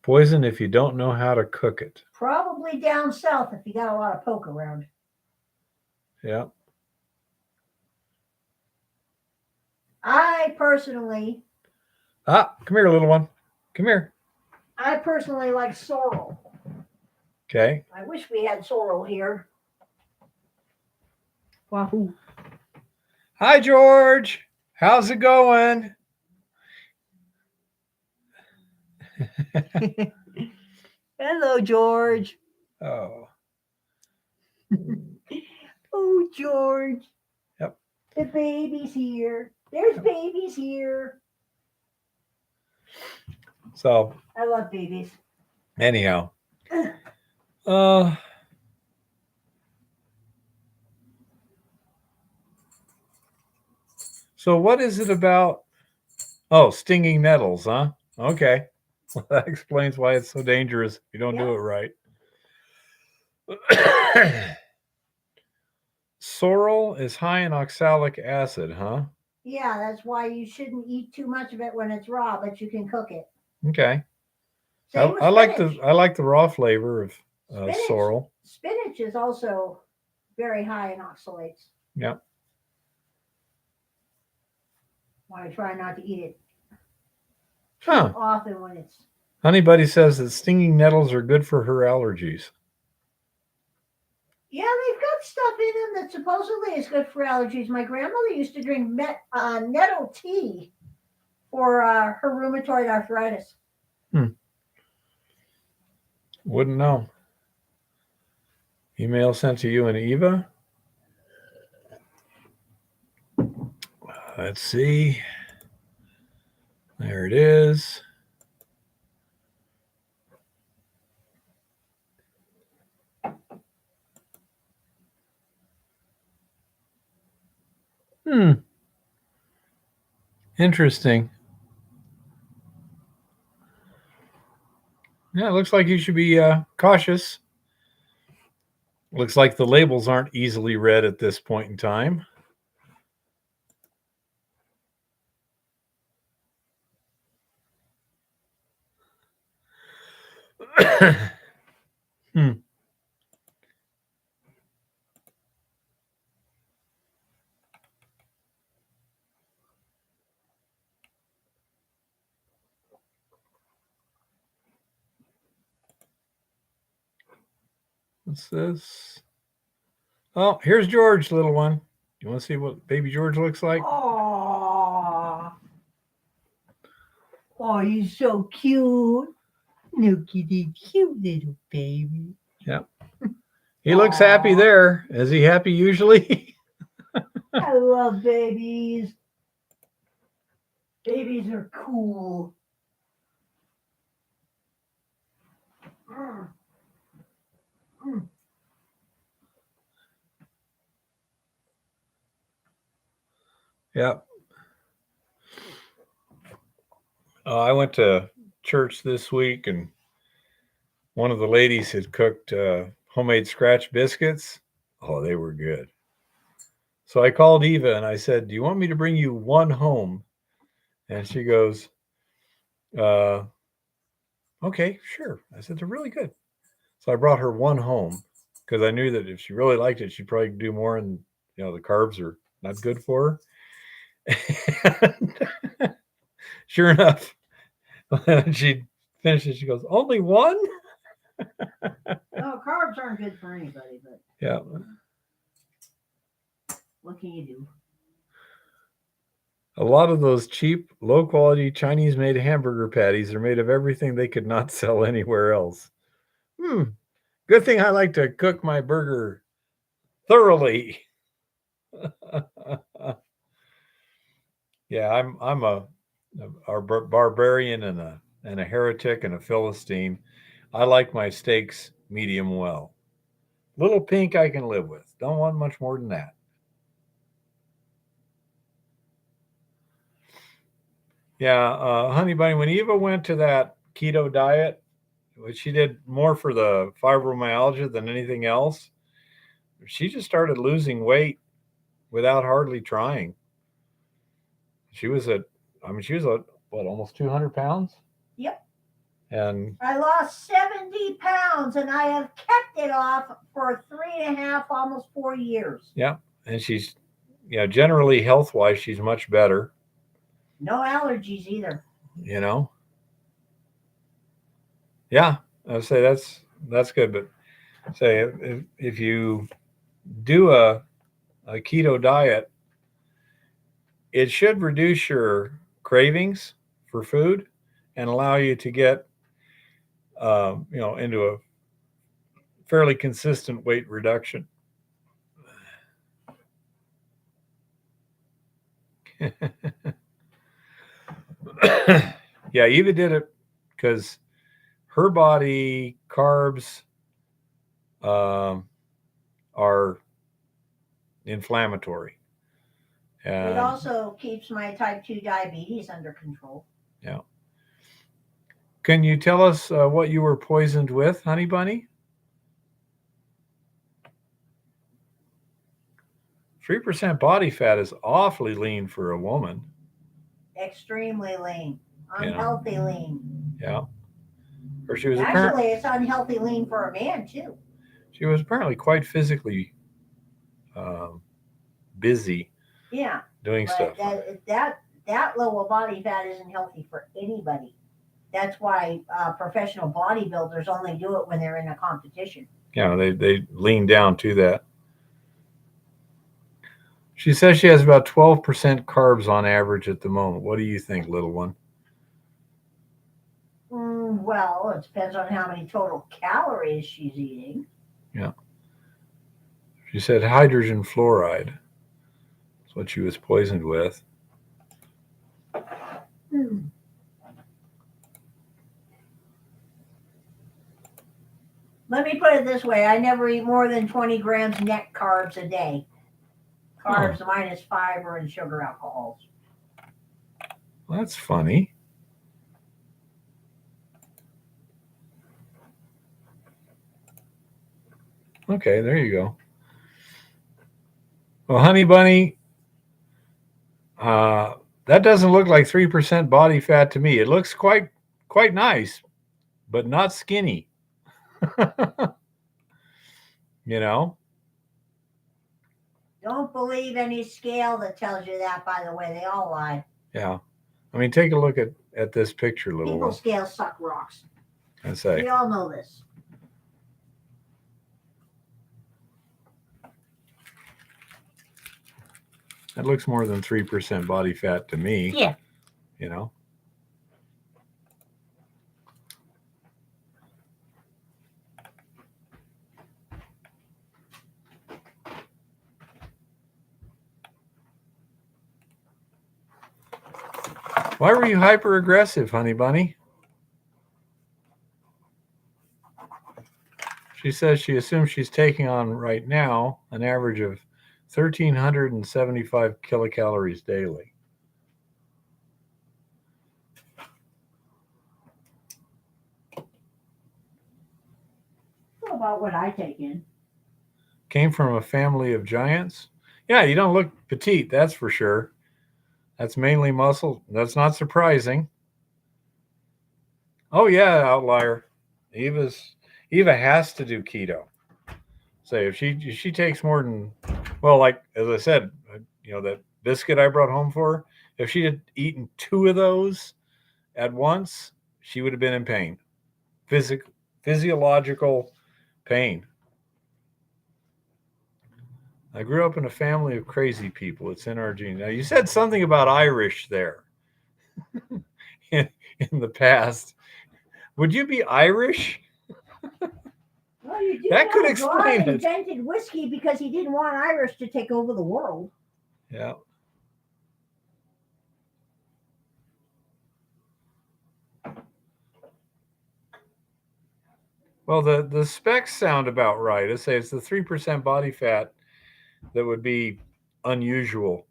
Poison if you don't know how to cook it. Probably down south if you got a lot of poke around. Yeah. I personally. Come here, little one. Come here. I personally like sorrel. Okay. I wish we had sorrel here. Wahoo. Hi, George. How's it going? Hello, George. Oh. Oh, George. Yep. The baby's here. There's babies here. So. I love babies. Anyhow. So what is it about? Oh, stinging nettles, huh? Okay. Well, that explains why it's so dangerous if you don't do it right. Sorrel is high in oxalic acid, huh? Yeah, that's why you shouldn't eat too much of it when it's raw, but you can cook it. Okay. I like the raw flavor of sorrel. Spinach is also very high in oxalates. Yeah. I try not to eat it too often when it's. Honey Buddy says that stinging nettles are good for her allergies. Yeah, they've got stuff in them that supposedly is good for allergies. My grandmother used to drink nettle tea for her rheumatoid arthritis. Wouldn't know. Email sent to you and Eva. Let's see. There it is. Interesting. Yeah, it looks like you should be cautious. Looks like the labels aren't easily read at this point in time. Hmm. What's this? Oh, here's George, little one. You want to see what baby George looks like? Aww. Oh, he's so cute. Look at the cute little baby. Yeah. He looks happy there. Is he happy usually? I love babies. Babies are cool. Yeah. I went to church this week, and one of the ladies had cooked homemade scratch biscuits. Oh, they were good. So I called Eva and I said, "Do you want me to bring you one home?" And she goes, uh, "Okay, sure." I said, "They're really good." So I brought her one home because I knew that if she really liked it, she'd probably do more, and the carbs are not good for her. Sure enough, when she finishes, she goes, "Only one?" No, carbs aren't good for anybody, but Yeah. what can you do? A lot of those cheap, low quality Chinese made hamburger patties are made of everything they could not sell anywhere else. Good thing I like to cook my burger thoroughly. Yeah, I'm a barbarian and a heretic and a philistine. I like my steaks medium well. Little pink I can live with. Don't want much more than that. Yeah, honey bunny, when Eva went to that keto diet, which she did more for the fibromyalgia than anything else, she just started losing weight without hardly trying. She was at what, almost 200 pounds? Yep. And I lost 70 pounds and I have kept it off for 3.5, almost 4 years. yeah, and she's, generally health wise, she's much better. No allergies either. Yeah, I'd say that's good. But say if you do a keto diet, it should reduce your cravings for food and allow you to get into a fairly consistent weight reduction. Yeah, Eva did it because her body carbs are inflammatory. And it also keeps my type 2 diabetes under control. Yeah. Can you tell us what you were poisoned with, honey bunny? 3% body fat is awfully lean for a woman. Extremely lean. Unhealthy lean. Yeah. Or she was Actually, it's unhealthy lean for a man, too. She was apparently quite physically busy. Yeah. Doing stuff. That low of body fat isn't healthy for anybody. That's why professional bodybuilders only do it when they're in a competition. Yeah, they lean down to that. She says she has about 12% carbs on average at the moment. What do you think, little one? Well, it depends on how many total calories she's eating. Yeah. She said hydrogen fluoride. That's what she was poisoned with. Let me put it this way. I never eat more than 20 grams net carbs a day. carbs minus fiber and sugar alcohols. Well, that's funny. Okay, there you go. Well, Honey Bunny, that doesn't look like 3% body fat to me. It looks quite nice, but not skinny. You know? Don't believe any scale that tells you that, by the way. They all lie. Yeah. I mean, take a look at this picture, little People one. scales suck rocks. I say. We all know this. That looks more than 3% body fat to me. Yeah. You know? Why were you hyper aggressive, Honey Bunny? She says she assumes she's taking on right now an average of 1,375 kilocalories daily. How about what I take in? Came from a family of giants. Yeah, you don't look petite, that's for sure. That's mainly muscle. That's not surprising. Oh yeah, outlier. Eva has to do keto. Say if she takes more than, well, like as I said, that biscuit I brought home for her, if she had eaten 2 of those at once, she would have been in pain. Physiological pain. I grew up in a family of crazy people. It's in our genes. Now, you said something about Irish there in the past. Would you be Irish? Well, you do That know could explain God it. invented whiskey because he didn't want Irish to take over the world. Yeah. Well, the specs sound about right. I say it's the 3% body fat that would be unusual.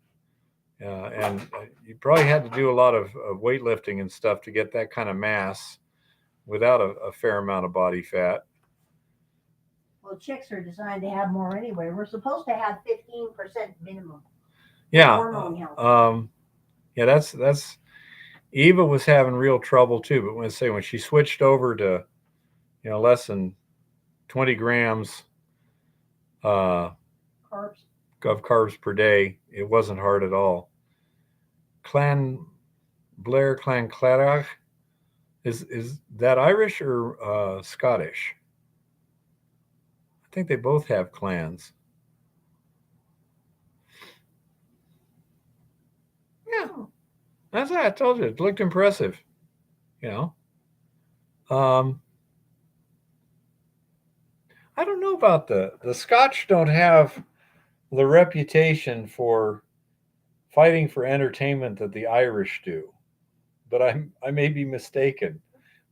And you probably had to do a lot of weightlifting and stuff to get that kind of mass without a fair amount of body fat. Well, chicks are designed to have more anyway. We're supposed to have 15% minimum. Yeah. Hormone health. Yeah, that's Eva was having real trouble too. But when she switched over to, less than 20 grams Carbs. of carbs per day, it wasn't hard at all. Blair Clan Clarach, is that Irish or Scottish? I think they both have clans. Yeah, that's what I told you. It looked impressive. I don't know about the Scotch. Don't have the reputation for fighting for entertainment that the Irish do, but I may be mistaken.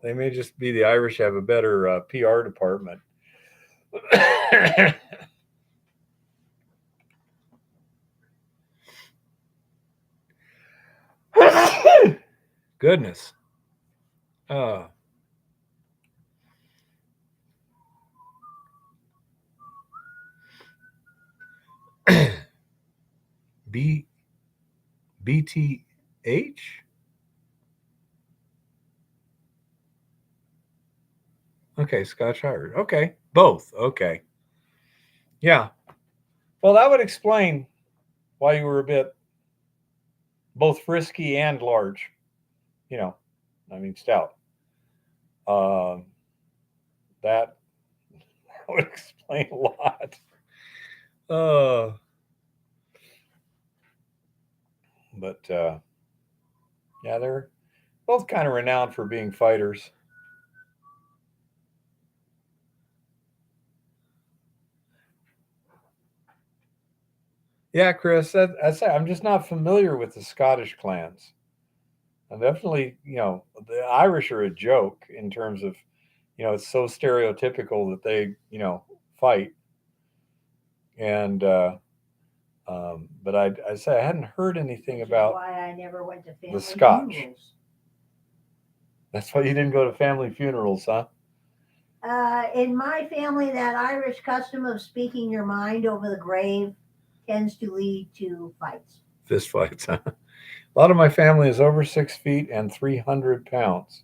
They may just be the Irish have a better PR department. Goodness. BTH? Okay, Scotch Irish. Okay, both. Okay. Yeah. Well, that would explain why you were a bit both frisky and large. Stout. That would explain a lot. But yeah, they're both kind of renowned for being fighters. Yeah, Chris, I'm just not familiar with the Scottish clans. And definitely, the Irish are a joke in terms of, it's so stereotypical that they, fight. And But I say I hadn't heard anything Which is about why I never went to family Scotch. funerals. That's why you didn't go to family funerals, huh? In my family, that Irish custom of speaking your mind over the grave tends to lead to fights. Fist fights, huh? A lot of my family is over 6 feet and 300 pounds.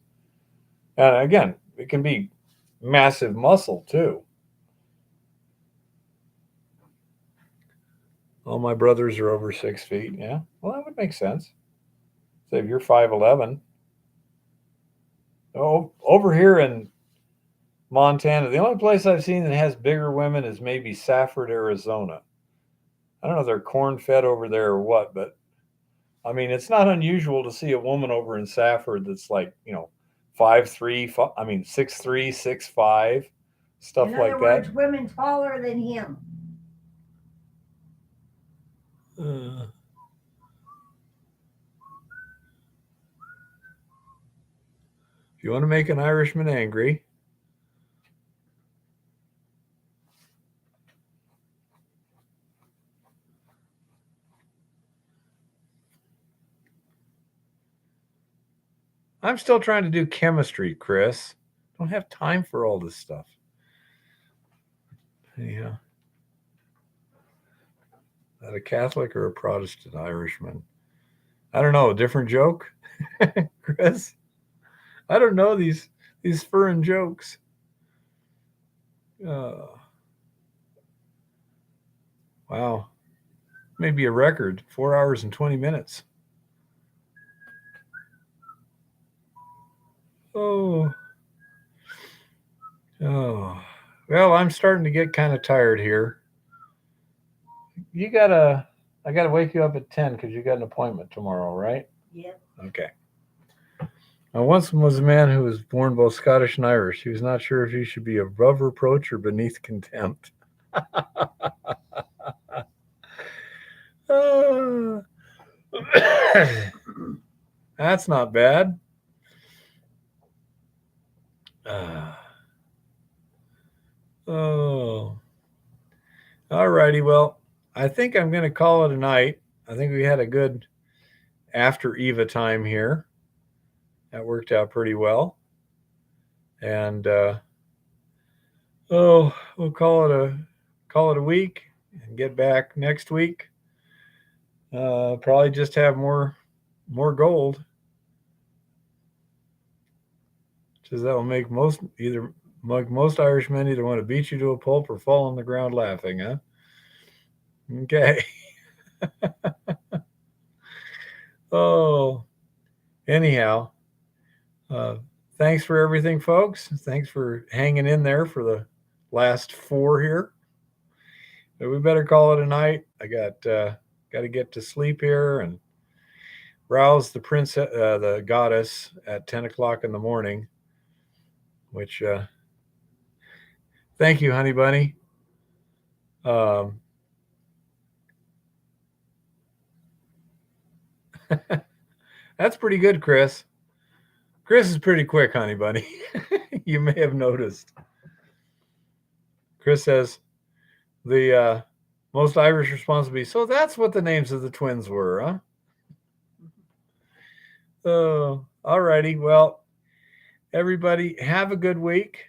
And again, it can be massive muscle too. All my brothers are over 6 feet. Yeah, well, that would make sense. So if you're 5'11", oh, over here in Montana, the only place I've seen that has bigger women is maybe Safford, Arizona. I don't know if they're corn fed over there or what, but I mean, it's not unusual to see a woman over in Safford that's like, 5'3", 6'3", 6'5", stuff In like other that. words, women taller than him. If you want to make an Irishman angry, I'm still trying to do chemistry, Chris. Don't have time for all this stuff. Yeah. That a Catholic or a Protestant Irishman? I don't know. A different joke, Chris? I don't know these foreign jokes. Wow. Maybe a record. 4 hours and 20 minutes. Oh. Oh. Well, I'm starting to get kind of tired here. I gotta wake you up at 10 because you got an appointment tomorrow, right? Yep. Okay. I once was a man who was born both Scottish and Irish. He was not sure if he should be above reproach or beneath contempt. That's not bad. Oh. All righty. Well, I think I'm going to call it a night. I think we had a good after Eva time here. That worked out pretty well. And we'll call it a week and get back next week. Probably just have more gold, because that will make most Irishmen either want to beat you to a pulp or fall on the ground laughing, huh? Okay. Oh, anyhow, thanks for everything, folks. Thanks for hanging in there for the last 4 here. But we better call it a night. I got to get to sleep here and rouse the the goddess at 10 o'clock in the morning. Which, thank you, honey bunny. That's pretty good, Chris. Chris is pretty quick, honey bunny. You may have noticed. Chris says the most Irish response would be, so that's what the names of the twins were, huh? Oh, all righty. Well, everybody have a good week.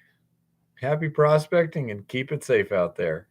Happy prospecting and keep it safe out there.